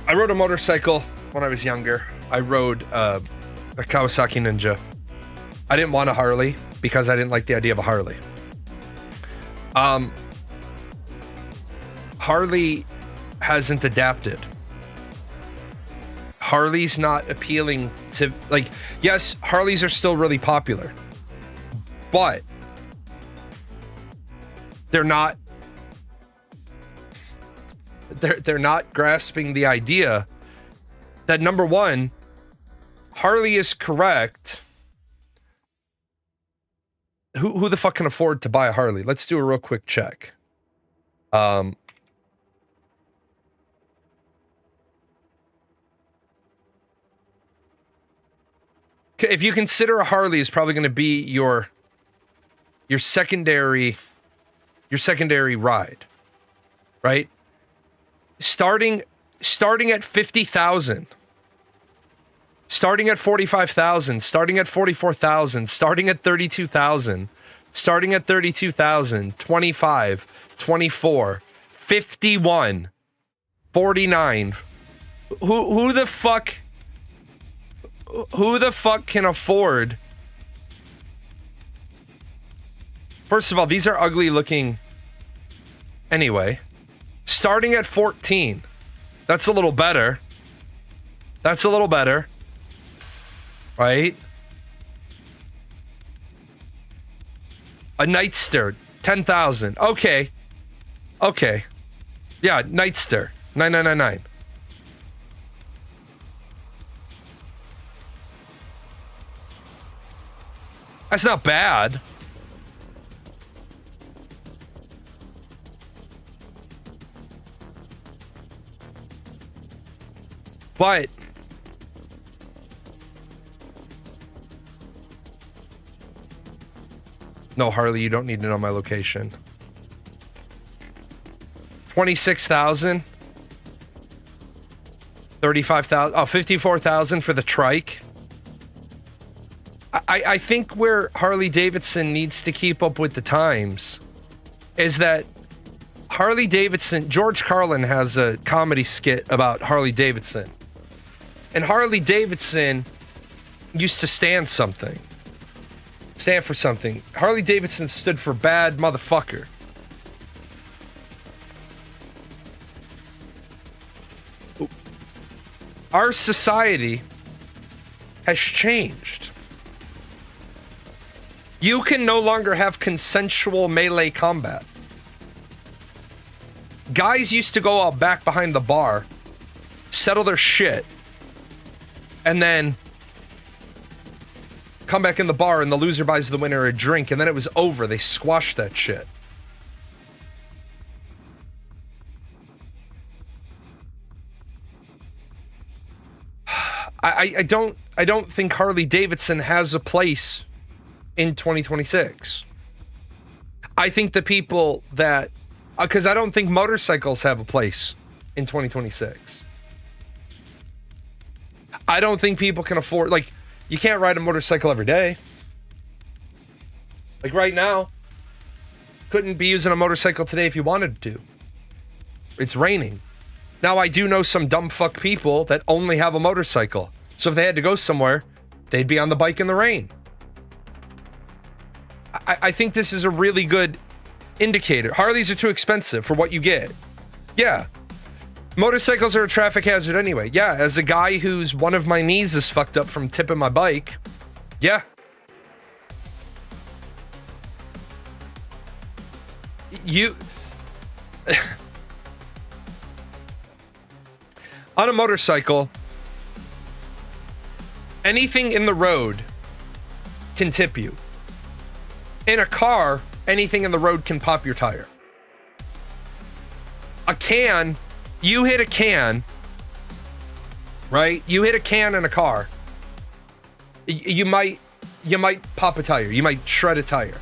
Speaker 2: I rode a motorcycle when I was younger. I rode a Kawasaki Ninja. I didn't want a Harley because I didn't like the idea of a Harley. Harley hasn't adapted. Harley's not appealing to, like, yes, Harleys are still really popular, but they're not grasping the idea that, number one, Harley is correct. Who the fuck can afford to buy a Harley? Let's do a real quick check. If you consider a Harley is probably going to be your secondary ride, right? Starting at 50,000, starting at 45,000, starting at 44,000, starting at 32,000, starting at 32,000, 25, 24, 51, 49. Who the fuck can afford? First of all, these are ugly looking anyway. Starting at 14. That's a little better. That's a little better. Right? A Nightster, 10,000. Okay. Okay. Yeah, Nightster, 9999. That's not bad. But no, Harley, you don't need to know my location. 26,000. 35,000. Oh, 54,000 for the trike. I think where Harley Davidson needs to keep up with the times is that Harley Davidson, George Carlin has a comedy skit about Harley Davidson. And Harley Davidson used to stand for something. Harley Davidson stood for bad motherfucker. Our society has changed. You can no longer have consensual melee combat. Guys used to go out back behind the bar, settle their shit, and then come back in the bar and the loser buys the winner a drink, and then it was over. They squashed that shit. I don't think Harley Davidson has a place in 2026. I think the people that, because I don't think motorcycles have a place in 2026. I don't think people can afford, like, you can't ride a motorcycle every day. Like right now, couldn't be using a motorcycle today if you wanted to. It's raining. Now, I do know some dumb fuck people that only have a motorcycle. So if they had to go somewhere, they'd be on the bike in the rain. I think this is a really good indicator. Harleys are too expensive for what you get. Yeah. Motorcycles are a traffic hazard anyway. Yeah, as a guy whose one of my knees is fucked up from tipping my bike. Yeah. You... On a motorcycle, anything in the road can tip you. In a car, anything in the road can pop your tire. A can, you hit a can, right? You hit a can in a car. You might pop a tire. You might shred a tire.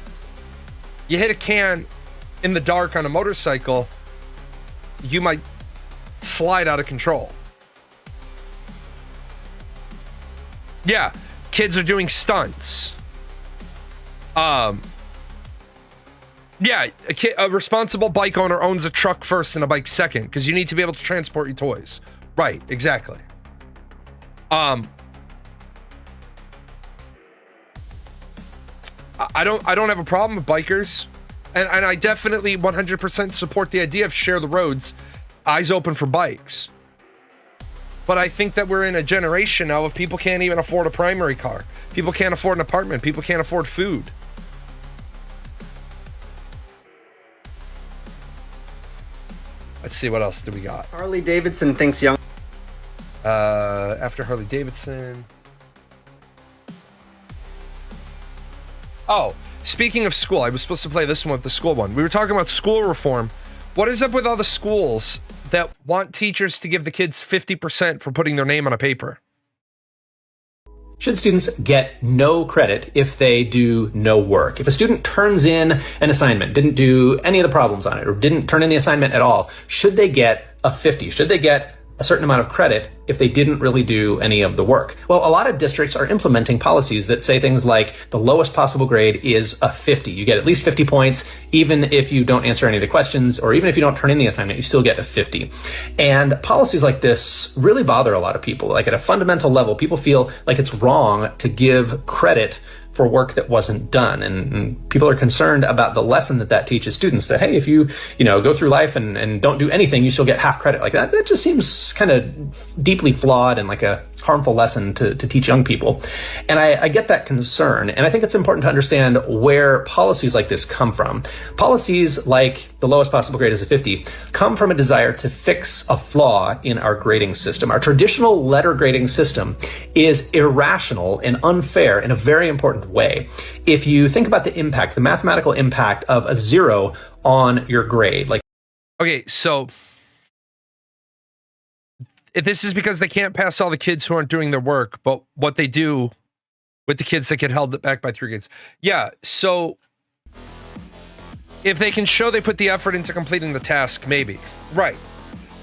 Speaker 2: You hit a can in the dark on a motorcycle, you might slide out of control. Yeah, kids are doing stunts. Yeah, a responsible bike owner owns a truck first and a bike second, because you need to be able to transport your toys. Right, exactly. I don't have a problem with bikers, and I definitely 100% support the idea of share the roads, eyes open for bikes. But I think that we're in a generation now of people can't even afford a primary car. People can't afford an apartment. People can't afford food. Let's see, what else do we got?
Speaker 11: Harley Davidson thinks young...
Speaker 2: After Harley Davidson... Oh, speaking of school, I was supposed to play this one with the school one. We were talking about school reform. What is up with all the schools that want teachers to give the kids 50% for putting their name on a paper?
Speaker 12: Should students get no credit if they do no work? If a student turns in an assignment, didn't do any of the problems on it, or didn't turn in the assignment at all, should they get a 50? Should they get a certain amount of credit if they didn't really do any of the work? Well, a lot of districts are implementing policies that say things like the lowest possible grade is a 50. You get at least 50 points, even if you don't answer any of the questions, or even if you don't turn in the assignment, you still get a 50. And policies like this really bother a lot of people. Like at a fundamental level, people feel like it's wrong to give credit for work that wasn't done. And people are concerned about the lesson that teaches students, that, hey, if you go through life and don't do anything, you still get half credit. Like that just seems kind of deeply flawed and like a harmful lesson to teach young people. And I get that concern. And I think it's important to understand where policies like this come from. Policies like the lowest possible grade is a 50 come from a desire to fix a flaw in our grading system. Our traditional letter grading system is irrational and unfair in a very important way. If you think about the impact, the mathematical impact of a 0 on your grade, like...
Speaker 2: Okay, so this is because they can't pass all the kids who aren't doing their work, but what they do with the kids that get held back by 3 grades. Yeah, so if they can show they put the effort into completing the task, maybe. Right.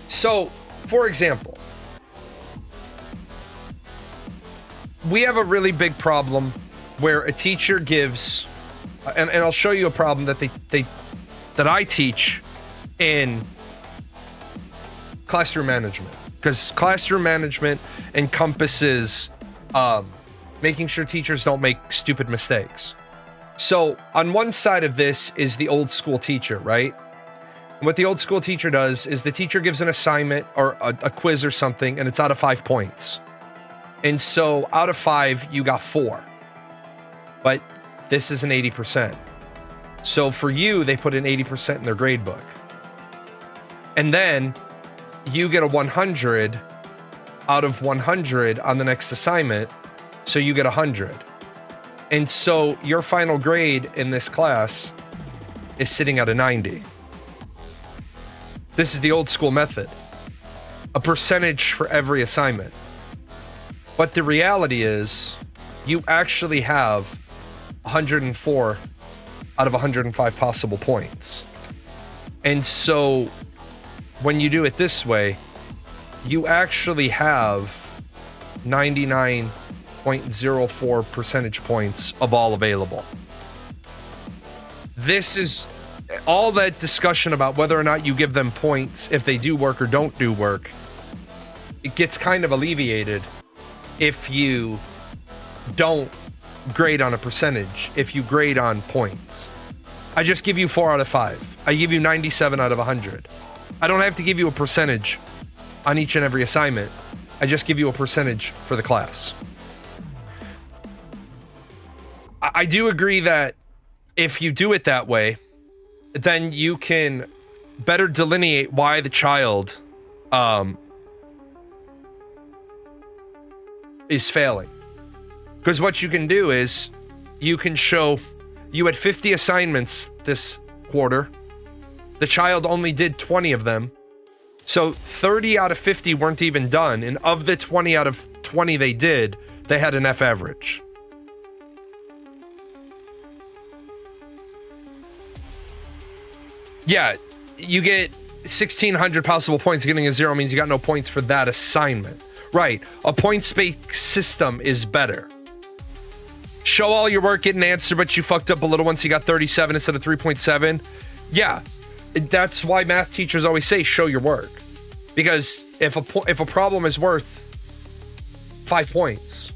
Speaker 2: So, for example, we have a really big problem where a teacher gives, and I'll show you a problem that that I teach in classroom management, because classroom management encompasses making sure teachers don't make stupid mistakes. So on one side of this is the old school teacher, right? And what the old school teacher does is the teacher gives an assignment or a quiz or something, and it's out of 5 points. And so out of 5, you got 4. But this is an 80%. So for you, they put an 80% in their grade book. And then you get a 100 out of 100 on the next assignment. So you get 100. And so your final grade in this class is sitting at a 90. This is the old school method. A percentage for every assignment. But the reality is, you actually have 104 out of 105 possible points. And so when you do it this way, you actually have 99.04 percentage points of all available. This is all that discussion about whether or not you give them points if they do work or don't do work. It gets kind of alleviated if you don't grade on a percentage, if you grade on points. I just give you 4 out of 5. I give you 97 out of 100. I don't have to give you a percentage on each and every assignment. I just give you a percentage for the class. I do agree that if you do it that way, then you can better delineate why the child is failing. Because what you can do is you can show you had 50 assignments this quarter. The child only did 20 of them. So 30 out of 50 weren't even done. And of the 20 out of 20 they did, they had an F average. Yeah, you get 1,600 possible points. Getting a 0 means you got no points for that assignment. Right, a points-based system is better. Show all your work, get an answer, but you fucked up a little once you got 37 instead of 3.7. Yeah, that's why math teachers always say show your work. Because if a problem is worth 5 points,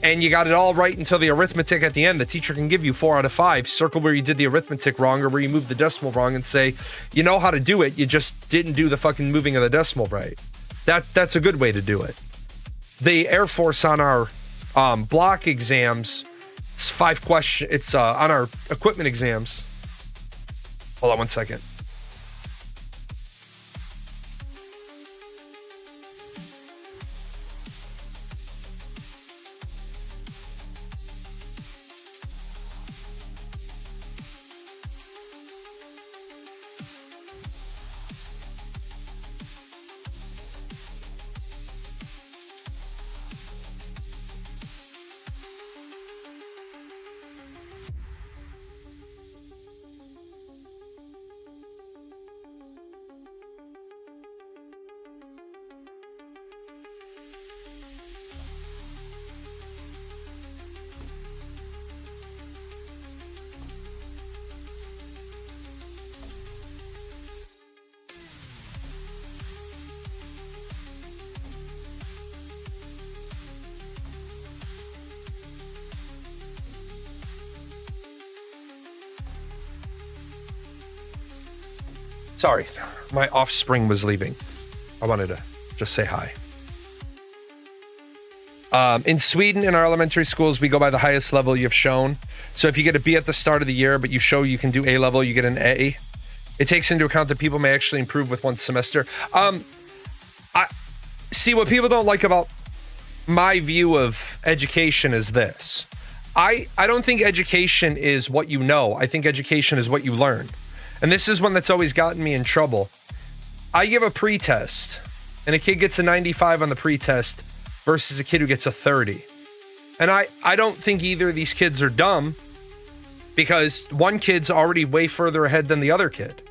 Speaker 2: and you got it all right until the arithmetic at the end, the teacher can give you 4 out of 5. Circle where you did the arithmetic wrong or where you moved the decimal wrong and say, you know how to do it, you just didn't do the fucking moving of the decimal right. That's a good way to do it. The Air Force on our block exams, it's 5 questions. It's on our equipment exams. Hold on 1 second. Sorry, my offspring was leaving. I wanted to just say hi. In Sweden, in our elementary schools, we go by the highest level you've shown. So if you get a B at the start of the year, but you show you can do A level, you get an A. It takes into account that people may actually improve with one semester. I see what people don't like about my view of education is this. I don't think education is what you know. I think education is what you learn. And this is one that's always gotten me in trouble. I give a pretest, and a kid gets a 95 on the pretest versus a kid who gets a 30. And I don't think either of these kids are dumb, because one kid's already way further ahead than the other kid.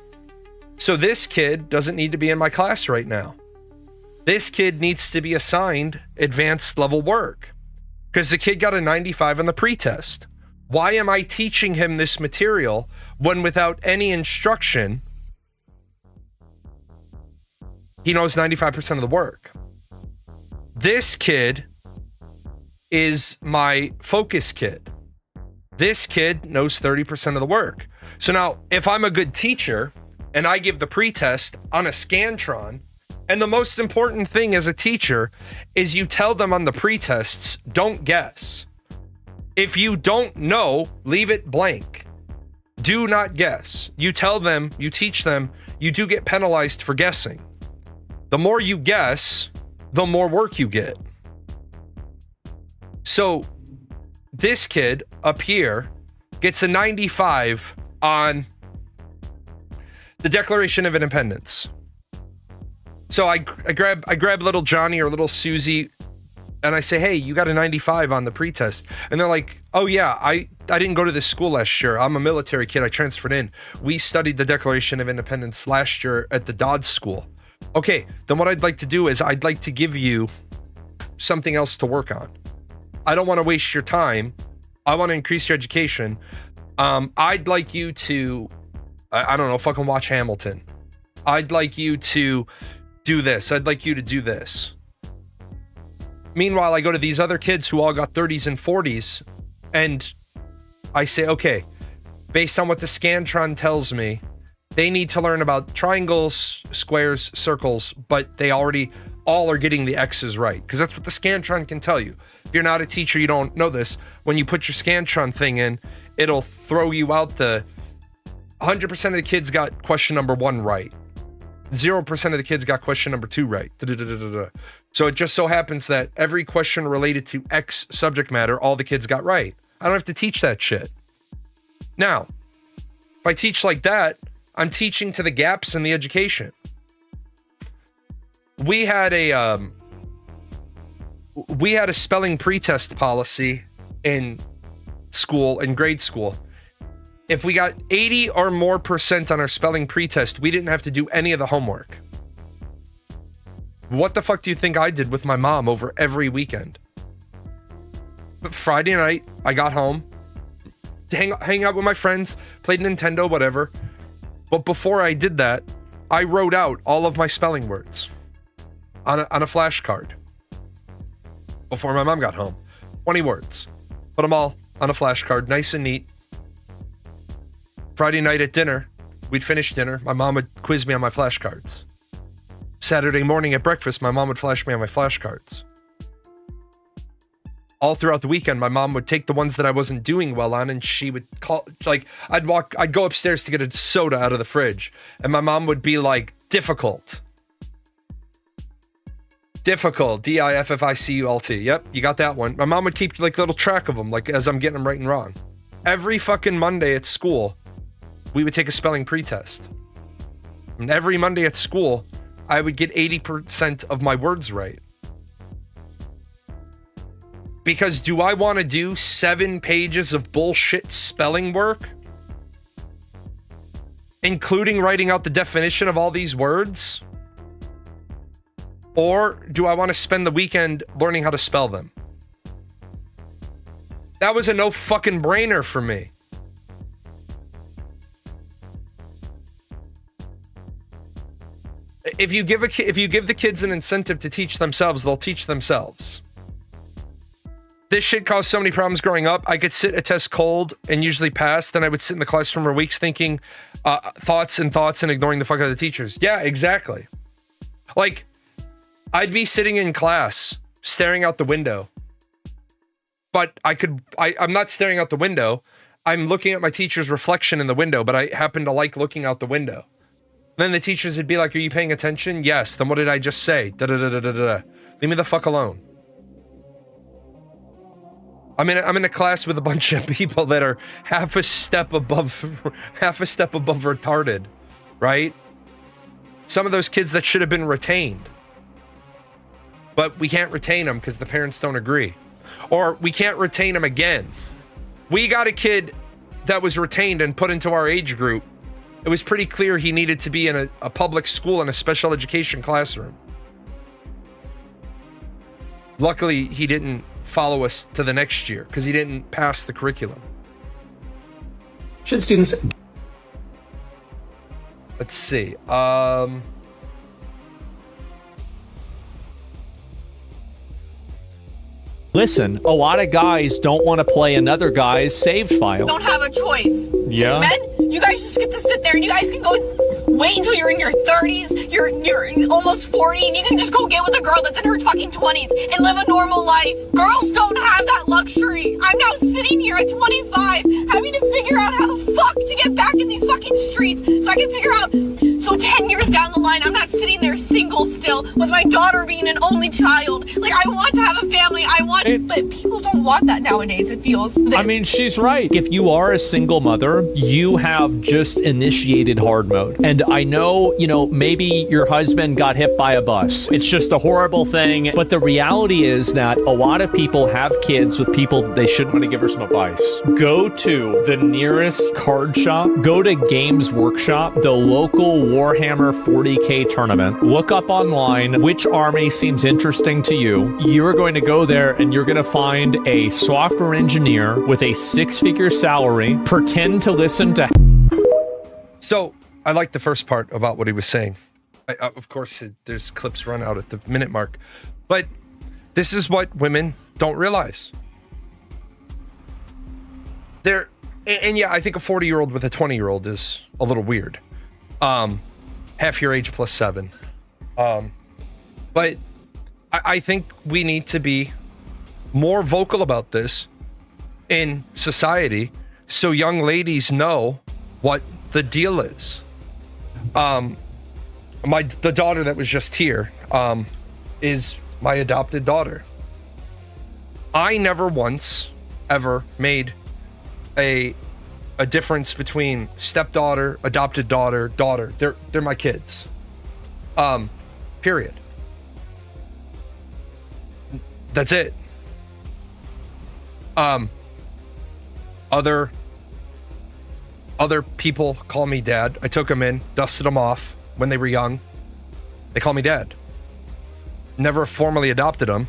Speaker 2: So this kid doesn't need to be in my class right now. This kid needs to be assigned advanced level work, because the kid got a 95 on the pretest. Why am I teaching him this material when without any instruction, he knows 95% of the work? This kid is my focus kid. This kid knows 30% of the work. So now, if I'm a good teacher and I give the pretest on a Scantron, and the most important thing as a teacher is you tell them on the pretests, don't guess. If you don't know, leave it blank. Do not guess. You tell them, you teach them, you do get penalized for guessing. The more you guess, the more work you get. So this kid up here gets a 95 on the Declaration of Independence. So I grab little Johnny or little Susie And I say, hey, you got a 95 on the pretest. And they're like, oh yeah, I didn't go to this school last year. I'm a military kid. I transferred in. We studied the Declaration of Independence last year at the Dodds School. Okay, then what I'd like to do is I'd like to give you something else to work on. I don't want to waste your time. I want to increase your education. I'd like you to, I don't know, fucking watch Hamilton. I'd like you to do this. I'd like you to do this. Meanwhile, I go to these other kids who all got 30s and 40s, and I say, okay, based on what the Scantron tells me, they need to learn about triangles, squares, circles, but they already all are getting the X's right, because that's what the Scantron can tell you. If you're not a teacher, you don't know this. When you put your Scantron thing in, it'll throw you out the 100% of the kids got question number 1 right. 0% of the kids got question number 2 right. So it just so happens that every question related to X subject matter, all the kids got right. I don't have to teach that shit. Now, if I teach like that, I'm teaching to the gaps in the education. We had a spelling pretest policy in school, in grade school. If we got 80 or more % on our spelling pretest, we didn't have to do any of the homework. What the fuck do you think I did with my mom over every weekend? But Friday night, I got home, hang out with my friends, played Nintendo, whatever. But before I did that, I wrote out all of my spelling words on a flashcard. Before my mom got home, 20 words. Put them all on a flashcard, nice and neat. Friday night at dinner, we'd finish dinner. My mom would quiz me on my flashcards. Saturday morning at breakfast, my mom would flash me on my flashcards. All throughout the weekend, my mom would take the ones that I wasn't doing well on, and she would call, like, I'd go upstairs to get a soda out of the fridge, and my mom would be like, difficult. Difficult, D-I-F-F-I-C-U-L-T. Yep, you got that one. My mom would keep like little track of them, like as I'm getting them right and wrong. Every fucking Monday at school, we would take a spelling pretest. And every Monday at school, I would get 80% of my words right. Because do I want to do 7 pages of bullshit spelling work? Including writing out the definition of all these words? Or do I want to spend the weekend learning how to spell them? That was a no fucking brainer for me. If you give the kids an incentive to teach themselves, they'll teach themselves. This shit caused so many problems growing up. I could sit a test cold and usually pass. Then I would sit in the classroom for weeks thinking thoughts and ignoring the fuck out of the teachers. Yeah, exactly. Like, I'd be sitting in class, staring out the window. But I'm not staring out the window. I'm looking at my teacher's reflection in the window, but I happen to like looking out the window. Then the teachers would be like, are you paying attention? Yes. Then what did I just say? Da-da-da-da-da-da. Leave me the fuck alone. I'm in a class with a bunch of people that are half a step above retarded, right? Some of those kids that should have been retained. But we can't retain them because the parents don't agree. Or we can't retain them again. We got a kid that was retained and put into our age group. It was pretty clear he needed to be in a public school in a special education classroom. Luckily, he didn't follow us to the next year because he didn't pass the curriculum.
Speaker 12: Should students...
Speaker 2: Let's see.
Speaker 13: Listen, a lot of guys don't want to play another guy's saved file.
Speaker 14: Don't have a choice.
Speaker 13: Yeah.
Speaker 14: Men, you guys just get to sit there and you guys can go wait until you're in your 30s, you're almost 40, and you can just go get with a girl that's in her fucking 20s and live a normal life. Girls don't have that luxury. I'm now sitting here at 25 having to figure out how the fuck to get back in these fucking streets so I can figure out, so 10 years down the line, I'm not sitting there single still with my daughter being an only child. Like, I want to have a family. But people don't want that nowadays, it feels.
Speaker 13: I mean, she's right. If you are a single mother, you have just initiated hard mode. And And I know, maybe your husband got hit by a bus. It's just a horrible thing. But the reality is that a lot of people have kids with people that they shouldn't want to give her some advice. Go to the nearest card shop. Go to Games Workshop, the local Warhammer 40K tournament. Look up online which army seems interesting to you. You're going to go there and you're going to find a software engineer with a 6-figure salary. Pretend to listen to...
Speaker 2: So, I like the first part about what he was saying. Of course, there's clips run out at the minute mark. But this is what women don't realize. And yeah, I think a 40-year-old with a 20-year-old is a little weird. Half your age plus 7. But I think we need to be more vocal about this in society so young ladies know what the deal is. The daughter that was just here is my adopted daughter. I never once ever made a difference between stepdaughter, adopted daughter. They're my kids. Period. That's it. Other people call me dad. I took them in, dusted them off when they were young. They call me dad. Never formally adopted them.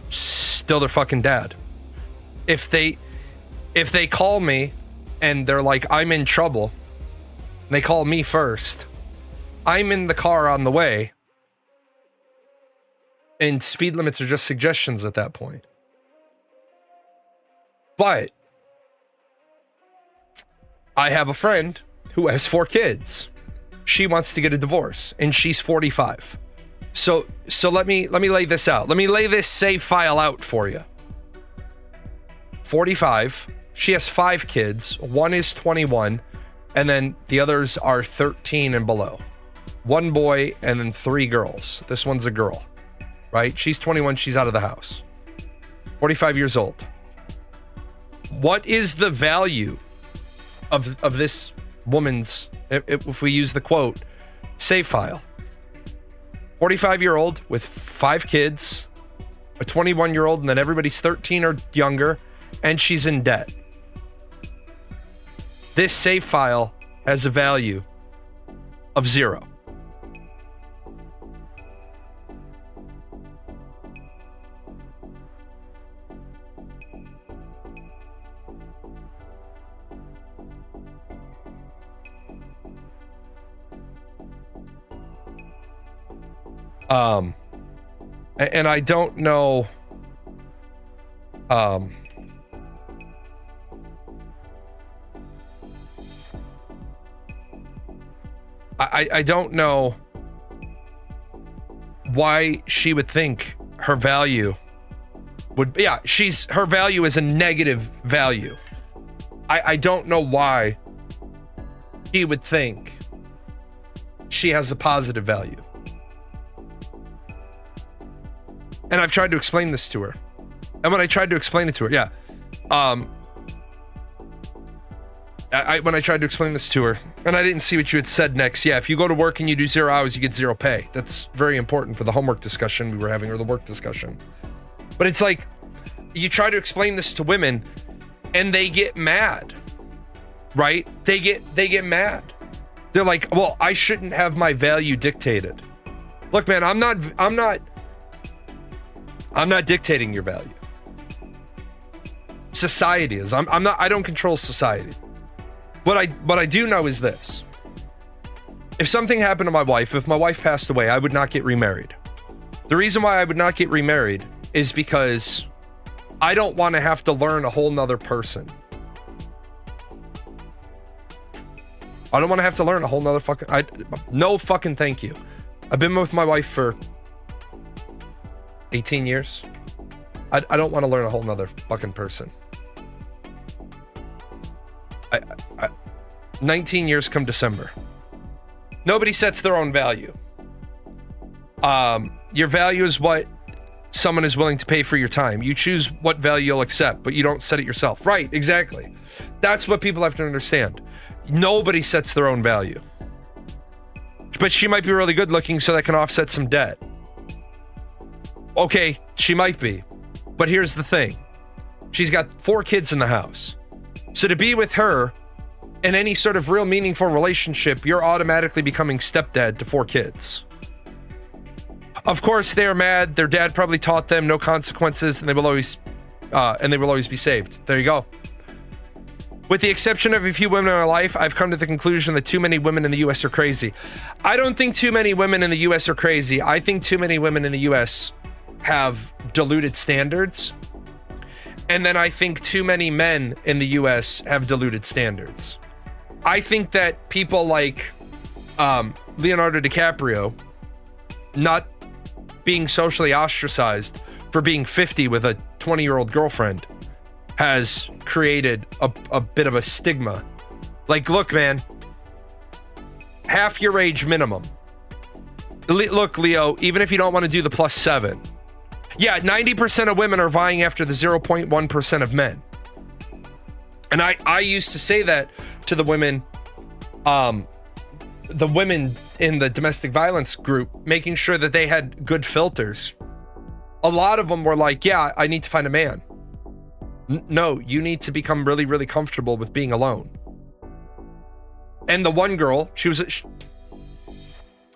Speaker 2: Still their fucking dad. If they call me and they're like, I'm in trouble, and they call me first, I'm in the car on the way, and speed limits are just suggestions at that point. But I have a friend who has 4 kids. She wants to get a divorce, and she's 45. So let me lay this out. Let me lay this save file out for you. 45. She has 5 kids. One is 21, and then the others are 13 and below. 1 boy and then 3 girls. This one's a girl, right? She's 21. She's out of the house. 45 years old. What is the value of this woman's, if we use the quote, save file? 45-year-old with 5 kids, a 21-year-old, and then everybody's 13 or younger, and she's in debt. This save file has a value of 0. And I don't know, I don't know why she would think her value would, her value is a negative value. I don't know why she would think she has a positive value. And I've tried to explain this to her. And when I tried to explain it to her, when I tried to explain this to her, and I didn't see what you had said next. Yeah, if you go to work and you do 0 hours, you get 0 pay. That's very important for the homework discussion we were having, or the work discussion. But it's like, you try to explain this to women, and they get mad, right? They get mad. They're like, well, I shouldn't have my value dictated. Look, man, I'm not dictating your value. Society is. I don't control society. What I do know is this. If something happened to my wife, if my wife passed away, I would not get remarried. The reason why I would not get remarried is because I don't want to have to learn a whole nother person. I don't want to have to learn a whole nother no fucking thank you. I've been with my wife for 18 years. I don't want to learn a whole nother fucking person. 19 years come December. Nobody sets their own value. Your value is what someone is willing to pay for your time. You choose what value you'll accept, but you don't set it yourself. Right, exactly. That's what people have to understand. Nobody sets their own value. but she might be really good looking, so that can offset some debt. Okay, she might be. But here's the thing. She's got 4 kids in the house. So to be with her in any sort of real meaningful relationship, you're automatically becoming stepdad to 4 kids. Of course, they're mad. Their dad probably taught them no consequences, and they will always be saved. There you go. With the exception of a few women in my life, I've come to the conclusion that too many women in the U.S. are crazy. I don't think too many women in the U.S. are crazy. I think too many women in the U.S. have diluted standards. And then I think too many men in the U.S. have diluted standards. I think that people like Leonardo DiCaprio not being socially ostracized for being 50 with a 20-year-old girlfriend has created a bit of a stigma. Like, look, man, half your age minimum. Look, Leo, even if you don't want to do the +7, yeah, 90% of women are vying after the 0.1% of men. And I used to say that to the women in the domestic violence group, making sure that they had good filters. A lot of them were like, yeah, I need to find a man. No, you need to become really, really comfortable with being alone. And the one girl,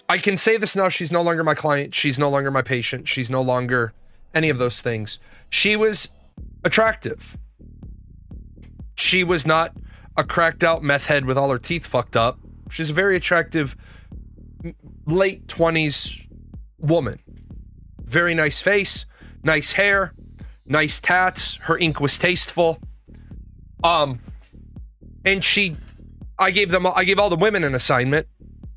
Speaker 2: I can say this now, she's no longer my client. She's no longer my patient. She's no longer any of those things. She was attractive. She was not a cracked out meth head with all her teeth fucked up. She's a very attractive late 20s woman. Very nice face, nice hair, nice tats. Her ink was tasteful. And I gave all the women an assignment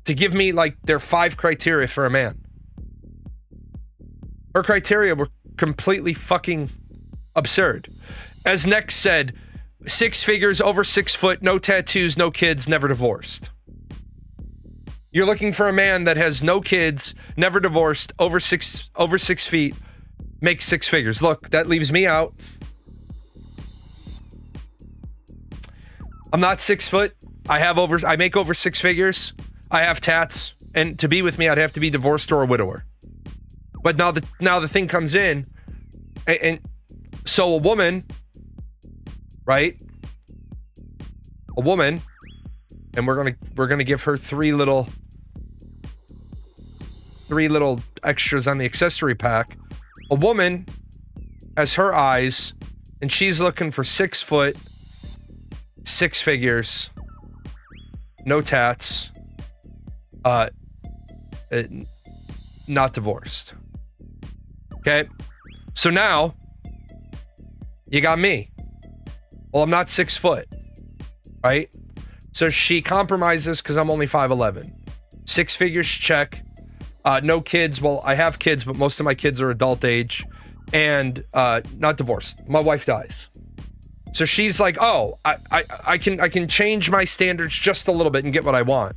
Speaker 2: to give me like their 5 criteria for a man. Her criteria were completely fucking absurd. As Next said, 6 figures, over 6 foot, no tattoos, no kids, never divorced. You're looking for a man that has no kids, never divorced, over 6 feet, makes 6 figures. Look, that leaves me out. I'm not 6 foot. I make over 6 figures. I have tats, and to be with me, I'd have to be divorced or a widower. But now the thing comes in, and so a woman, right? A woman, and we're gonna give her 3 little extras on the accessory pack. A woman has her eyes, and she's looking for 6 foot, 6 figures, no tats, not divorced. Okay, so now you got me. Well, I'm not 6 foot, right? So she compromises because I'm only 5'11". 6 figures, check. No kids. Well, I have kids, but most of my kids are adult age, and not divorced. My wife dies. So she's like, oh, I can change my standards just a little bit and get what I want.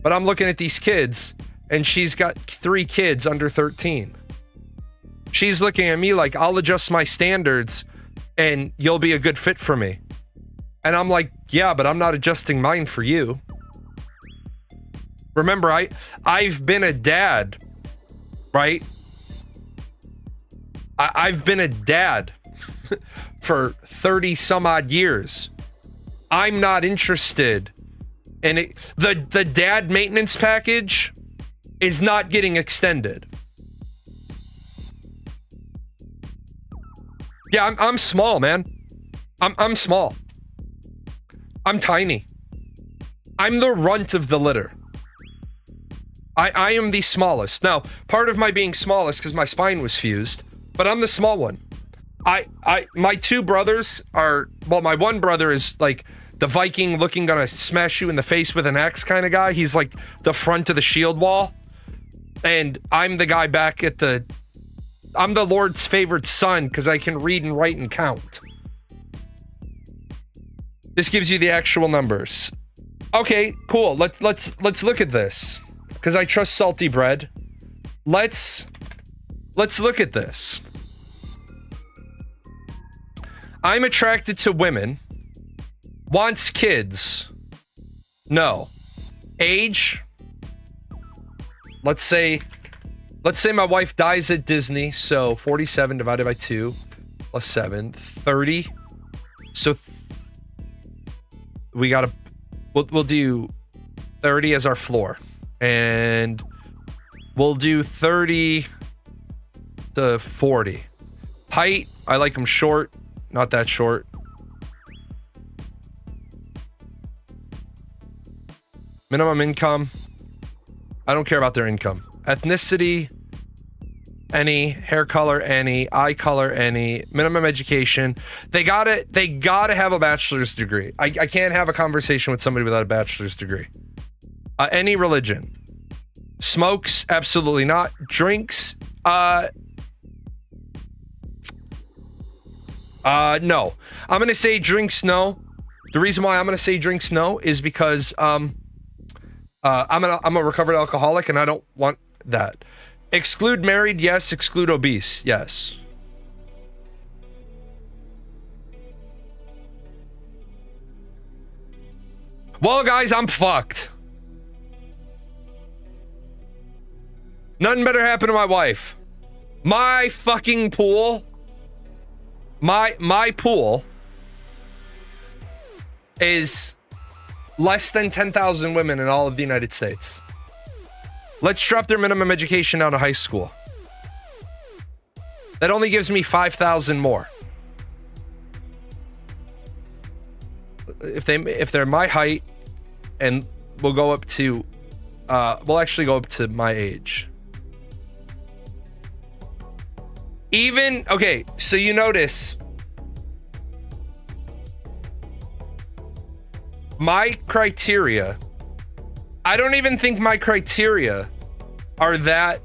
Speaker 2: But I'm looking at these kids, and she's got 3 kids under 13. She's looking at me like, I'll adjust my standards and you'll be a good fit for me. And I'm like, yeah, but I'm not adjusting mine for you. Remember, I've been a dad, right? I've been a dad for 30 some odd years. I'm not interested in it. The dad maintenance package is not getting extended. Yeah, I'm small, man. I'm small. I'm tiny. I'm the runt of the litter. I am the smallest. Now, part of my being small is because my spine was fused, but I'm the small one. My 2 brothers are, well, my one brother is like the Viking looking, gonna smash you in the face with an axe kind of guy. He's like the front of the shield wall. And I'm the guy back at I'm the Lord's favorite son because I can read and write and count. This gives you the actual numbers. Okay, cool. Let's look at this because I trust salty bread. Let's look at this. I'm attracted to women. Wants kids. No. Age? let's say my wife dies at Disney, so 47 divided by 2 plus 7, 30. So we gotta, we'll do 30 as our floor, and we'll do 30 to 40. Height, I like them short, not that short. Minimum income, I don't care about their income. Ethnicity, any. Hair color, any. Eye color, any. Minimum education, they gotta have a bachelor's degree. I can't have a conversation with somebody without a bachelor's degree. Any religion. Smokes, absolutely not. Drinks, no. I'm gonna say drinks no. The reason why I'm gonna say drinks no is because I'm a recovered alcoholic and I don't want that. Exclude married, yes. Exclude obese, yes. Well, guys, I'm fucked. Nothing better happened to my wife. My fucking pool, my pool is less than 10,000 women in all of the United States. Let's drop their minimum education down to high school. That only gives me 5,000 more. If they're my height, and we'll go up to, we'll actually go up to my age. Even, okay, so you notice my criteria, I don't even think my criteria are that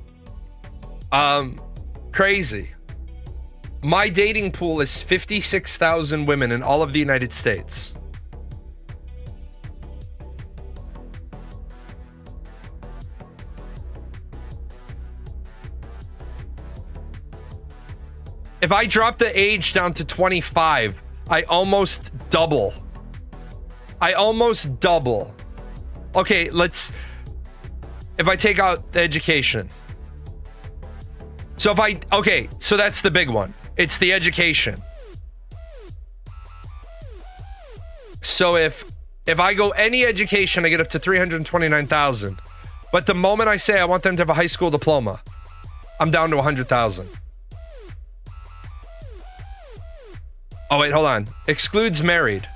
Speaker 2: crazy. My dating pool is 56,000 women in all of the United States. If I drop the age down to 25, I almost double. Okay, if I take out the education. So so that's the big one. It's the education. So if I go any education, I get up to 329,000. But the moment I say I want them to have a high school diploma, I'm down to 100,000. Oh wait, hold on. Excludes married.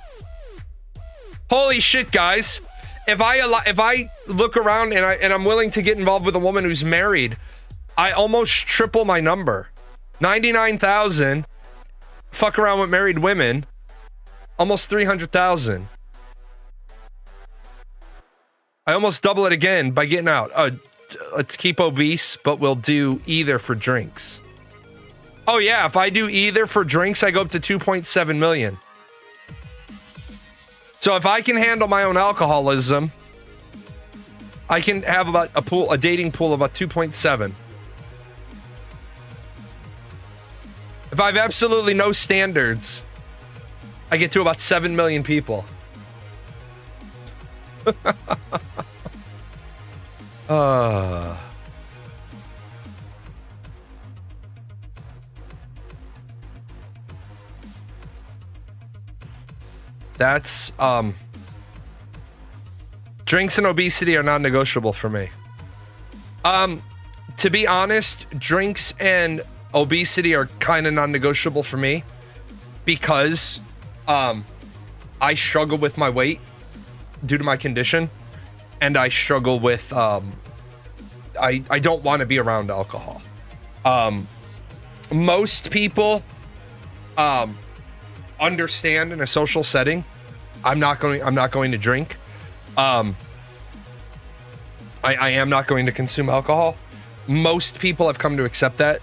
Speaker 2: Holy shit, guys. If I look around and I'm willing to get involved with a woman who's married, I almost triple my number. 99,000. Fuck around with married women. Almost 300,000. I almost double it again by getting out. Let's keep obese, but we'll do either for drinks. Oh yeah, if I do either for drinks, I go up to 2.7 million. So if I can handle my own alcoholism, I can have about a dating pool of about 2.7. If I have absolutely no standards, I get to about 7 million people. That's drinks and obesity are non-negotiable for me. To be honest, drinks and obesity are kind of non-negotiable for me because I struggle with my weight due to my condition, and I struggle with I don't want to be around alcohol. Most people understand in a social setting I'm not going to drink. I am not going to consume alcohol. Most people have come to accept that.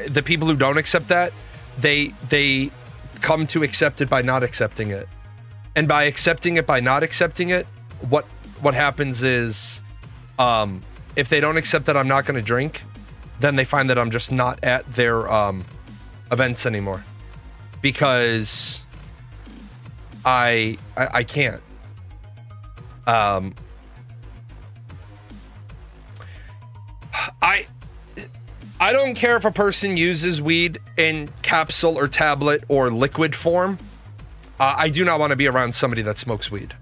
Speaker 2: The people who don't accept that, they come to accept it by not accepting it. And by accepting it by not accepting it, what happens is if they don't accept that I'm not going to drink, then they find that I'm just not at their events anymore. Because I can't. I don't care if a person uses weed in capsule or tablet or liquid form. I do not want to be around somebody that smokes weed.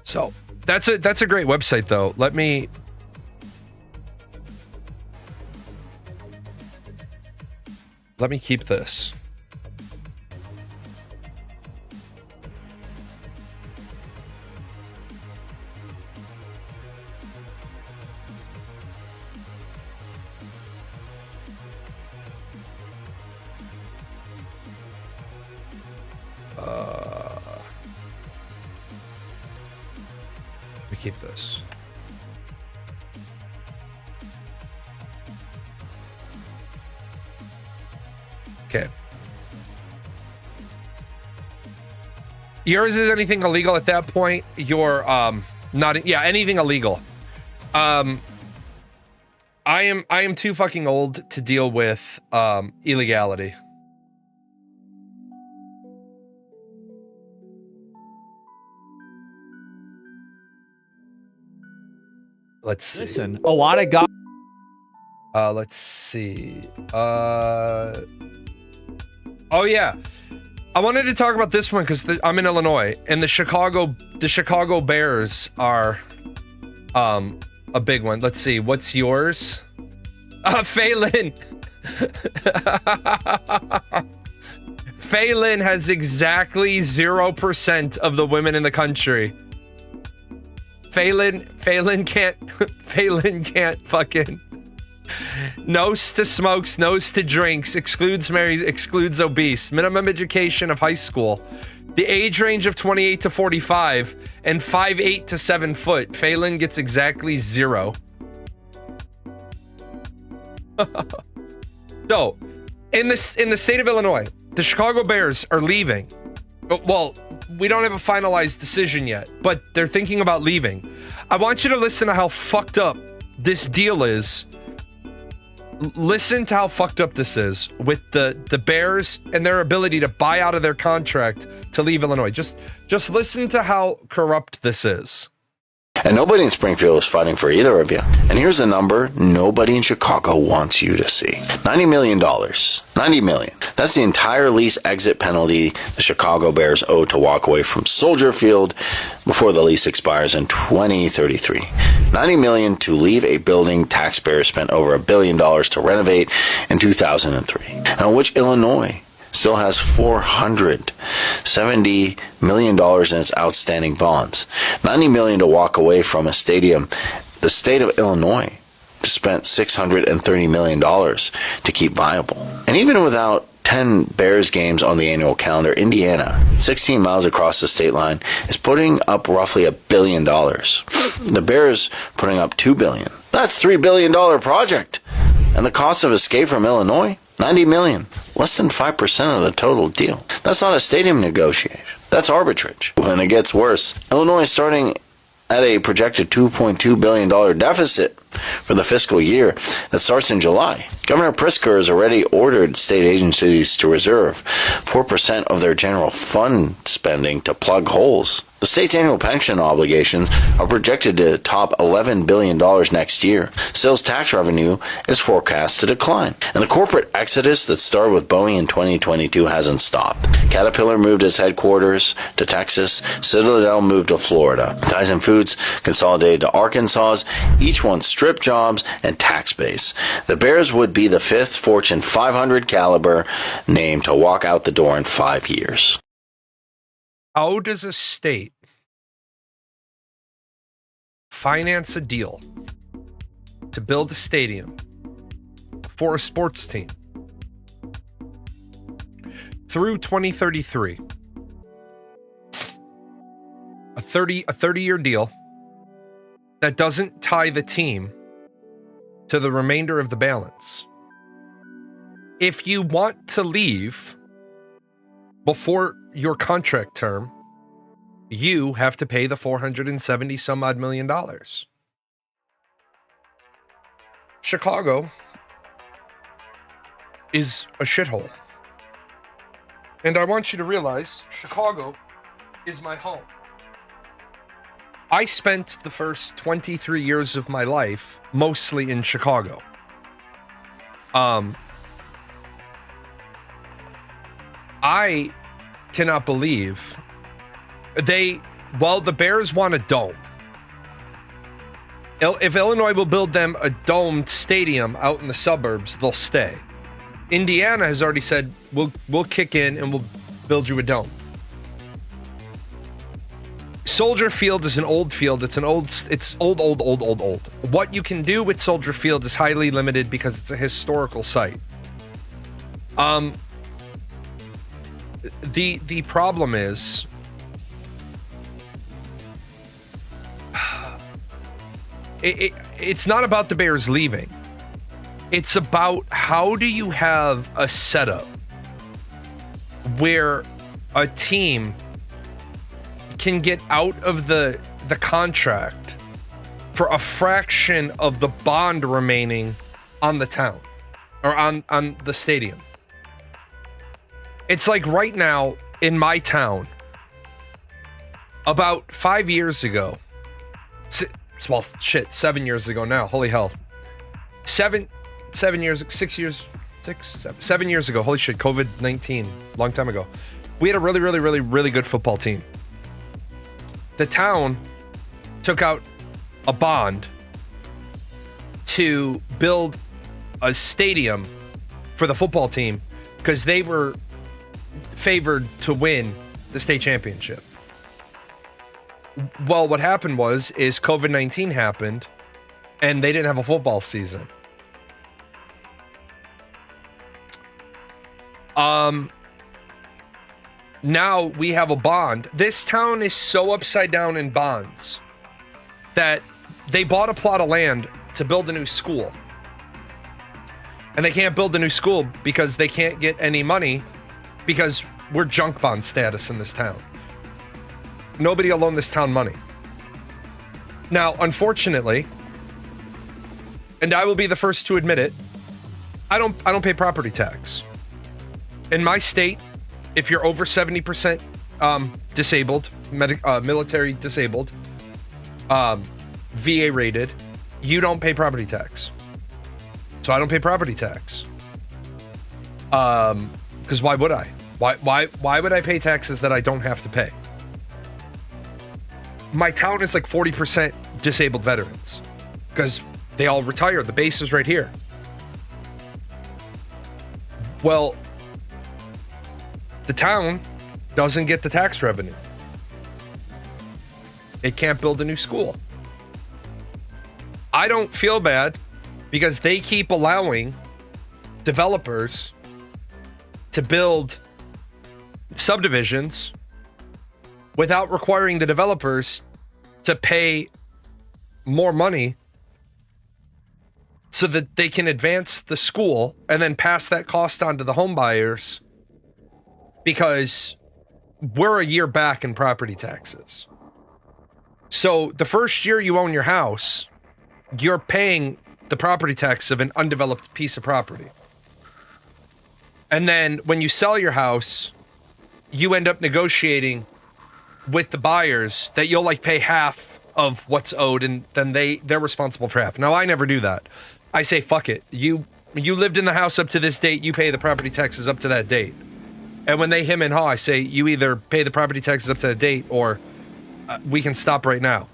Speaker 2: So that's a great website though. Let me keep this. Let me keep this. Okay. Yours is anything illegal at that point? You're not, yeah, anything illegal. I am too fucking old to deal with illegality. Let's see.
Speaker 13: Listen, a lot of guys.
Speaker 2: Let's see. Oh yeah, I wanted to talk about this one because I'm in Illinois, and the Chicago Bears are a big one. Let's see. What's yours? Phelan. Phelan has exactly 0% of the women in the country. Phelan can't fucking nose to smokes, nose to drinks, excludes marries, excludes obese, minimum education of high school, the age range of 28 to 45, and 5'8" to 7 foot. Phelan gets exactly 0. So, in the state of Illinois, the Chicago Bears are leaving. Well, we don't have a finalized decision yet, but they're thinking about leaving. I want you to listen to how fucked up this deal is. Listen to how fucked up this is with the Bears and their ability to buy out of their contract to leave Illinois. Just listen to how corrupt this is.
Speaker 15: And nobody in Springfield is fighting for either of you. And here's a number nobody in Chicago wants you to see. $90 million. $90 million. That's the entire lease exit penalty the Chicago Bears owe to walk away from Soldier Field before the lease expires in 2033. $90 million to leave a building taxpayers spent over $1 billion to renovate in 2003. And which Illinois still has $470 million in its outstanding bonds. $90 million to walk away from a stadium. The state of Illinois spent $630 million to keep viable. And even without 10 Bears games on the annual calendar, Indiana, 16 miles across the state line, is putting up roughly $1 billion. The Bears putting up $2 billion. That's $3 billion project. And the cost of escape from Illinois? $90 million, less than 5% of the total deal. That's not a stadium negotiation. That's arbitrage. And it gets worse. Illinois is starting at a projected $2.2 billion deficit for the fiscal year that starts in July. Governor Pritzker has already ordered state agencies to reserve 4% of their general fund spending to plug holes. The state's annual pension obligations are projected to top $11 billion next year. Sales tax revenue is forecast to decline. And the corporate exodus that started with Boeing in 2022 hasn't stopped. Caterpillar moved its headquarters to Texas. Citadel moved to Florida. Tyson Foods consolidated to Arkansas. Each one strip jobs and tax base. The Bears would be the 5th Fortune 500 caliber name to walk out the door in 5 years.
Speaker 2: How does a state finance a deal to build a stadium for a sports team through 2033? A 30-year deal that doesn't tie the team to the remainder of the balance. If you want to leave before your contract term, you have to pay the $470 some odd million. Chicago is a shithole. And I want you to realize Chicago is my home. I spent the first 23 years of my life mostly in Chicago. I cannot believe the Bears want a dome. If Illinois will build them a domed stadium out in the suburbs, they'll stay. Indiana has already said, we'll kick in and we'll build you a dome. Soldier Field is an old field. It's old. What you can do with Soldier Field is highly limited because it's a historical site. The problem is, it's not about the Bears leaving. It's about how do you have a setup where a team can get out of the contract for a fraction of the bond remaining on the town or on the stadium. It's like right now in my town, about 5 years ago, 7 years ago now, holy hell. 7 years ago, holy shit, COVID-19, long time ago. We had a really good football team. The town took out a bond to build a stadium for the football team because they were favored to win the state championship. Well, what happened is COVID-19 happened and they didn't have a football season. Now we have a bond. This town is so upside down in bonds that they bought a plot of land to build a new school. And they can't build a new school because they can't get any money because we're junk bond status in this town. Nobody will loan this town money. Now, unfortunately, and I will be the first to admit it, I don't pay property tax. In my state, if you're over 70% disabled, military disabled, VA rated, you don't pay property tax. So I don't pay property tax. Because why would I? Why would I pay taxes that I don't have to pay? My town is like 40% disabled veterans because they all retire. The base is right here. Well, the town doesn't get the tax revenue. It can't build a new school. I don't feel bad because they keep allowing developers to build subdivisions without requiring the developers to pay more money so that they can advance the school and then pass that cost on to the home buyers because we're a year back in property taxes. So the first year you own your house, you're paying the property tax of an undeveloped piece of property. And then when you sell your house, you end up negotiating with the buyers that you'll like pay half of what's owed and then they're responsible for half. Now I never do that. I say, fuck it. You lived in the house up to this date, you pay the property taxes up to that date. And when they hem and haw, I say, you either pay the property taxes up to that date or we can stop right now.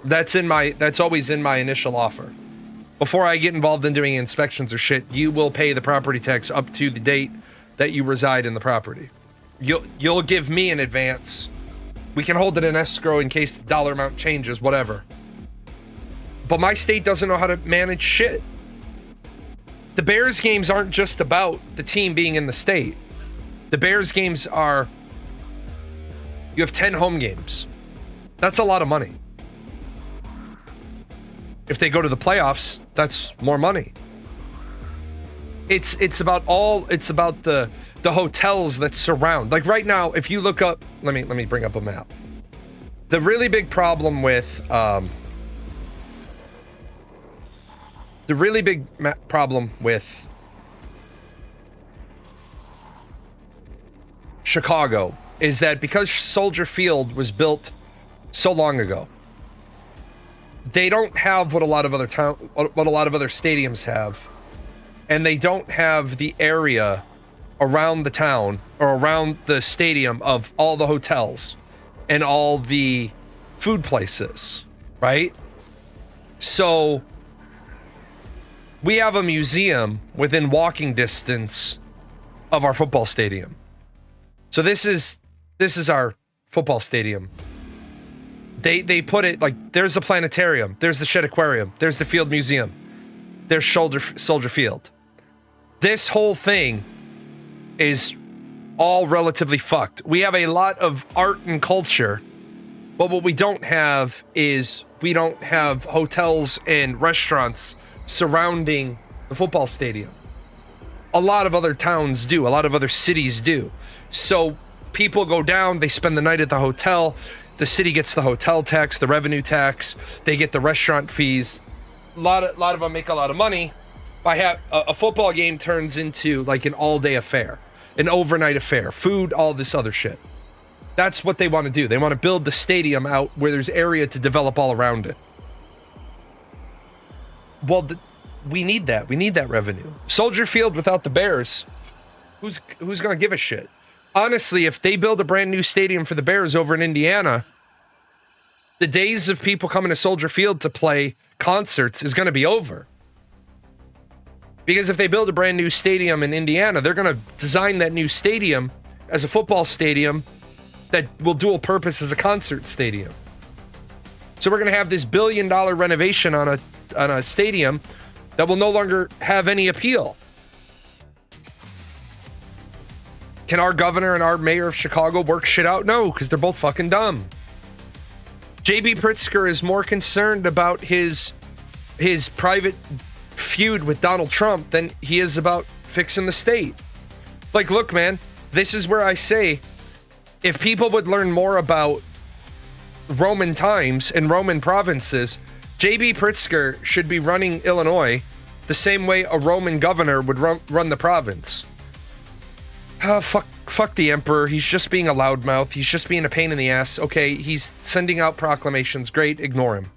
Speaker 2: That's always in my initial offer. Before I get involved in doing inspections or shit, you will pay the property tax up to the date that you reside in the property. You'll give me an advance. We can hold it in escrow in case the dollar amount changes, whatever. But my state doesn't know how to manage shit. The Bears games aren't just about the team being in the state. The Bears games are, you have 10 home games. That's a lot of money. If they go to the playoffs, that's more money. It's about the hotels that surround. Like right now, if you look up, let me bring up a map. The really big problem with Chicago is that because Soldier Field was built so long ago. They don't have what a lot of other stadiums have, and they don't have the area around the town or around the stadium of all the hotels and all the food places, right? So we have a museum within walking distance of our football stadium. So this is our football stadium. They put it like, there's the planetarium, there's the Shedd Aquarium, there's the Field Museum, there's Soldier Field. This whole thing is all relatively fucked. We have a lot of art and culture, but what we don't have is we don't have hotels and restaurants surrounding the football stadium. A lot of other towns do, a lot of other cities do. So people go down, they spend the night at the hotel. The city gets the hotel tax, the revenue tax. They get the restaurant fees. A lot of them make a lot of money. By a football game turns into like an all-day affair, an overnight affair, food, all this other shit. That's what they want to do. They want to build the stadium out where there's area to develop all around it. Well, we need that. We need that revenue. Soldier Field without the Bears, who's going to give a shit? Honestly, if they build a brand new stadium for the Bears over in Indiana, the days of people coming to Soldier Field to play concerts is going to be over. Because if they build a brand new stadium in Indiana, they're going to design that new stadium as a football stadium that will dual purpose as a concert stadium. So we're going to have this $1 billion renovation on a stadium that will no longer have any appeal. Can our governor and our mayor of Chicago work shit out? No, because they're both fucking dumb. J.B. Pritzker is more concerned about his private feud with Donald Trump than he is about fixing the state. Like, look, man, this is where I say, if people would learn more about Roman times and Roman provinces, J.B. Pritzker should be running Illinois the same way a Roman governor would run the province. Oh, fuck the emperor. He's just being a loudmouth. He's just being a pain in the ass. Okay, he's sending out proclamations. Great, ignore him.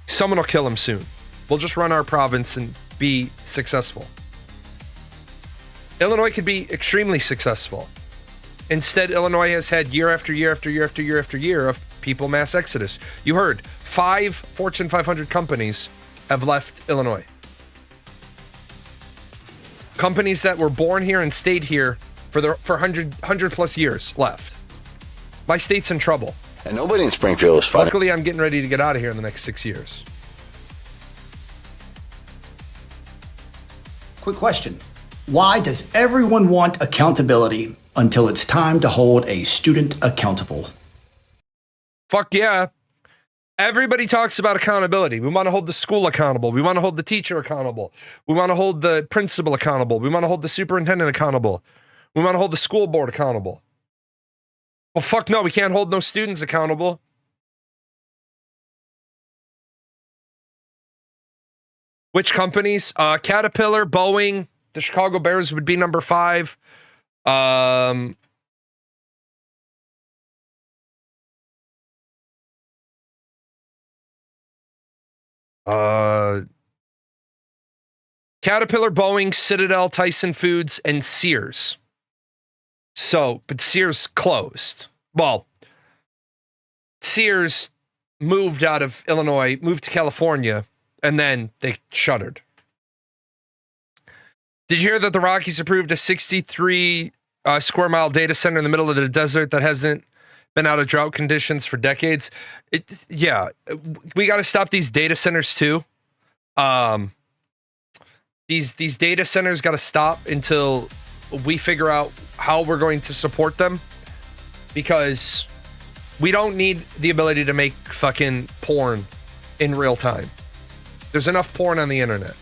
Speaker 2: Someone will kill him soon. We'll just run our province and be successful. Illinois could be extremely successful. Instead, Illinois has had year after year after year after year after year of people mass exodus. You heard 5 Fortune 500 companies have left Illinois. Companies that were born here and stayed here for 100 plus years left. My state's in trouble.
Speaker 15: And nobody in Springfield is funny.
Speaker 2: Luckily, I'm getting ready to get out of here in the next 6 years.
Speaker 16: Quick question. Why does everyone want accountability until it's time to hold a student accountable?
Speaker 2: Fuck yeah. Everybody talks about accountability. We want to hold the school accountable. We want to hold the teacher accountable. We want to hold the principal accountable. We want to hold the superintendent accountable. We want to hold the school board accountable. Well, fuck no, we can't hold no students accountable. Which companies? Caterpillar, Boeing, the Chicago Bears would be number 5. Caterpillar, Boeing, Citadel, Tyson Foods, and Sears. So, but Sears closed. Well, Sears moved out of Illinois, moved to California, and then they shuttered. Did you hear that the Rockies approved a 63 square mile data center in the middle of the desert that hasn't been out of drought conditions for decades? Yeah, we got to stop these data centers too. These data centers got to stop until we figure out how we're going to support them, because we don't need the ability to make fucking porn in real time. There's enough porn on the internet.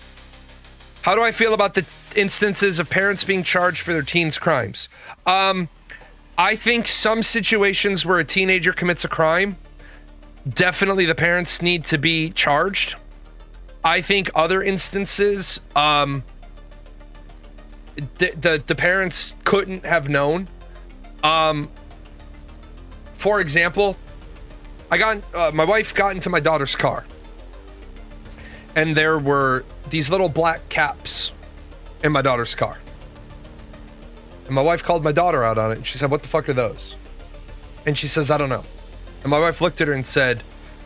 Speaker 2: How do I feel about the instances of parents being charged for their teens' crimes? I think some situations where a teenager commits a crime, definitely the parents need to be charged. I think other instances, the parents couldn't have known. For for example, my wife got into my daughter's car, and there were these little black caps in my daughter's car. And my wife called my daughter out on it, and she said, "What the fuck are those?" And she says, "I don't know." And my wife looked at her and said,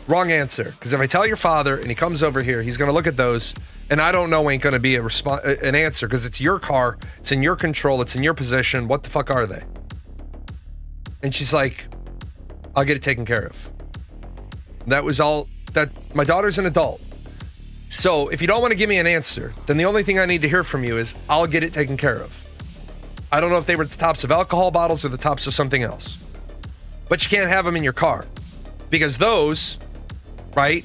Speaker 2: "Wrong answer, because if I tell your father and he comes over here, he's going to look at those, and I don't know ain't going to be an answer, because it's your car, it's in your control, it's in your possession. What the fuck are they?" And she's like, "I'll get it taken care of." That was all. That my daughter's an adult. So if you don't want to give me an answer, then the only thing I need to hear from you is, "I'll get it taken care of." I don't know if they were the tops of alcohol bottles or the tops of something else, but you can't have them in your car, because those, right,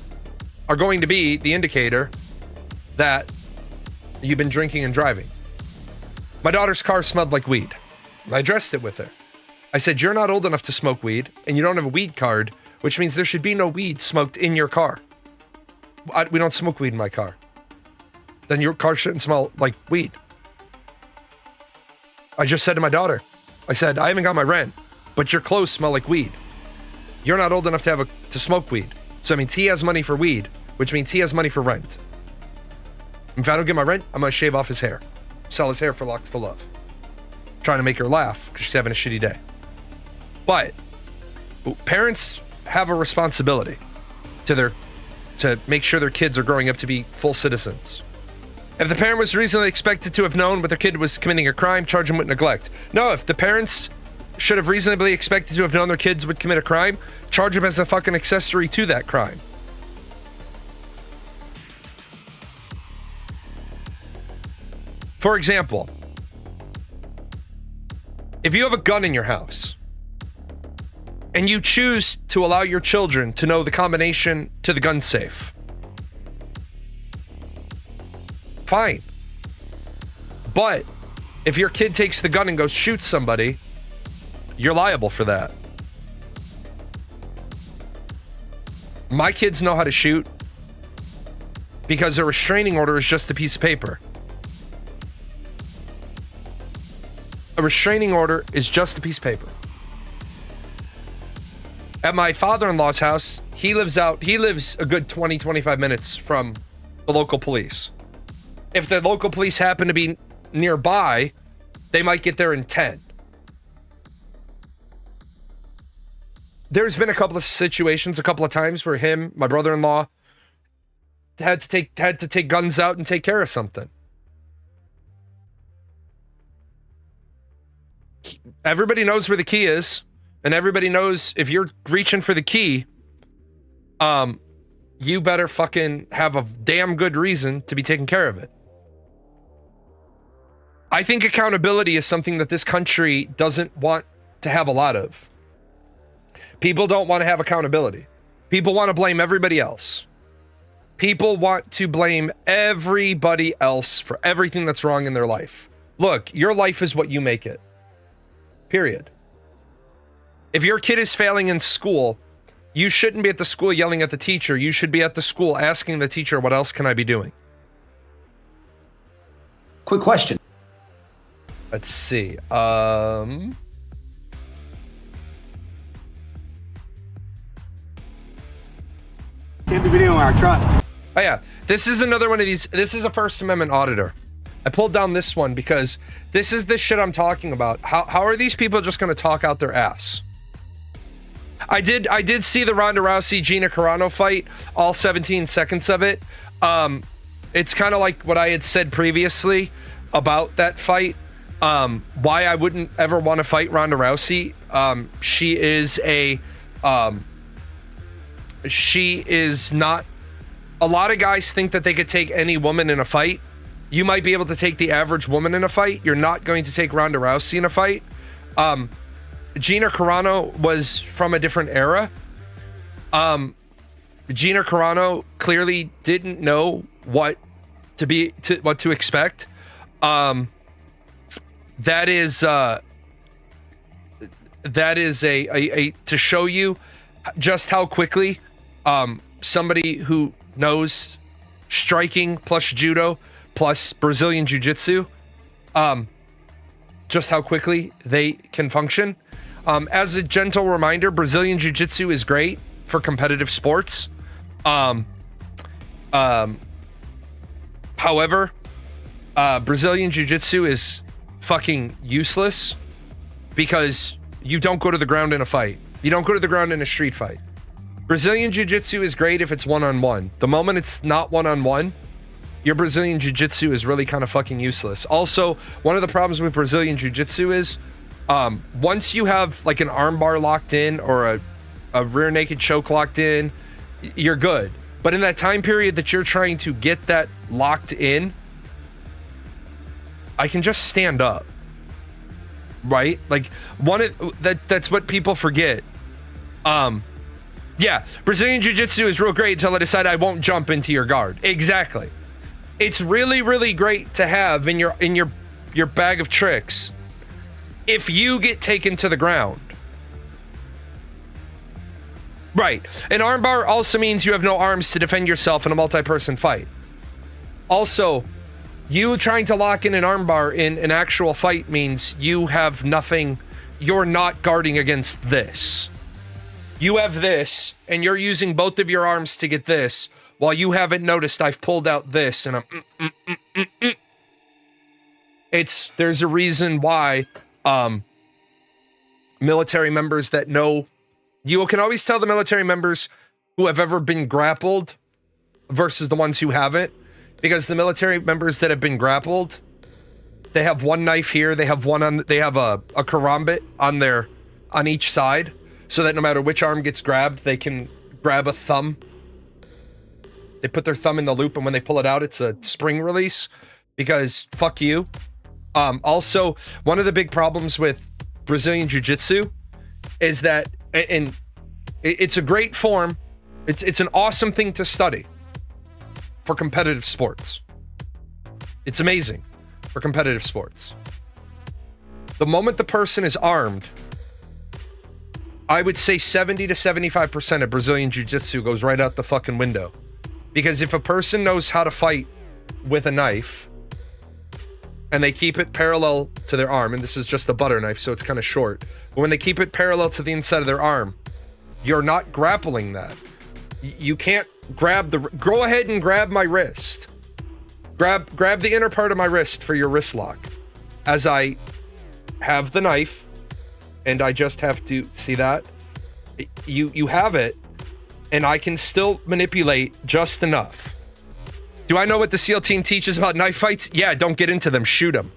Speaker 2: are going to be the indicator that you've been drinking and driving. My daughter's car smelled like weed. I addressed it with her. I said, "You're not old enough to smoke weed, and you don't have a weed card, which means there should be no weed smoked in your car. We don't smoke weed in my car. Then your car shouldn't smell like weed." I just said to my daughter, I said, "I haven't got my rent, but your clothes smell like weed. You're not old enough to smoke weed. So that means he has money for weed, which means he has money for rent. If I don't get my rent, I'm going to shave off his hair. Sell his hair for lots to love." Trying to make her laugh because she's having a shitty day. But parents have a responsibility to make sure their kids are growing up to be full citizens. If the parent was reasonably expected to have known but their kid was committing a crime, charge them with neglect. No, if the parents should have reasonably expected to have known their kids would commit a crime, charge them as a fucking accessory to that crime. For example, if you have a gun in your house and you choose to allow your children to know the combination to the gun safe, fine. But if your kid takes the gun and goes shoot somebody, you're liable for that. My kids know how to shoot because a restraining order is just a piece of paper. A restraining order is just a piece of paper. At my father-in-law's house, he lives a good 20, 25 minutes from the local police. If the local police happen to be nearby, they might get there in 10. There's been a couple of situations, a couple of times where my brother-in-law, had to take guns out and take care of something. Everybody knows where the key is, and everybody knows if you're reaching for the key, you better fucking have a damn good reason to be taking care of it. I think accountability is something that this country doesn't want to have a lot of. People don't want to have accountability. People want to blame everybody else. People want to blame everybody else for everything that's wrong in their life. Look, your life is what you make it. Period. If your kid is failing in school, you shouldn't be at the school yelling at the teacher. You should be at the school asking the teacher, "What else can I be doing?"
Speaker 16: Quick question.
Speaker 2: Let's see.
Speaker 17: In the video in our truck.
Speaker 2: Oh yeah, this is another one of these. This is a First Amendment auditor. I pulled down this one because this is the shit I'm talking about. How are these people just going to talk out their ass? I did see the Ronda Rousey Gina Carano fight, all 17 seconds of it. It's kind of like what I had said previously about that fight. Why I wouldn't ever want to fight Ronda Rousey. She is not. A lot of guys think that they could take any woman in a fight. You might be able to take the average woman in a fight. You're not going to take Ronda Rousey in a fight. Gina Carano was from a different era. Gina Carano clearly didn't know what to expect. That is to show you just how quickly somebody who knows striking plus judo plus Brazilian jiu-jitsu, just how quickly they can function. As a gentle reminder, Brazilian Jiu-Jitsu is great for competitive sports. However, Brazilian Jiu-Jitsu is fucking useless because you don't go to the ground in a fight. You don't go to the ground in a street fight. Brazilian Jiu-Jitsu is great if it's one-on-one. The moment it's not one-on-one, your Brazilian Jiu-Jitsu is really kind of fucking useless. Also, one of the problems with Brazilian Jiu-Jitsu is once you have like an armbar locked in or a rear naked choke locked in, you're good. But in that time period that you're trying to get that locked in, I can just stand up. Right? Like that's what people forget. Yeah, Brazilian Jiu-Jitsu is real great until I decide I won't jump into your guard. Exactly. It's really, really great to have in your bag of tricks if you get taken to the ground. Right. An armbar also means you have no arms to defend yourself in a multi-person fight. Also, you trying to lock in an armbar in an actual fight means you have nothing. You're not guarding against this. You have this, and you're using both of your arms to get this, while you haven't noticed I've pulled out this, and I'm... There's a reason why military members that know... You can always tell the military members who have ever been grappled versus the ones who haven't, because the military members that have been grappled, they have one knife here, they have a karambit on each side, so that no matter which arm gets grabbed, they can grab a thumb. They put their thumb in the loop, and when they pull it out, it's a spring release, because fuck you. Also, one of the big problems with Brazilian Jiu-Jitsu is that, and it's a great form, it's an awesome thing to study for competitive sports. It's amazing for competitive sports. The moment the person is armed, I would say 70 to 75% of Brazilian Jiu-Jitsu goes right out the fucking window. Because if a person knows how to fight with a knife, and they keep it parallel to their arm, and this is just a butter knife, so it's kind of short, but when they keep it parallel to the inside of their arm, you're not grappling that. You can't grab go ahead and grab my wrist. Grab the inner part of my wrist for your wrist lock. As I have the knife, and I just have to, see that? You have it, and I can still manipulate just enough. Do I know what the SEAL team teaches about knife fights? Yeah, don't get into them, shoot them.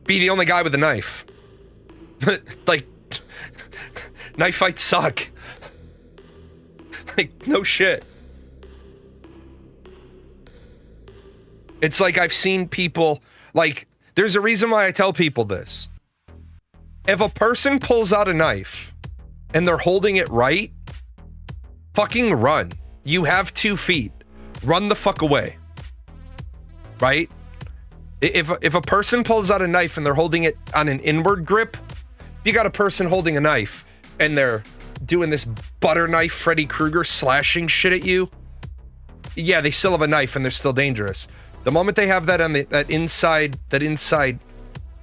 Speaker 2: Be the only guy with a knife. Like, knife fights suck. Like, no shit. It's like I've seen people, like, there's a reason why I tell people this. If a person pulls out a knife and they're holding it right, fucking run. You have 2 feet. Run the fuck away. Right? If a person pulls out a knife and they're holding it on an inward grip, if you got a person holding a knife and they're doing this butter knife Freddy Krueger slashing shit at you, yeah, they still have a knife and they're still dangerous. The moment they have that on that inside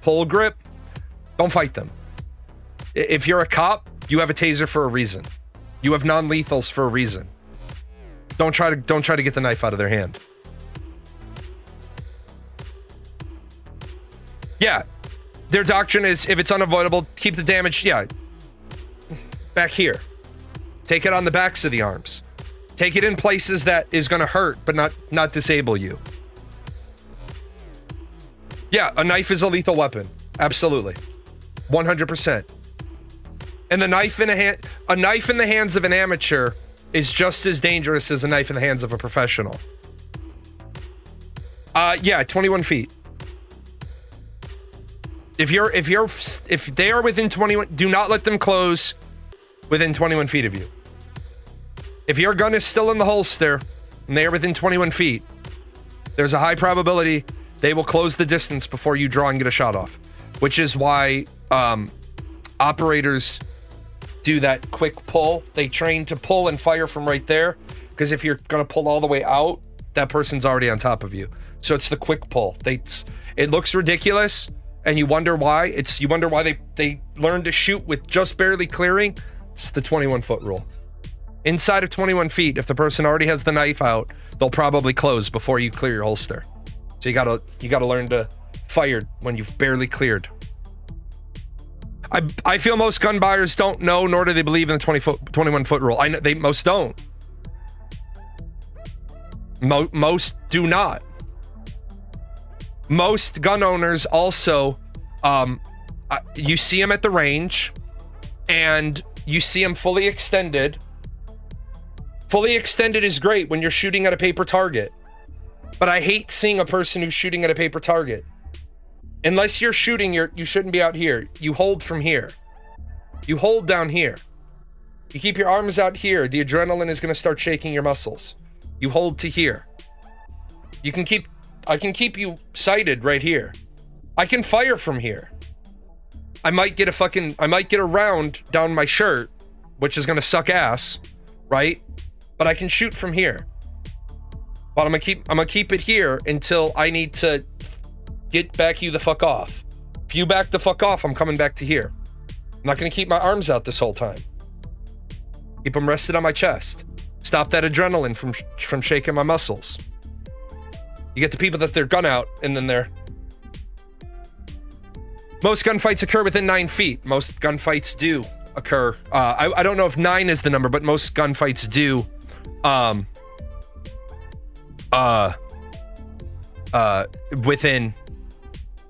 Speaker 2: pull grip, don't fight them. If you're a cop, you have a taser for a reason. You have non-lethals for a reason. Don't try to get the knife out of their hand. Yeah, their doctrine is if it's unavoidable, keep the damage. Yeah, back here. Take it on the backs of the arms. Take it in places that is going to hurt, but not disable you. Yeah, a knife is a lethal weapon. Absolutely. 100%. And a knife in the hands of an amateur is just as dangerous as a knife in the hands of a professional. Yeah, 21 feet. If they are within 21, do not let them close within 21 feet of you. If your gun is still in the holster and they are within 21 feet, there's a high probability they will close the distance before you draw and get a shot off, which is why operators do that quick pull. They train to pull and fire from right there, because if you're going to pull all the way out, that person's already on top of you. So it's the quick pull. It looks ridiculous, and you wonder why, they learned to shoot with just barely clearing. It's the 21-foot rule. Inside of 21 feet, if the person already has the knife out, they'll probably close before you clear your holster. So you gotta learn to fire when you've barely cleared. I feel most gun buyers don't know, nor do they believe in the 21-foot rule. I know most don't. Most do not. Most gun owners also, you see them at the range, and you see them fully extended. Fully extended is great when you're shooting at a paper target, but I hate seeing a person who's shooting at a paper target. Unless you're shooting, you shouldn't be out here. You hold from here. You hold down here. You keep your arms out here. The adrenaline is going to start shaking your muscles. You hold to here. I can keep you sighted right here. I can fire from here. I might get a round down my shirt, which is going to suck ass, right? But I can shoot from here. But I'm gonna keep it here until I need to back you the fuck off. If you back the fuck off, I'm coming back to here. I'm not gonna keep my arms out this whole time. Keep them rested on my chest. Stop that adrenaline from shaking my muscles. You get the people that their gun out, and then most gunfights occur within 9 feet. Most gunfights do occur. I don't know if 9 is the number, but most gunfights do. Within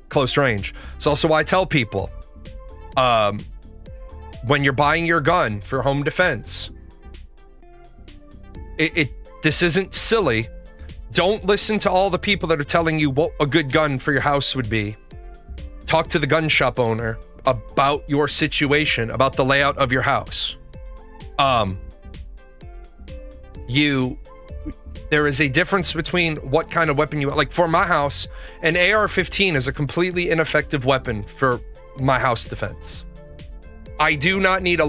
Speaker 2: close range. It's also why I tell people, when you're buying your gun for home defense, this isn't silly. Don't listen to all the people that are telling you what a good gun for your house would be. Talk to the gun shop owner about your situation, about the layout of your house. There is a difference between what kind of weapon you like. For my house, an AR-15 is a completely ineffective weapon for my house defense. I do not need I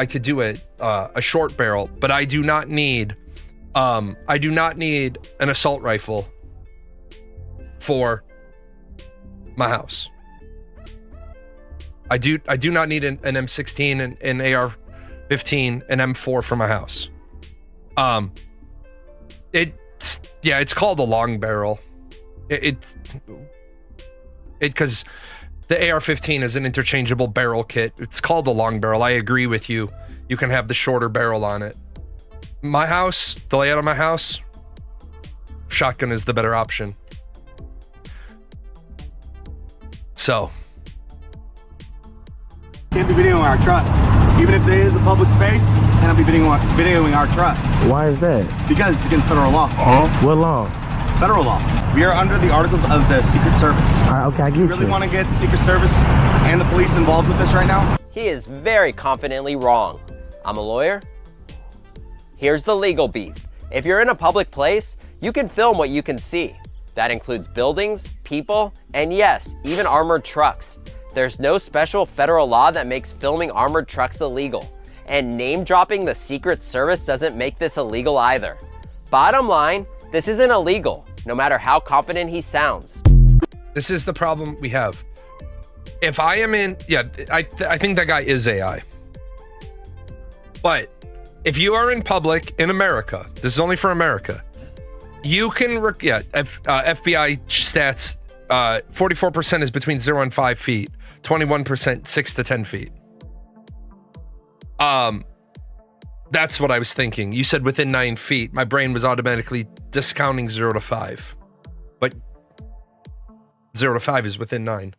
Speaker 2: could do a short barrel, but I do not need an assault rifle for my house. I do not need an M16 and an AR-15 and M4 for my house. It's called a long barrel. Because the AR-15 is an interchangeable barrel kit. It's called a long barrel. I agree with you. You can have the shorter barrel on it. My house, the layout of my house, shotgun is the better option. So.
Speaker 17: Can't be videoing our truck. Even if there is a public space, cannot be videoing our truck.
Speaker 18: Why is that?
Speaker 17: Because it's against federal law.
Speaker 18: What law?
Speaker 17: Federal law. We are under the articles of the Secret Service.
Speaker 18: Okay, I get you.
Speaker 17: You really want to get the Secret Service and the police involved with this right now?
Speaker 19: He is very confidently wrong. I'm a lawyer. Here's the legal beef. If you're in a public place, you can film what you can see. That includes buildings, people, and yes, even armored trucks. There's no special federal law that makes filming armored trucks illegal. And name dropping the Secret Service doesn't make this illegal either. Bottom line, this isn't illegal, no matter how confident he sounds.
Speaker 2: This is the problem we have. If I am in, I think that guy is AI. But if you are in public in America, this is only for America, you can, FBI stats, 44% is between 0 and 5 feet, 21% 6 to 10 feet. That's what I was thinking. You said within 9 feet. My brain was automatically discounting 0 to 5. But 0 to 5 is within 9.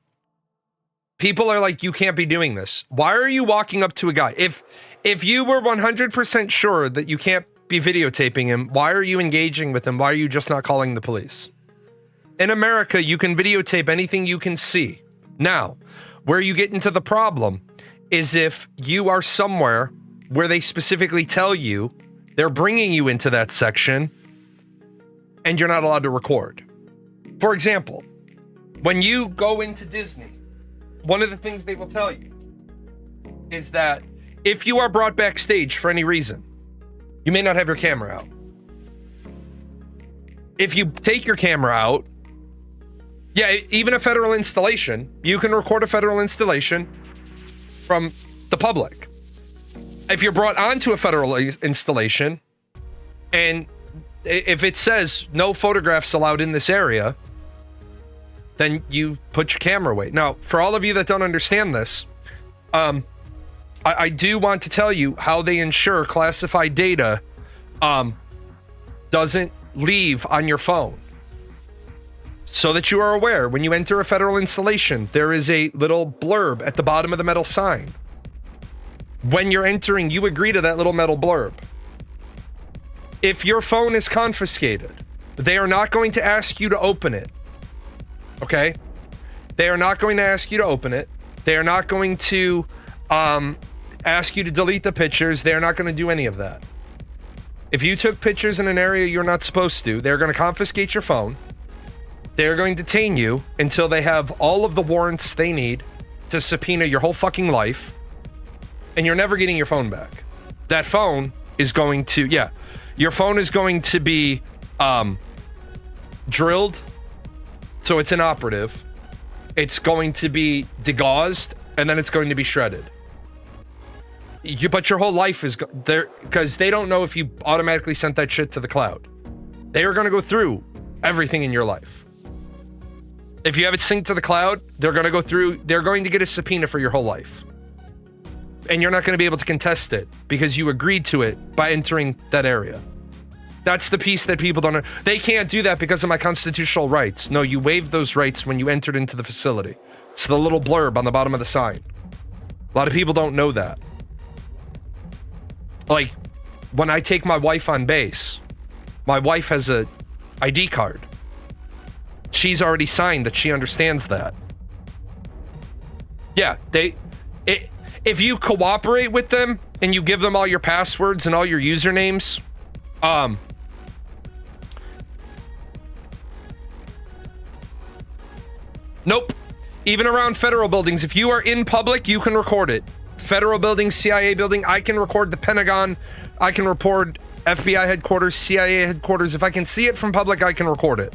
Speaker 2: People are like, you can't be doing this. Why are you walking up to a guy? If you were 100% sure that you can't be videotaping him, why are you engaging with him? Why are you just not calling the police? In America, you can videotape anything you can see. Now, where you get into the problem is if you are somewhere where they specifically tell you they're bringing you into that section and you're not allowed to record. For example, when you go into Disney, one of the things they will tell you is that if you are brought backstage for any reason, you may not have your camera out. If you take your camera out, Yeah, even a federal installation. You can record a federal installation from the public. If you're brought onto a federal installation, and if it says no photographs allowed in this area, then you put your camera away. Now, for all of you that don't understand this, I do want to tell you how they ensure classified data doesn't leave on your phone. So that you are aware, when you enter a federal installation, there is a little blurb at the bottom of the metal sign. When you're entering, you agree to that little metal blurb. If your phone is confiscated, they are not going to ask you to open it. Okay? They are not going to ask you to open it. They are not going to ask you to delete the pictures. They are not going to do any of that. If you took pictures in an area you're not supposed to, they're going to confiscate your phone. They're going to detain you until they have all of the warrants they need to subpoena your whole fucking life. And you're never getting your phone back. That phone is going to, your phone is going to be drilled so it's inoperative. It's going to be degaussed, and then it's going to be shredded. But your whole life is there, because they don't know if you automatically sent that shit to the cloud. They are going to go through everything in your life. If you have it synced to the cloud, they're going to go through, they're going to get a subpoena for your whole life. And you're not going to be able to contest it because you agreed to it by entering that area. That's the piece that people don't know. They can't do that because of my constitutional rights. No, you waived those rights when you entered into the facility. It's the little blurb on the bottom of the sign. A lot of people don't know that. Like, when I take my wife on base, my wife has a ID card. She's already signed that she understands that. Yeah, if you cooperate with them and you give them all your passwords and all your usernames, nope. Even around federal buildings, if you are in public, you can record it. Federal buildings, CIA building, I can record the Pentagon. I can record FBI headquarters, CIA headquarters. If I can see it from public, I can record it.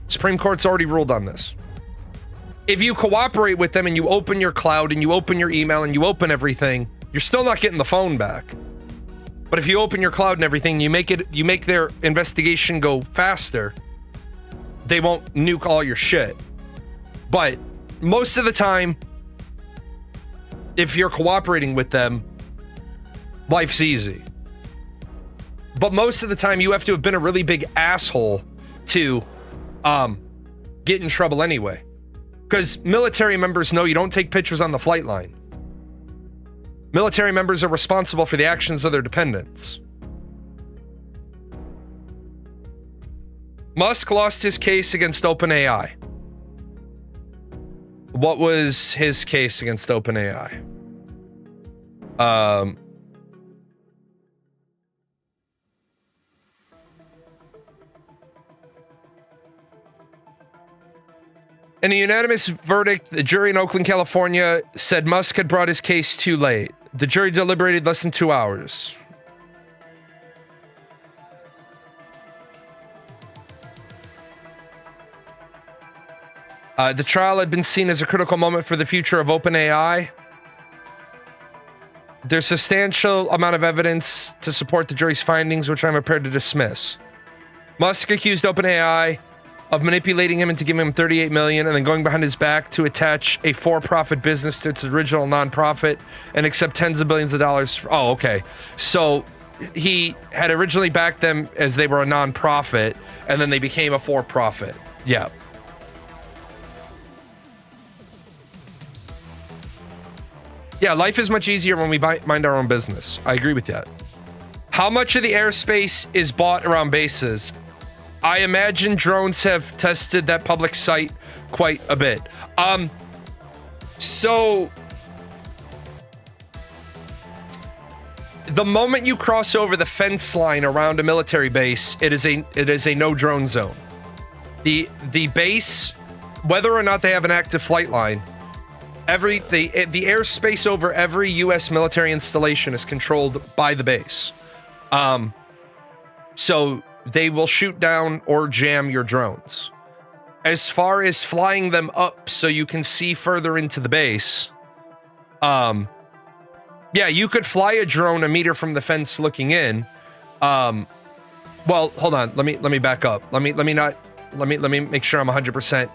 Speaker 2: Supreme Court's already ruled on this. If you cooperate with them and you open your cloud and you open your email and you open everything, you're still not getting the phone back. But if you open your cloud and everything, you make their investigation go faster, they won't nuke all your shit. But most of the time, if you're cooperating with them, life's easy. But most of the time, you have to have been a really big asshole to get in trouble anyway. Because military members know you don't take pictures on the flight line. Military members are responsible for the actions of their dependents. Musk lost his case against OpenAI. What was his case against OpenAI? In a unanimous verdict, the jury in Oakland, California said Musk had brought his case too late. The jury deliberated less than 2 hours. The trial had been seen as a critical moment for the future of OpenAI. There's substantial amount of evidence to support the jury's findings, which I'm prepared to dismiss. Musk accused OpenAI of manipulating him into giving him $38 million and then going behind his back to attach a for-profit business to its original nonprofit and accept tens of billions of dollars. Oh, okay. So he had originally backed them as they were a nonprofit, and then they became a for-profit. Yeah. Yeah, life is much easier when we mind our own business. I agree with that. How much of the airspace is bought around bases? I imagine drones have tested that public site quite a bit. So the moment you cross over the fence line around a military base, it is a no drone zone. The base, whether or not they have an active flight line, the airspace over every U.S. military installation is controlled by the base. So they will shoot down or jam your drones. as far as flying them up so you can see further into the base, yeah, you could fly a drone a meter from the fence looking in. Well, hold on. Let me back up. Let me make sure I'm 100%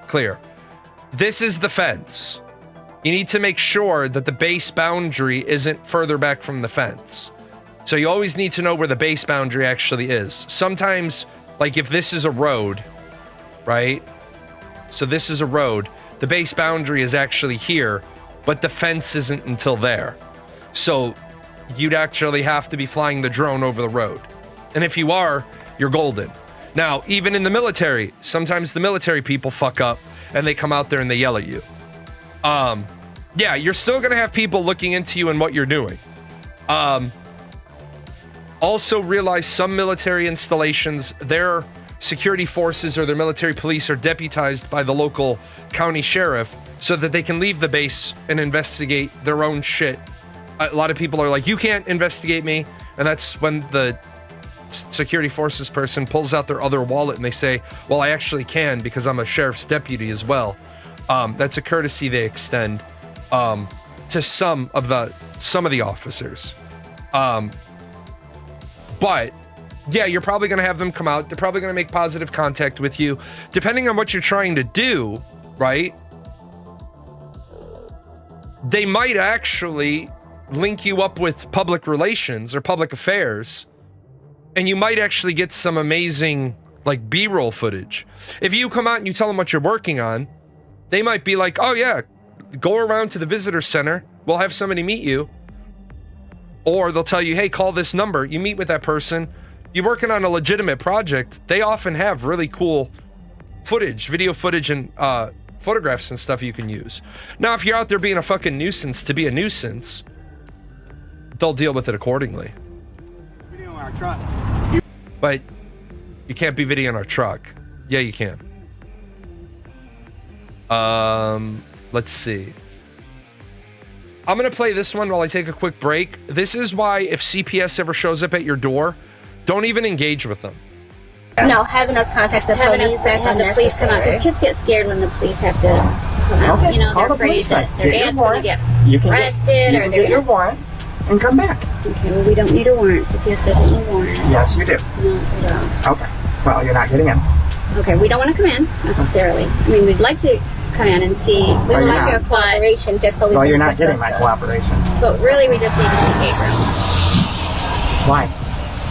Speaker 2: clear. This is the fence. You need to make sure that the base boundary isn't further back from the fence. So you always need to know where the base boundary actually is. Sometimes, like if this is a road, right? So this is a road. The base boundary is actually here, but the fence isn't until there. So you'd actually have to be flying the drone over the road. And if you are, you're golden. Now, even in the military, sometimes the military people fuck up and they come out there and they yell at you. Yeah, you're still gonna have people looking into you and what you're doing. Also realize some military installations, their security forces or their military police are deputized by the local county sheriff so that they can leave the base and investigate their own shit. A lot of people are like, you can't investigate me. And that's when the security forces person pulls out their other wallet and they say, well, I actually can because I'm a sheriff's deputy as well. That's a courtesy they extend to some of the officers. But yeah, you're probably going to have them come out. They're probably going to make positive contact with you. Depending on what you're trying to do, right? They might actually link you up with public relations or public affairs, and you might actually get some amazing like B-roll footage. If you come out and you tell them what you're working on, they might be like, oh yeah, go around to the visitor center. We'll have somebody meet you. Or they'll tell you, hey, call this number. You meet with that person. You're working on a legitimate project. They often have really cool footage, video footage, and photographs and stuff you can use. Now, if you're out there being a fucking nuisance to be a nuisance, they'll deal with it accordingly.
Speaker 17: Video our truck.
Speaker 2: But you can't be videoing our truck. Yeah, you can. Let's see. I'm gonna play this one while I take a quick break. This is why if CPS ever shows up at your door, don't even engage with them.
Speaker 20: No, having us contact the police, that's
Speaker 21: have the police come out, because kids get scared when the police have to come out.
Speaker 20: Okay,
Speaker 21: You know,
Speaker 20: call
Speaker 21: they're
Speaker 20: the
Speaker 21: afraid
Speaker 20: police
Speaker 21: that
Speaker 20: then.
Speaker 21: their
Speaker 20: Get your
Speaker 21: dad's going to
Speaker 20: warrant. You
Speaker 21: get
Speaker 20: can
Speaker 21: arrested,
Speaker 20: you
Speaker 21: or
Speaker 20: can
Speaker 21: they're
Speaker 20: get your
Speaker 21: gonna...
Speaker 20: warrant and come back.
Speaker 21: Okay, well, we don't need a warrant. CPS doesn't need a warrant.
Speaker 20: Yes, you do.
Speaker 21: No, we don't.
Speaker 20: Okay. Well, you're not getting in.
Speaker 21: Okay, we don't want to come in necessarily. I mean, we'd like to come in and see.
Speaker 20: We would like
Speaker 21: your
Speaker 20: your cooperation just so we Well, can you're not discuss getting my that. cooperation.
Speaker 21: But really, we just need to see Gabriel.
Speaker 20: Why?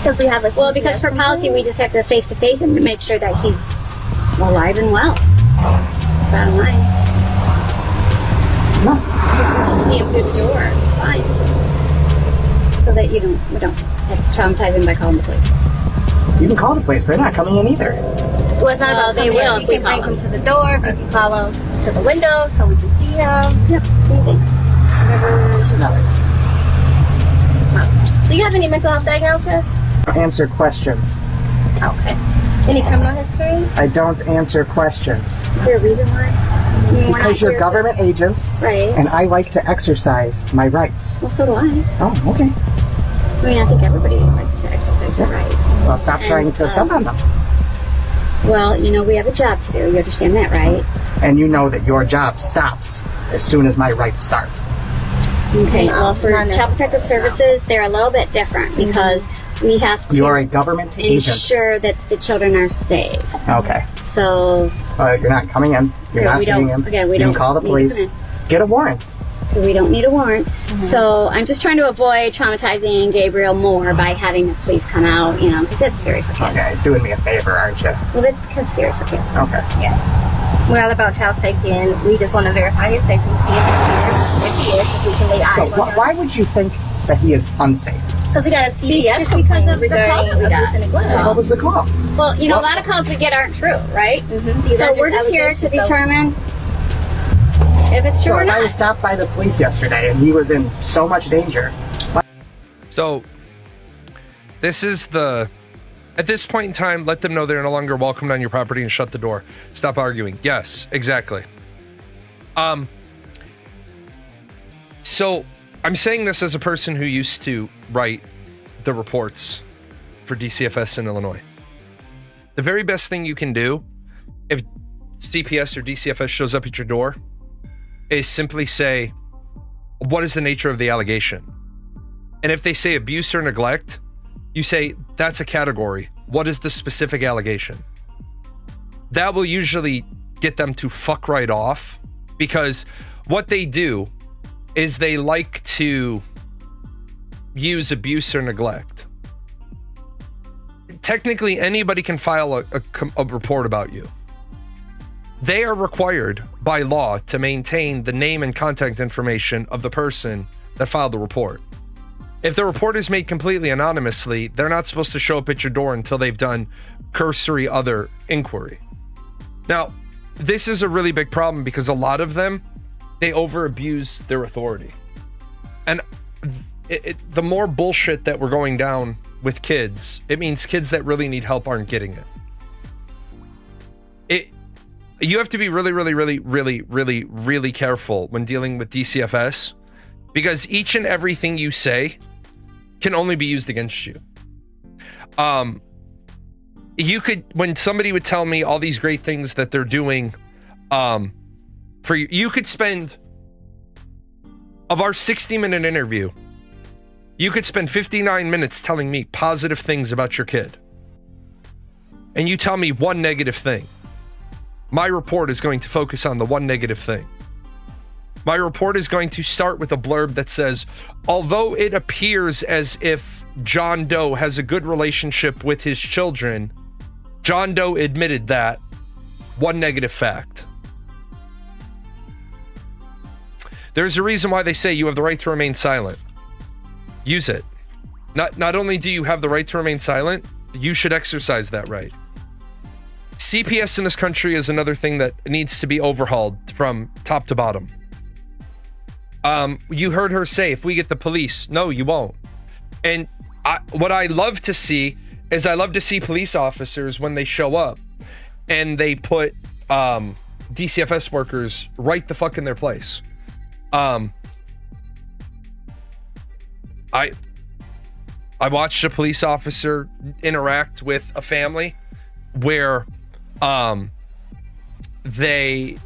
Speaker 21: Because we have a. Well, because per policy, we just have to face him to make sure that he's alive and well. Bottom line.
Speaker 20: No.
Speaker 21: We can see him through the door. It's fine. So that we don't have to traumatize him by calling the police.
Speaker 20: You can call the police. They're not coming in either. Well, it's not about
Speaker 21: they
Speaker 20: coming
Speaker 21: will
Speaker 20: in.
Speaker 21: if
Speaker 20: We
Speaker 21: we
Speaker 20: can bring
Speaker 21: call
Speaker 20: him to the door. We can call him to the window so we can see him.
Speaker 21: Yep. Anything. Whatever is your choice.
Speaker 20: Do you have any mental health diagnosis? Answer questions. Okay. Any criminal history? I don't answer questions.
Speaker 21: Is there a reason why? I mean, we're not
Speaker 20: Because you're
Speaker 21: here to-
Speaker 20: government agents,
Speaker 21: Right.
Speaker 20: and I like to exercise my rights.
Speaker 21: Well, so do I.
Speaker 20: Oh, okay.
Speaker 21: I mean, I think everybody likes to exercise their rights.
Speaker 20: Well, stop trying to step on them.
Speaker 21: Well, you know, we have a job to do. You understand that, right?
Speaker 20: And you know that your job stops as soon as my rights start.
Speaker 21: Okay.
Speaker 20: No,
Speaker 21: Well, for
Speaker 20: not
Speaker 21: Child Protective Services, they're a little bit different because we have to
Speaker 20: You're a government agent.
Speaker 21: ensure that the children are safe.
Speaker 20: Okay.
Speaker 21: So
Speaker 20: You're not coming in. You're
Speaker 21: Yeah,
Speaker 20: not
Speaker 21: we
Speaker 20: seeing
Speaker 21: don't-
Speaker 20: him.
Speaker 21: again, we
Speaker 20: you can
Speaker 21: don't
Speaker 20: call the
Speaker 21: need to
Speaker 20: police.
Speaker 21: come
Speaker 20: Get a warrant.
Speaker 21: we don't need a warrant. So I'm just trying to avoid traumatizing Gabriel more by having the police come out, you know, because that's scary for kids.
Speaker 20: Okay, doing me a favor, aren't you?
Speaker 21: Well, that's kind of scary for kids.
Speaker 20: Okay.
Speaker 21: Yeah.
Speaker 20: We're all about child safety, and we just want to verify his safety, see if he is, if we can lay eyes on him. Why would you think that he is unsafe? Because we got a CPS
Speaker 21: Just because of the call that we got.
Speaker 20: abuse and neglect. What was the call?
Speaker 21: Well, you know, a lot of calls we get aren't true, right?
Speaker 20: These
Speaker 21: So
Speaker 20: are
Speaker 21: we're just here to
Speaker 20: allegations, so-
Speaker 21: determine if it's true
Speaker 20: So
Speaker 21: or
Speaker 20: if I
Speaker 21: not.
Speaker 20: was stopped by the police yesterday, and he was in so much danger.
Speaker 2: So this is at this point in time, let them know they're no longer welcomed on your property and shut the door. Stop arguing. Yes, exactly. So I'm saying this as a person who used to write the reports for DCFS in Illinois. The very best thing you can do, if CPS or DCFS shows up at your door is simply say, what is the nature of the allegation? And if they say abuse or neglect, you say, that's a category. What is the specific allegation? That will usually get them to fuck right off, because what they do is they like to use abuse or neglect. Technically, anybody can file a report about you. They are required by law to maintain the name and contact information of the person that filed the report. If the report is made completely anonymously, they're not supposed to show up at your door until they've done cursory other inquiry. Now, this is a really big problem because a lot of them, they over-abuse their authority. And the more bullshit that we're going down with kids, it means kids that really need help aren't getting it. You have to be really careful when dealing with DCFS, because each and everything you say can only be used against you. You could, when somebody would tell me all these great things that they're doing for you, you could spend, of our 60-minute interview, you could spend 59 minutes telling me positive things about your kid. And you tell me one negative thing. My report is going to focus on the one negative thing. My report is going to start with a blurb that says, although it appears as if John Doe has a good relationship with his children, John Doe admitted that. One negative fact. There's a reason why they say you have the right to remain silent. Use it. Not only do you have the right to remain silent, you should exercise that right. CPS in this country is another thing that needs to be overhauled from top to bottom. You heard her say, if we get the police, no, you won't. And what I love to see is I love to see police officers when they show up and they put DCFS workers right the fuck in their place. I watched a police officer interact with a family where the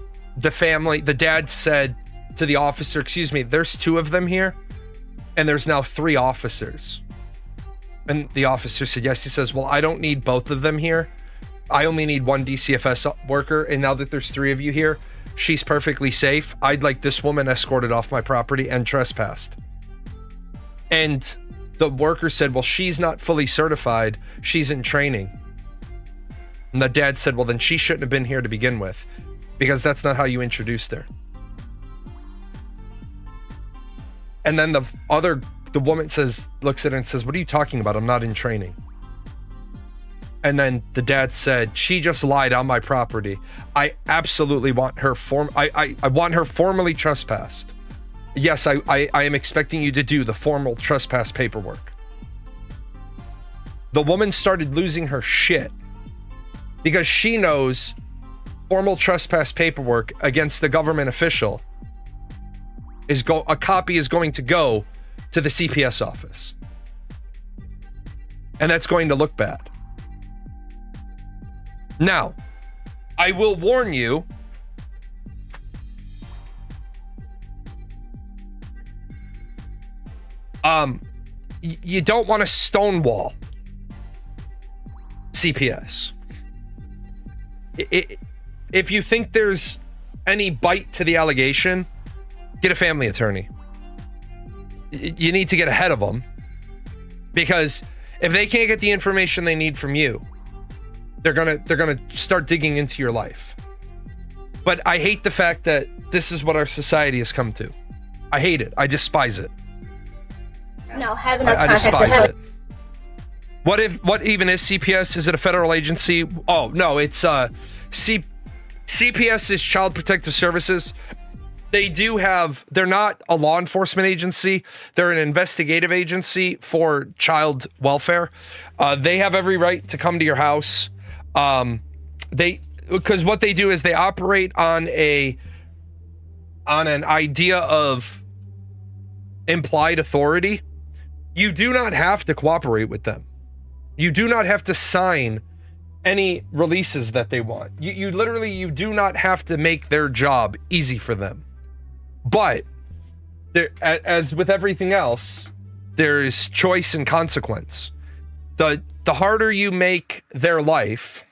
Speaker 2: dad said to the officer, excuse me, there's 2 of them here and there's now 3 officers. And the officer said yes. He says, well, I don't need both of them here. I only need 1 DCFS worker, and now that there's 3 of you here, she's perfectly safe. I'd like this woman escorted off my property and trespassed. And the worker said, well, she's not fully certified, she's in training. And the dad said, well, then she shouldn't have been here to begin with, because that's not how you introduced her. And then the woman looks at it and says, what are you talking about? I'm not in training. And then the dad said, she just lied on my property. I absolutely want her I want her formally trespassed. Yes, I am expecting you to do the formal trespass paperwork. The woman started losing her shit because she knows formal trespass paperwork against the government official a copy is going to go to the CPS office. And that's going to look bad. Now, I will warn you, you don't want to stonewall CPS. If you think there's any bite to the allegation, get a family attorney. You need to get ahead of them, because if they can't get the information they need from you, they're gonna start digging into your life. But I hate the fact that this is what our society has come to. I hate it. I despise it.
Speaker 20: No, having
Speaker 2: I despise it. What even is CPS? Is it a federal agency? Oh no, it's CPS is Child Protective Services. They're not a law enforcement agency. They're an investigative agency for child welfare. They have every right to come to your house. Because what they do is they operate on an idea of implied authority. You do not have to cooperate with them. You do not have to sign any releases that they want. You literally, you do not have to make their job easy for them. But there, as with everything else, there is choice and consequence. The harder you make their life,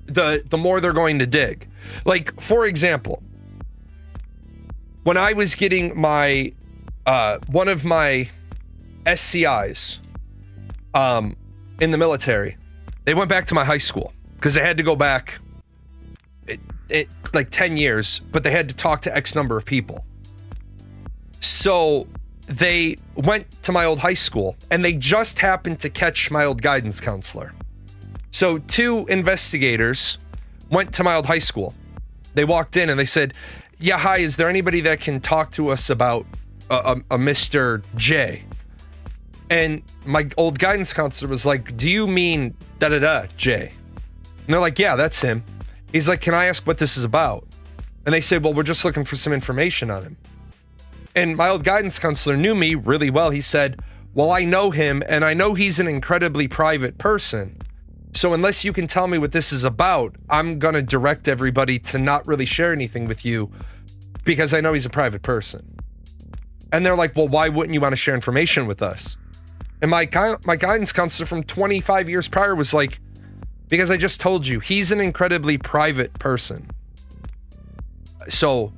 Speaker 2: the more they're going to dig. Like, for example, when I was getting my one of my SCIs in the military, they went back to my high school because they had to go back it like 10 years, but they had to talk to X number of people. So they went to my old high school and they just happened to catch my old guidance counselor. So 2 investigators went to my old high school. They walked in and they said, yeah, hi, is there anybody that can talk to us about a Mr. J? And my old guidance counselor was like, do you mean da-da-da J? And they're like, yeah, that's him. He's like, can I ask what this is about? And they said, well, we're just looking for some information on him. And my old guidance counselor knew me really well. He said, well, I know him and I know he's an incredibly private person. So unless you can tell me what this is about, I'm going to direct everybody to not really share anything with you because I know he's a private person. And they're like, well, why wouldn't you want to share information with us? And my guidance counselor from 25 years prior was like, because I just told you, he's an incredibly private person. So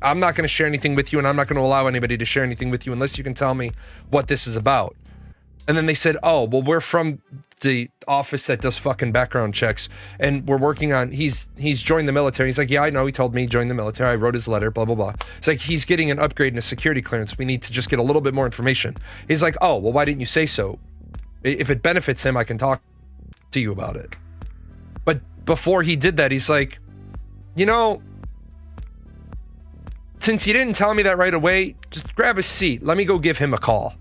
Speaker 2: I'm not going to share anything with you, and I'm not going to allow anybody to share anything with you unless you can tell me what this is about. And then they said, oh, well, we're from the office that does fucking background checks, and we're working on, he's joined the military. He's like, yeah, I know, he told me he joined the military. I wrote his letter, blah, blah, blah. It's like, he's getting an upgrade in a security clearance. We need to just get a little bit more information. He's like, oh, well, why didn't you say so? If it benefits him, I can talk to you about it. But before he did that, he's like, you know, since you didn't tell me that right away, just grab a seat. Let me go give him a call.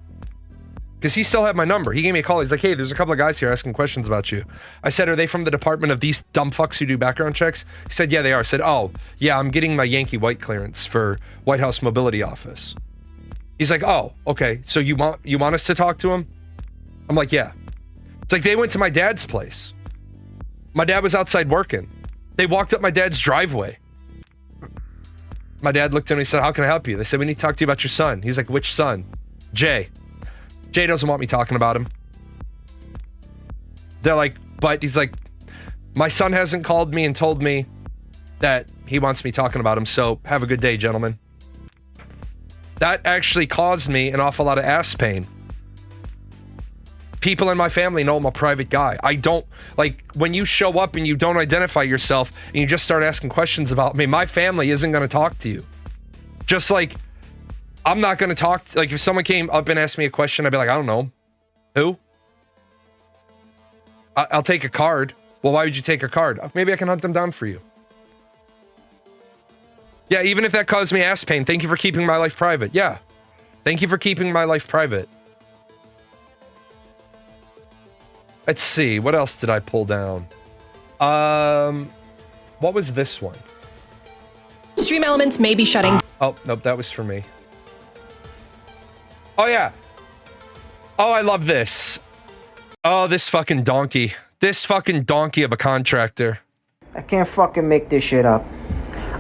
Speaker 2: Because he still had my number. He gave me a call. He's like, hey, there's a couple of guys here asking questions about you. I said, are they from the department of these dumb fucks who do background checks? He said, yeah, they are. I said, oh, yeah, I'm getting my Yankee White clearance for White House Mobility Office. He's like, oh, okay. So you want us to talk to him? I'm like, yeah. It's like they went to my dad's place. My dad was outside working. They walked up my dad's driveway. My dad looked at me and said, how can I help you? They said, we need to talk to you about your son. He's like, which son? Jay. Jay doesn't want me talking about him. They're like, but he's like, my son hasn't called me and told me that he wants me talking about him. So have a good day, gentlemen. That actually caused me an awful lot of ass pain. People in my family know I'm a private guy. I don't, like, when you show up and you don't identify yourself and you just start asking questions about me, my family isn't going to talk to you. Just like, I'm not going to talk, like, if someone came up and asked me a question, I'd be like, I don't know. Who? I'll take a card. Well, why would you take a card? Maybe I can hunt them down for you. Yeah, even if that caused me ass pain, thank you for keeping my life private. Yeah. Thank you for keeping my life private. Let's see, what else did I pull down? What was this one?
Speaker 3: Stream Elements may be shutting.
Speaker 2: Oh, nope, that was for me. Oh, yeah. Oh, I love this. Oh, this fucking donkey. This fucking donkey of a contractor.
Speaker 22: I can't fucking make this shit up.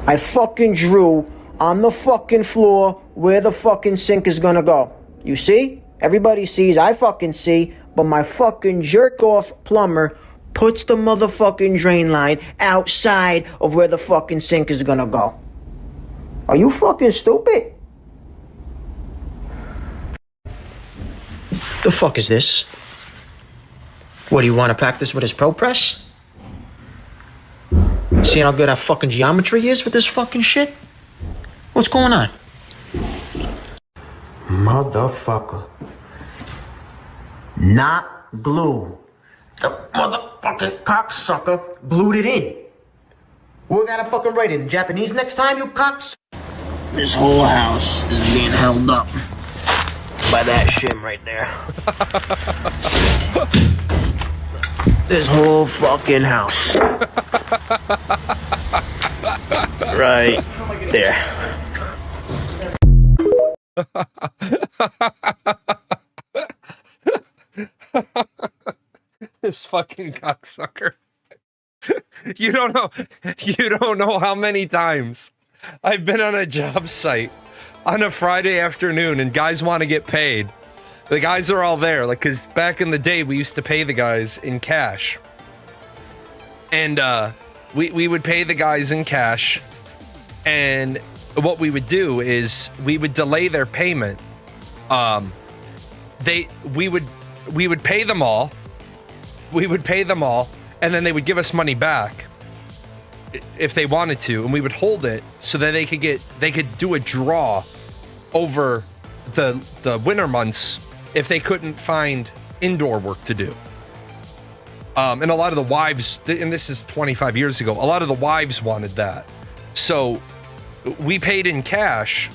Speaker 22: I fucking drew on the fucking floor where the fucking sink is gonna go. You see? Everybody sees, I fucking see, but my fucking jerk-off plumber puts the motherfucking drain line outside of where the fucking sink is gonna go. Are you fucking stupid? The fuck is this? What, do you want to practice with his pro press? Seeing how good our fucking geometry is with this fucking shit? What's going on? Motherfucker. Not glue. The motherfucking cocksucker glued it in. We gotta fucking write it in Japanese next time, you cocks. This whole house is being held up by that shim right there. This whole fucking house. Right there.
Speaker 2: This fucking cocksucker. You don't know how many times I've been on a job site on a Friday afternoon and guys want to get paid. The guys are all there, like, because back in the day we used to pay the guys in cash. And we would pay the guys in cash, and what we would do is we would delay their payment. We would pay them all. We would pay them all, and then they would give us money back if they wanted to, and we would hold it so that they could do a draw over the winter months if they couldn't find indoor work to do. And a lot of the wives, and this is 25 years ago, a lot of the wives wanted that. So we paid in cash,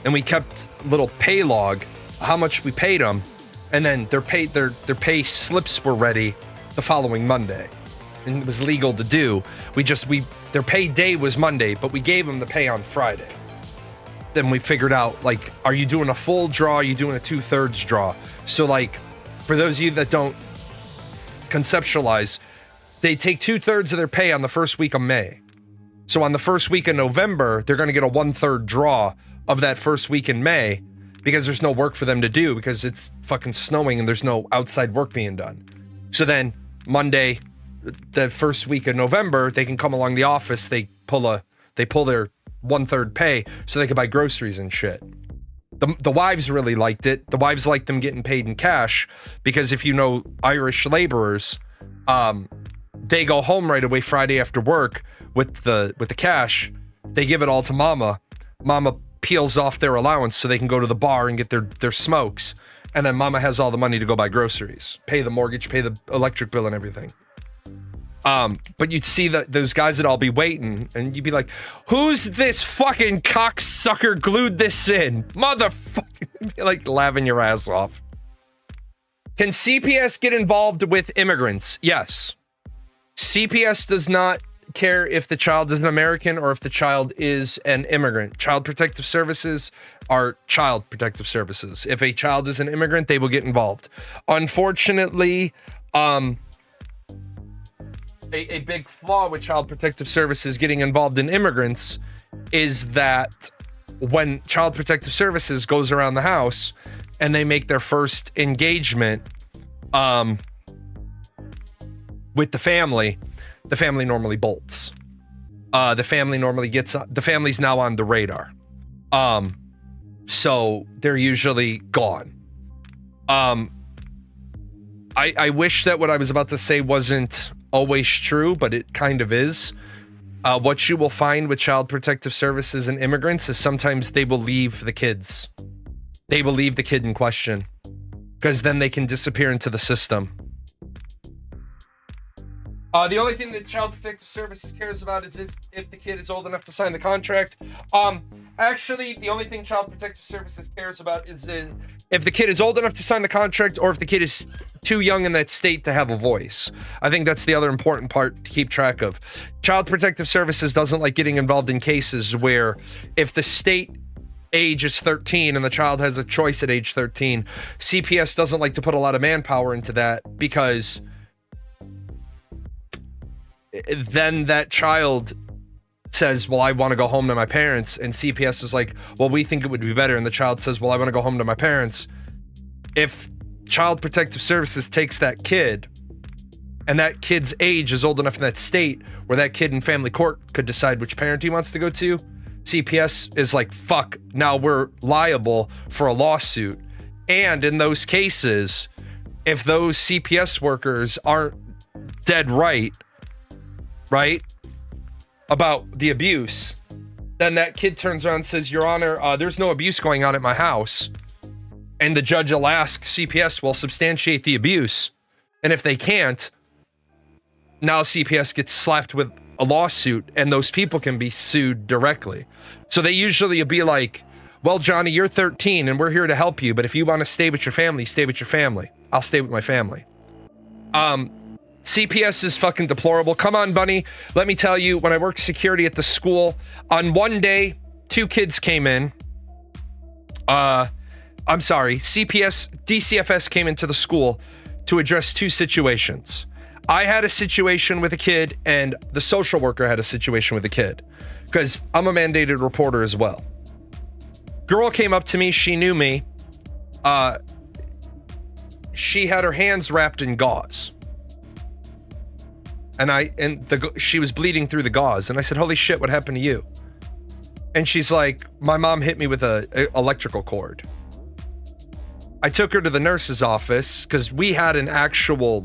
Speaker 2: and we kept a little pay log, how much we paid them, and then their pay slips were ready the following Monday, and it was legal to do. Their pay day was Monday, but we gave them the pay on Friday. Then we figured out, like, are you doing a full draw? Are you doing a 2/3 draw? So, like, for those of you that don't conceptualize, they take 2/3 of their pay on the first week of May. So on the first week of November, they're going to get a 1/3 draw of that first week in May, because there's no work for them to do because it's fucking snowing and there's no outside work being done. So then Monday, the first week of November, they can come along the office, they pull their 1/3 pay so they could buy groceries and shit. The wives really liked it. The wives liked them getting paid in cash, because if you know Irish laborers, they go home right away Friday after work with the cash. They give it all to mama. Mama peels off their allowance so they can go to the bar and get their smokes. And then mama has all the money to go buy groceries, pay the mortgage, pay the electric bill and everything. But you'd see that those guys would all be waiting, and you'd be like, who's this fucking cocksucker glued this in? Motherfucker, like laughing your ass off. Can CPS get involved with immigrants? Yes. CPS does not care if the child is an American or if the child is an immigrant. Child Protective Services are Child Protective Services. If a child is an immigrant, they will get involved. Unfortunately, a big flaw with Child Protective Services getting involved in immigrants is that when Child Protective Services goes around the house and they make their first engagement with the family normally bolts. The family's now on the radar. So they're usually gone. I wish that what I was about to say wasn't always true, but it kind of is. What you will find with Child Protective Services and immigrants is sometimes they will leave the kids. They will leave the kid in question, because then they can disappear into the system. The only thing that Child Protective Services cares about is if the kid is old enough to sign the contract. Actually, the only thing Child Protective Services cares about is if the kid is old enough to sign the contract, or if the kid is too young in that state to have a voice. I think that's the other important part to keep track of. Child Protective Services doesn't like getting involved in cases where if the state age is 13 and the child has a choice at age 13, CPS doesn't like to put a lot of manpower into that, because then that child says, well, I want to go home to my parents, and CPS is like, well, we think it would be better, and the child says, well, I want to go home to my parents. If Child Protective Services takes that kid, and that kid's age is old enough in that state where that kid in family court could decide which parent he wants to go to, CPS is like, fuck, now we're liable for a lawsuit. And in those cases, if those CPS workers aren't dead right about the abuse, then that kid turns around and says, Your Honor, there's no abuse going on at my house. And the judge will ask CPS, well, substantiate the abuse. And if they can't, now CPS gets slapped with a lawsuit, and those people can be sued directly. So they usually be like, well, Johnny, you're 13 and we're here to help you, but if you want to stay with your family, stay with your family. I'll stay with my family. CPS is fucking deplorable. Come on, Bunny. Let me tell you, when I worked security at the school, on one day, 2 kids came in. DCFS came into the school. to address two situations. I had a situation with a kid, and the social worker had a situation with a kid, because I'm a mandated reporter as well. Girl came up to me. She knew me. She had her hands wrapped in gauze. She was bleeding through the gauze. And I said, holy shit, what happened to you? And she's like, my mom hit me with a electrical cord. I took her to the nurse's office because we had an actual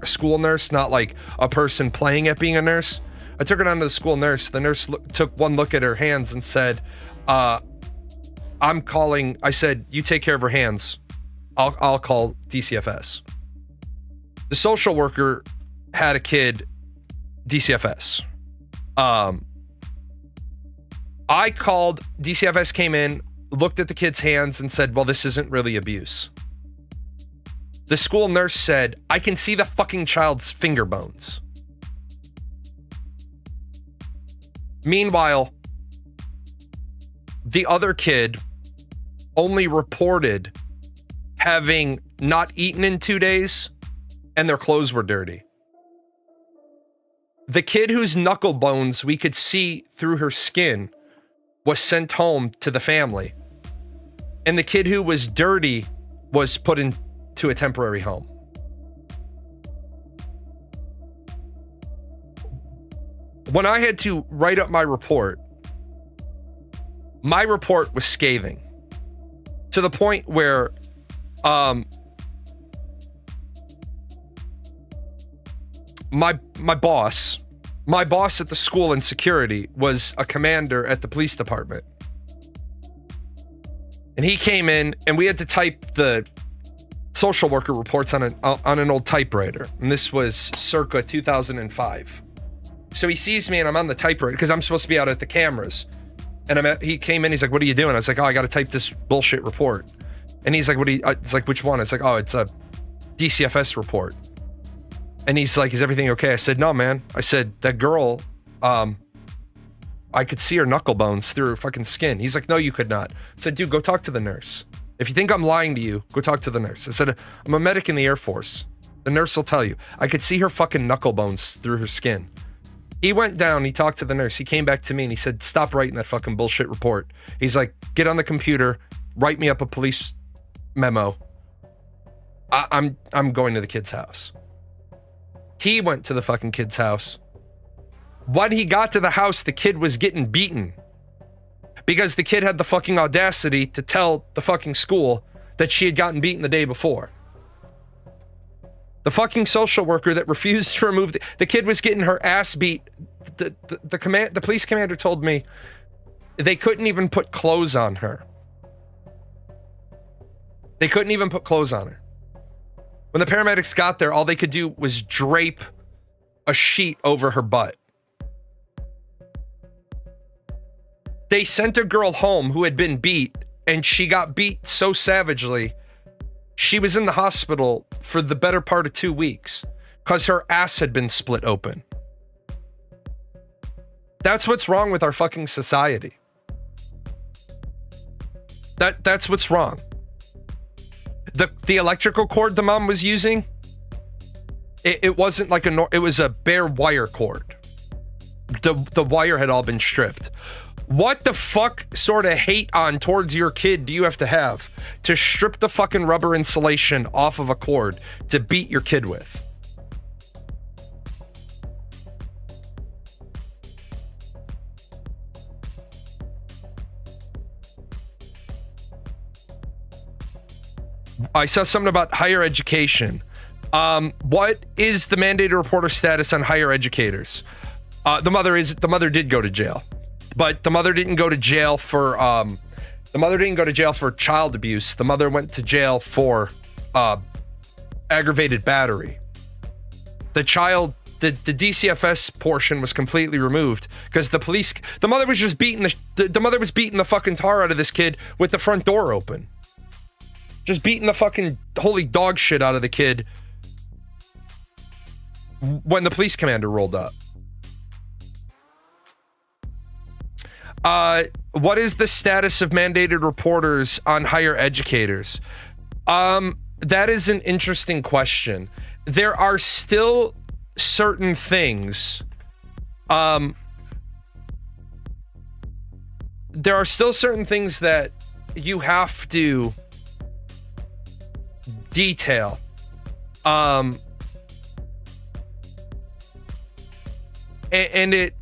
Speaker 2: school nurse, not like a person playing at being a nurse. I took her down to the school nurse. The nurse took one look at her hands and said, I said, you take care of her hands. I'll call DCFS. The social worker had a kid, DCFS. I called, DCFS came in, looked at the kid's hands and said, well, this isn't really abuse. The school nurse said, I can see the fucking child's finger bones. Meanwhile, the other kid only reported having not eaten in 2 days and their clothes were dirty. The kid whose knuckle bones we could see through her skin was sent home to the family. And the kid who was dirty was put into a temporary home. When I had to write up my report was scathing. To the point where my boss at the school in security was a commander at the police department. And he came in and we had to type the social worker reports on an old typewriter. And this was circa 2005. So he sees me and I'm on the typewriter because I'm supposed to be out at the cameras. And he came in, he's like, what are you doing? I was like, oh, I got to type this bullshit report. And he's like, it's like, which one? It's like, oh, it's a DCFS report. And he's like, is everything okay? I said, no, man. I said, that girl, I could see her knuckle bones through her fucking skin. He's like, no, you could not. I said, dude, go talk to the nurse. If you think I'm lying to you, go talk to the nurse. I said, I'm a medic in the Air Force. The nurse will tell you. I could see her fucking knuckle bones through her skin. He went down, he talked to the nurse. He came back to me and he said, stop writing that fucking bullshit report. He's like, get on the computer, write me up a police memo. I'm going to the kid's house. He went to the fucking kid's house. When he got to the house, the kid was getting beaten because the kid had the fucking audacity to tell the fucking school that she had gotten beaten the day before. The fucking social worker that refused to remove the kid was getting her ass beat. The police commander told me they couldn't even put clothes on her. They couldn't even put clothes on her. When the paramedics got there, all they could do was drape a sheet over her butt. They sent a girl home who had been beat, and she got beat so savagely, she was in the hospital for the better part of 2 weeks because her ass had been split open. That's what's wrong with our fucking society. That's what's wrong. The electrical cord the mom was using, it wasn't like it was a bare wire cord. The wire had all been stripped. What the fuck sort of hate on towards your kid do you have to strip the fucking rubber insulation off of a cord to beat your kid with? I saw something about higher education. What is the mandated reporter status on higher educators? The mother did go to jail, but the mother didn't go to jail for child abuse. The mother went to jail for aggravated battery. The DCFS portion was completely removed because the mother was just beating the mother was beating the fucking tar out of this kid with the front door open. Just beating the fucking holy dog shit out of the kid when the police commander rolled up. What is the status of mandated reporters on higher educators? that is an interesting question. There are still certain things. There are still certain things that you have to detail. And it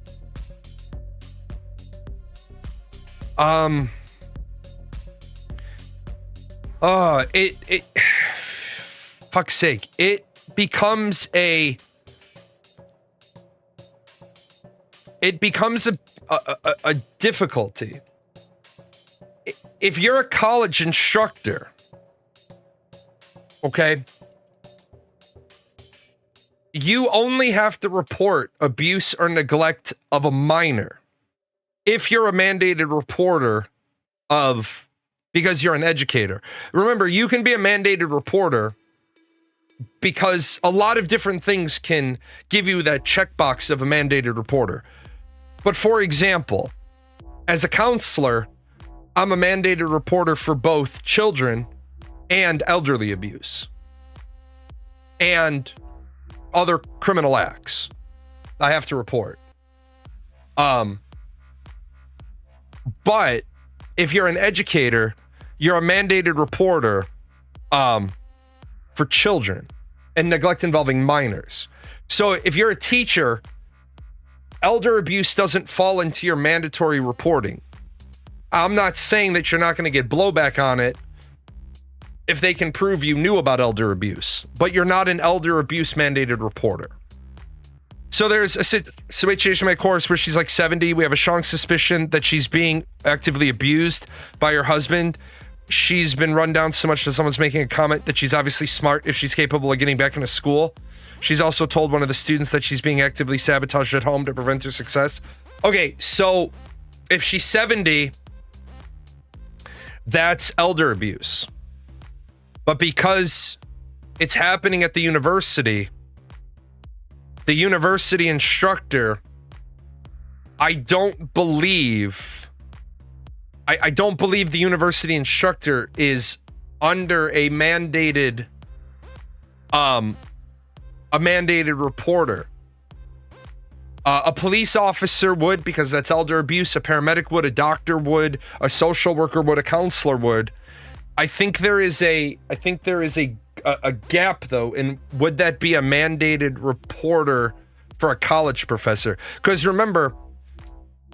Speaker 2: fuck's sake, it becomes a difficulty. If you're a college instructor, okay, you only have to report abuse or neglect of a minor if you're a mandated reporter because you're an educator. Remember, you can be a mandated reporter because a lot of different things can give you that checkbox of a mandated reporter. But for example, as a counselor, I'm a mandated reporter for both children and elderly abuse and other criminal acts I have to report. But if you're an educator, you're a mandated reporter for children and neglect involving minors. So if you're a teacher, elder abuse doesn't fall into your mandatory reporting. I'm not saying that you're not going to get blowback on it if they can prove you knew about elder abuse, but you're not an elder abuse mandated reporter. So there's a situation in my course where she's like 70. We have a strong suspicion that she's being actively abused by her husband. She's been run down so much that someone's making a comment that she's obviously smart if she's capable of getting back into school. She's also told one of the students that she's being actively sabotaged at home to prevent her success. Okay, so if she's 70, that's elder abuse. But because it's happening at the university instructor, I don't believe the university instructor is under a mandated reporter. A police officer would, because that's elder abuse. A paramedic would, a doctor would, a social worker would, a counselor would. I think there is a gap though in would that be a mandated reporter for a college professor? Because remember,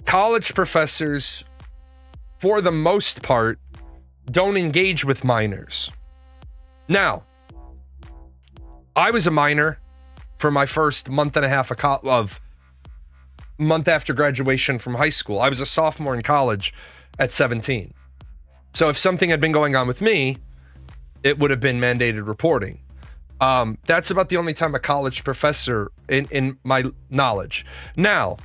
Speaker 2: college professors, for the most part, don't engage with minors. Now, I was a minor for my first month and a half of month after graduation from high school. I was a sophomore in college at 17. So if something had been going on with me, it would have been mandated reporting. That's about the only time a college professor in my knowledge. Now,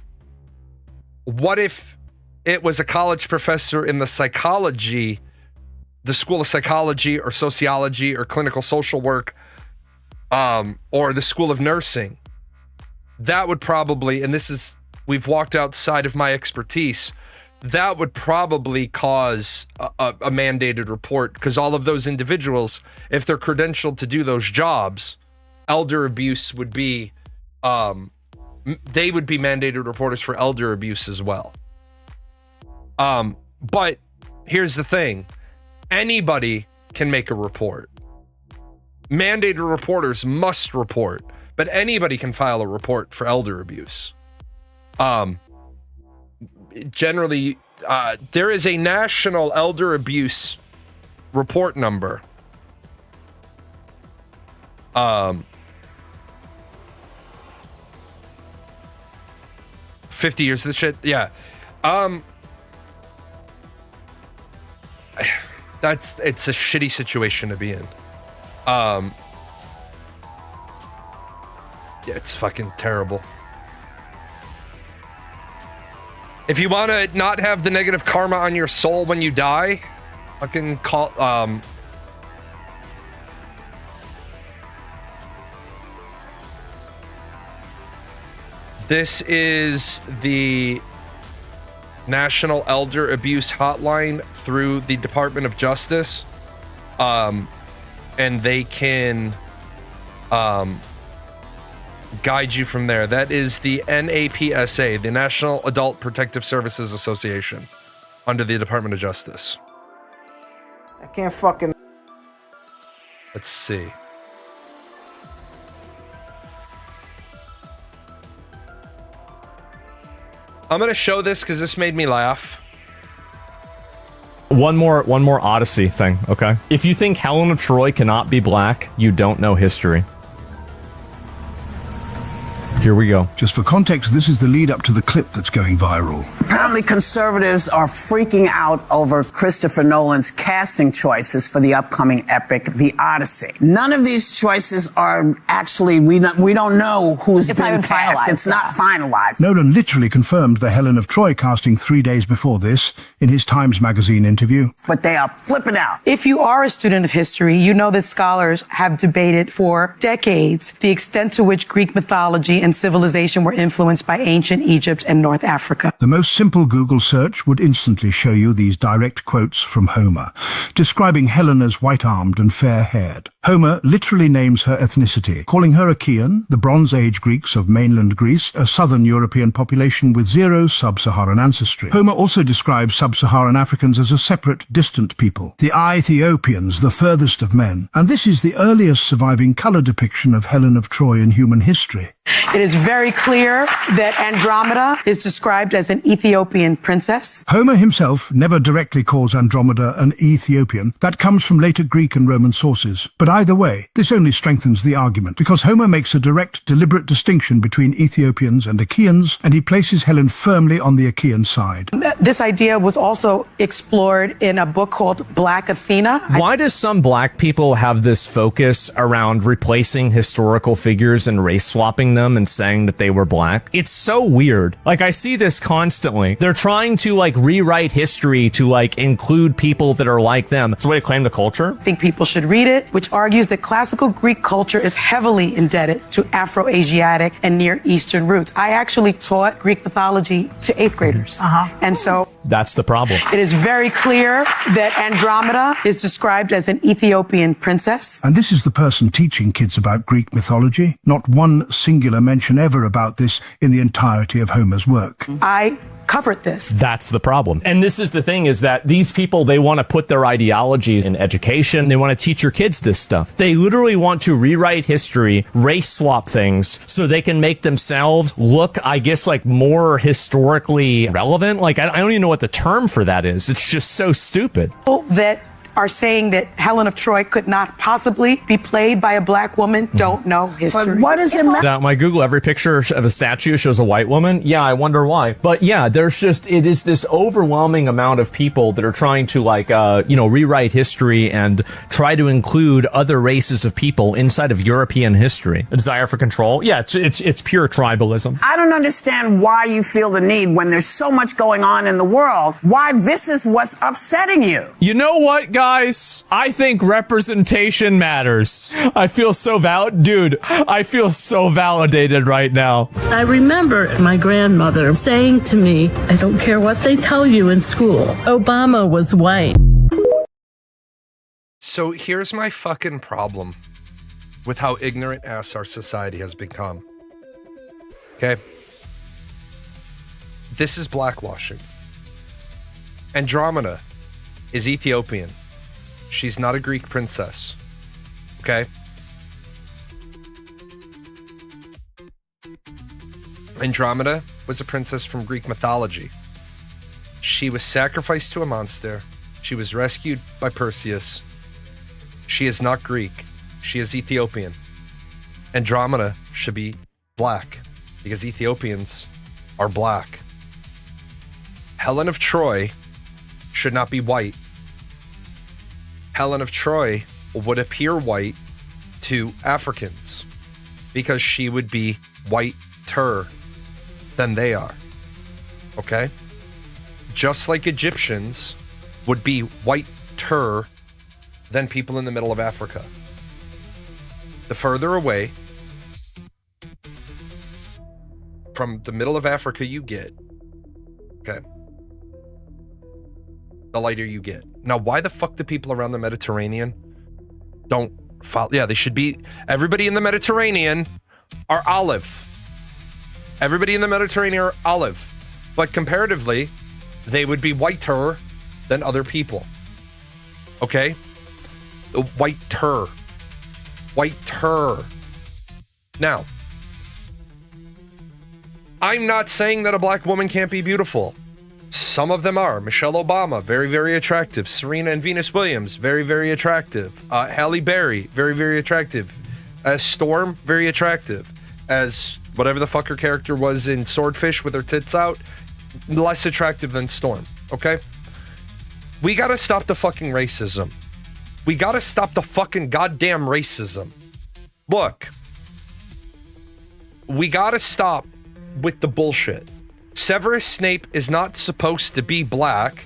Speaker 2: what if it was a college professor in the School of Psychology or Sociology or Clinical Social Work, or the School of Nursing? That would probably, and we've walked outside of my expertise, that would probably cause a mandated report, because all of those individuals, if they're credentialed to do those jobs, elder abuse would be, they would be mandated reporters for elder abuse as well. But here's the thing. Anybody can make a report. Mandated reporters must report, but anybody can file a report for elder abuse. Generally, there is a national elder abuse report number. 50 years of this shit. Yeah. It's a shitty situation to be in. Yeah, it's fucking terrible. If you want to not have the negative karma on your soul when you die, fucking call, this is the National Elder Abuse Hotline through the Department of Justice. and they can guide you from there. That is the NAPSA, the National Adult Protective Services Association, under the Department of Justice.
Speaker 22: I can't fucking...
Speaker 2: Let's see. I'm going to show this because this made me laugh.
Speaker 13: One more Odyssey thing, okay? If you think Helen of Troy cannot be black, you don't know history. Here we go.
Speaker 1: Just for context, this is the lead up to the clip that's going viral.
Speaker 6: Apparently, conservatives are freaking out over Christopher Nolan's casting choices for the upcoming epic, The Odyssey. None of these choices are actually, we don't know who's been cast. It's not finalized.
Speaker 1: Nolan literally confirmed the Helen of Troy casting 3 days before this in his Times Magazine interview.
Speaker 6: But they are flipping out.
Speaker 23: If you are a student of history, you know that scholars have debated for decades the extent to which Greek mythology and civilization were influenced by ancient Egypt and North Africa.
Speaker 1: The most simple Google search would instantly show you these direct quotes from Homer, describing Helen as white-armed and fair-haired. Homer literally names her ethnicity, calling her Achaean, the Bronze Age Greeks of mainland Greece, a southern European population with zero sub-Saharan ancestry. Homer also describes sub-Saharan Africans as a separate, distant people, the Ethiopians, the furthest of men. And this is the earliest surviving color depiction of Helen of Troy in human history.
Speaker 23: It is very clear that Andromeda is described as an Ethiopian princess.
Speaker 1: Homer himself never directly calls Andromeda an Ethiopian. That comes from later Greek and Roman sources. But either way, this only strengthens the argument, because Homer makes a direct, deliberate distinction between Ethiopians and Achaeans, and he places Helen firmly on the Achaean side.
Speaker 23: This idea was also explored in a book called Black Athena.
Speaker 13: Why does some black people have this focus around replacing historical figures and race swapping them and saying that they were black? It's so weird. Like, I see this constantly. They're trying to like rewrite history to like include people that are like them. It's a way to claim the culture.
Speaker 23: I think people should read it, which argues that classical Greek culture is heavily indebted to Afro-Asiatic and Near Eastern roots. I actually taught Greek mythology to 8th graders. And so
Speaker 13: that's the problem.
Speaker 23: It is very clear that Andromeda is described as an Ethiopian princess.
Speaker 1: And this is the person teaching kids about Greek mythology. Not one singular mention ever about this in the entirety of Homer's work.
Speaker 23: I covered this.
Speaker 13: That's the problem. And this is the thing, is that these people, they want to put their ideologies in education. They want to teach your kids this stuff. They literally want to rewrite history, race swap things, so they can make themselves look, I guess, like more historically relevant. Like, I don't even know what the term for that is. It's just so stupid.
Speaker 23: That are saying that Helen of Troy could not possibly be played by a black woman don't know history.
Speaker 6: But what does it matter?
Speaker 13: My Google, every picture of a statue shows a white woman. Yeah, I wonder why. But yeah, it is this overwhelming amount of people that are trying to rewrite history and try to include other races of people inside of European history. A desire for control. Yeah, it's pure tribalism.
Speaker 6: I don't understand why you feel the need when there's so much going on in the world. Why this is what's upsetting you.
Speaker 13: You know what, guys? I think representation matters. I feel so I feel so validated right now.
Speaker 24: I remember my grandmother saying to me, I don't care what they tell you in school, Obama was white.
Speaker 2: So here's my fucking problem with how ignorant ass our society has become. Okay? This is blackwashing. Andromeda is Ethiopian. She's not a Greek princess. Okay? Andromeda was a princess from Greek mythology. She was sacrificed to a monster. She was rescued by Perseus. She is not Greek. She is Ethiopian. Andromeda should be black because Ethiopians are black. Helen of Troy should not be white. Helen of Troy would appear white to Africans because she would be whiter than they are. Okay? Just like Egyptians would be whiter than people in the middle of Africa. The further away from the middle of Africa you get, okay, the lighter you get. Now, why the fuck do people around the Mediterranean don't follow. Yeah, they should be. Everybody in the Mediterranean are olive. Everybody in the Mediterranean are olive. But comparatively, they would be whiter than other people. Okay? Whiter. Whiter. Now, I'm not saying that a black woman can't be beautiful. Some of them are. Michelle Obama, very, very attractive. Serena and Venus Williams, very, very attractive. Halle Berry, very, very attractive. As Storm, very attractive. As whatever the fuck her character was in Swordfish with her tits out, less attractive than Storm, okay? We gotta stop the fucking racism. We gotta stop the fucking goddamn racism. Look, we gotta stop with the bullshit. Severus Snape is not supposed to be black.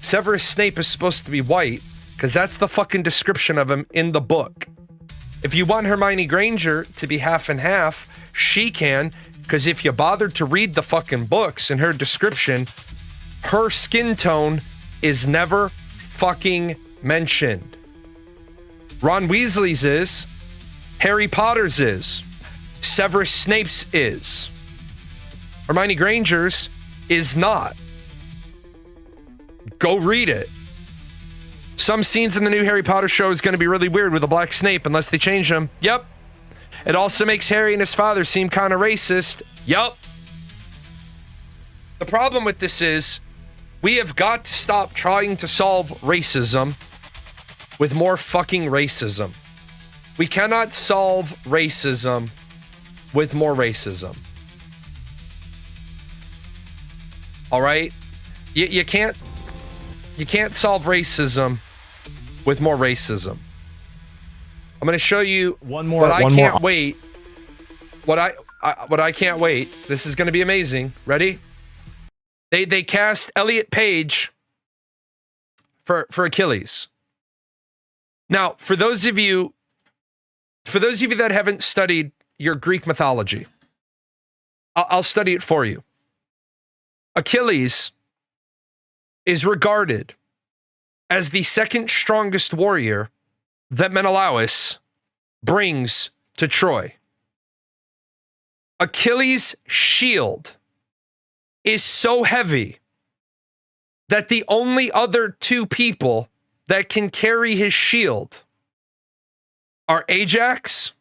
Speaker 2: Severus Snape is supposed to be white, because that's the fucking description of him in the book. If you want Hermione Granger to be half and half, she can, because if you bothered to read the fucking books and her description, her skin tone is never fucking mentioned. Ron Weasley's is, Harry Potter's is, Severus Snape's is. Hermione Granger's is not. Go read it. Some scenes in the new Harry Potter show is going to be really weird with a black Snape unless they change him. Yep. It also makes Harry and his father seem kind of racist. Yep. The problem with this is we have got to stop trying to solve racism with more fucking racism. We cannot solve racism with more racism. All right? You can't solve racism with more racism. I'm going to show you what I can't wait. What I can't wait. This is going to be amazing. Ready? They cast Elliot Page for Achilles. Now, for those of you that haven't studied your Greek mythology, I'll study it for you. Achilles is regarded as the second strongest warrior that Menelaus brings to Troy. Achilles' shield is so heavy that the only other two people that can carry his shield are Ajax,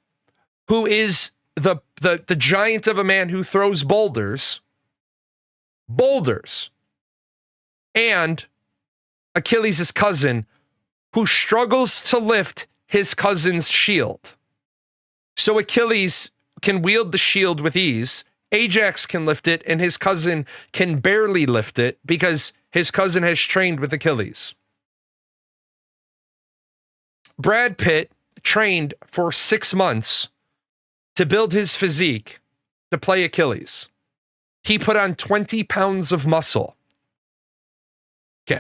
Speaker 2: who is the giant of a man who throws boulders, and Achilles' cousin, who struggles to lift his cousin's shield. So Achilles can wield the shield with ease. Ajax can lift it, and his cousin can barely lift it because his cousin has trained with Achilles. Brad Pitt trained for 6 months to build his physique to play Achilles. He put on 20 pounds of muscle. Okay.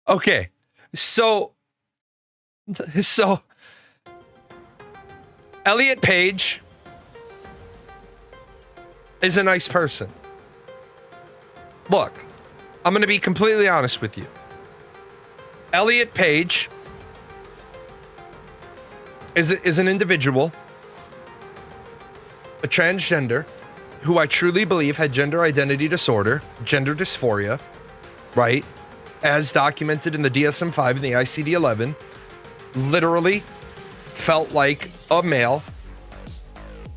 Speaker 2: Okay, so Elliot Page is a nice person. Look, I'm going to be completely honest with you. Elliot Page is an individual, a transgender, who I truly believe had gender identity disorder, gender dysphoria, right? As documented in the DSM-5 and the ICD-11, literally felt like a male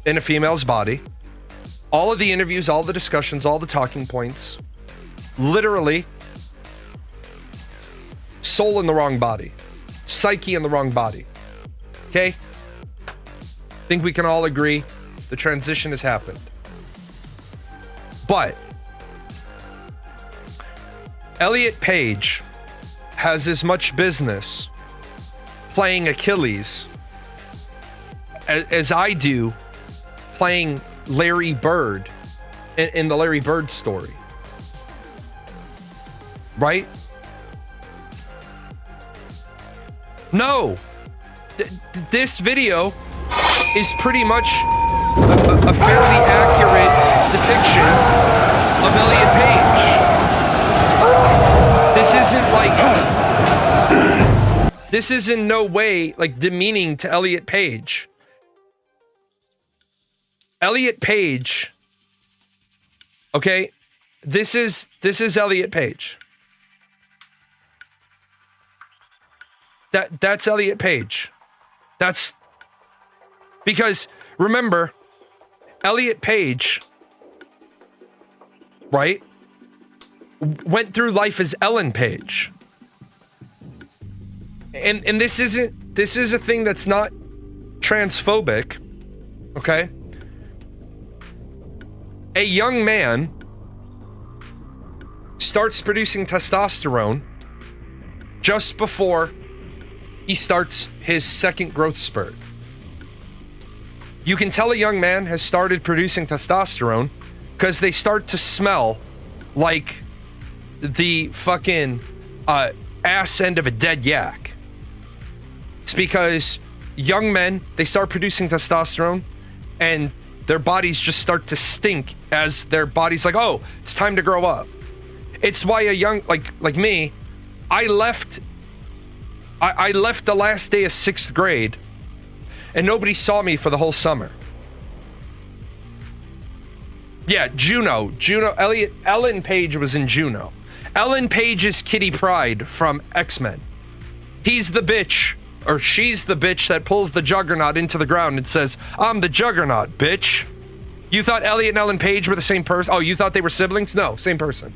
Speaker 2: in a female's body. All of the interviews, all the discussions, all the talking points, literally soul in the wrong body, psyche in the wrong body. Okay? I think we can all agree the transition has happened. But Elliot Page has as much business playing Achilles as I do playing Larry Bird in the Larry Bird story. Right? No. This video is pretty much a fairly accurate depiction of Elliot Page. This is in no way like demeaning to Elliot Page. Elliot Page, okay, this is Elliot Page. That's Elliot Page. That's because remember, Elliot Page, right, went through life as Ellen Page. And this is a thing that's not transphobic, okay? A young man starts producing testosterone just before he starts his second growth spurt. You can tell a young man has started producing testosterone because they start to smell like the fucking ass end of a dead yak. It's because young men, they start producing testosterone and their bodies just start to stink as their body's like, oh, it's time to grow up. It's why a young, like me, I left the last day of 6th grade and nobody saw me for the whole summer. Yeah, Juno, Ellen Page was in Juno. Ellen Page is Kitty Pryde from X-Men. He's the bitch, or she's the bitch that pulls the Juggernaut into the ground and says, I'm the Juggernaut, bitch. You thought Elliot and Ellen Page were the same person? Oh, you thought they were siblings? No, same person.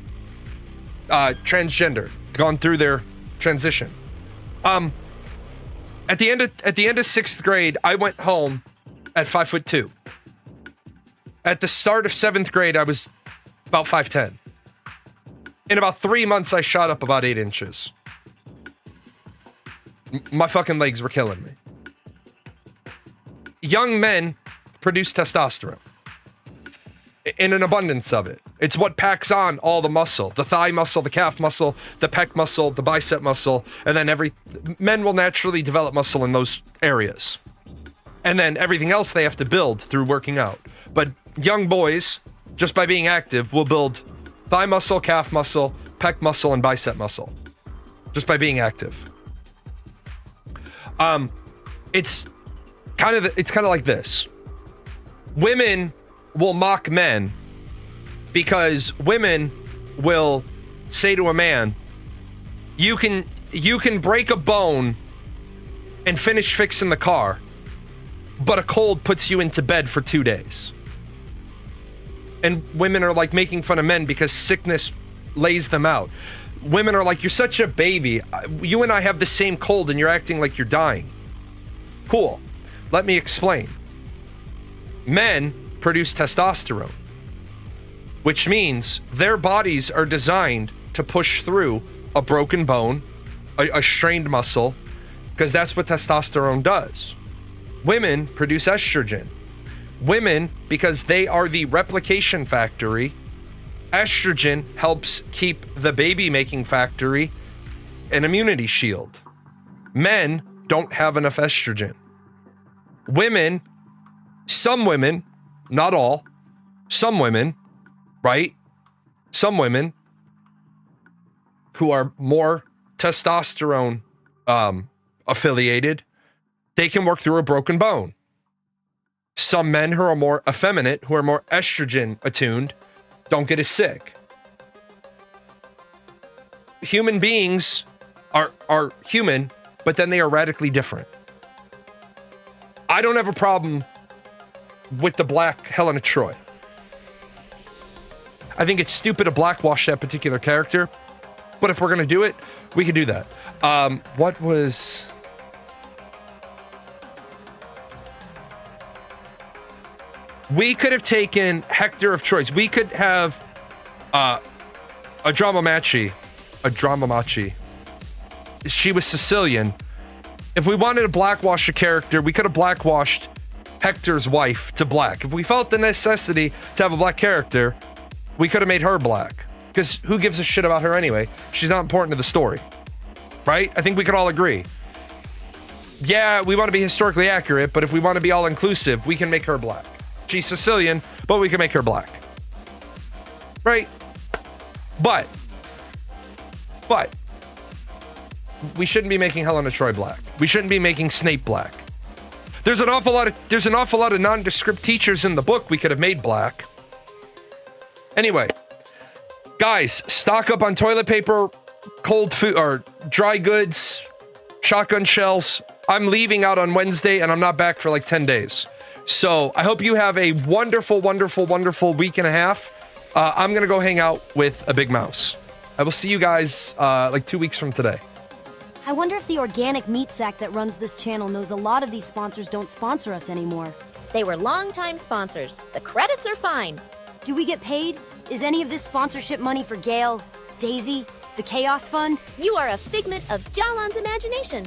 Speaker 2: Transgender, gone through their transition. At the end of 6th grade, I went home at 5'2". At the start of 7th grade, I was about 5'10". In about 3 months, I shot up about 8 inches. My fucking legs were killing me. Young men produce testosterone in an abundance of it. It's what packs on all the muscle, the thigh muscle, the calf muscle, the pec muscle, the bicep muscle, and then men will naturally develop muscle in those areas. And then everything else they have to build through working out. But young boys, just by being active, will build thigh muscle, calf muscle, pec muscle, and bicep muscle. Just by being active. It's kind of like this. Women will mock men because women will say to a man, you can break a bone and finish fixing the car, but a cold puts you into bed for 2 days. And women are like making fun of men because sickness lays them out. Women are like, you're such a baby. You and I have the same cold and you're acting like you're dying. Cool. Let me explain. Men produce testosterone, which means their bodies are designed to push through a broken bone, a strained muscle, because that's what testosterone does. Women produce estrogen. Women, because they are the replication factory, estrogen helps keep the baby-making factory an immunity shield. Men don't have enough estrogen. Women, some women, not all, some women, right? Some women who are more testosterone affiliated, they can work through a broken bone. Some men who are more effeminate, who are more estrogen attuned, don't get as sick. Human beings are human, but then they are radically different. I don't have a problem with the black Helena Troy. I think it's stupid to blackwash that particular character, but if we're gonna do it, we can do that. What was... We could have taken Hector of Troy. We could have a drama machi. she was Sicilian. If we wanted to blackwash a character, we could have blackwashed Hector's wife to black. If we felt the necessity to have a black character, we could have made her black. Because who gives a shit about her anyway? She's not important to the story. Right? I think we could all agree. Yeah, we want to be historically accurate, but if we want to be all inclusive, we can make her black. She's Sicilian, but we can make her black. Right? But we shouldn't be making Helena Troy black. We shouldn't be making Snape black. There's an awful lot of nondescript teachers in the book we could have made black. Anyway, guys, stock up on toilet paper, cold food, or dry goods, shotgun shells. I'm leaving out on Wednesday and I'm not back for like 10 days. So I hope you have a wonderful, wonderful, wonderful week and a half. I'm going to go hang out with a big mouse. I will see you guys like 2 weeks from today.
Speaker 4: I wonder if the organic meat sack that runs this channel knows a lot of these sponsors don't sponsor us anymore.
Speaker 5: They were longtime sponsors. The credits are fine.
Speaker 4: Do we get paid? Is any of this sponsorship money for Gale, Daisy, the Chaos Fund?
Speaker 5: You are a figment of Jalan's imagination.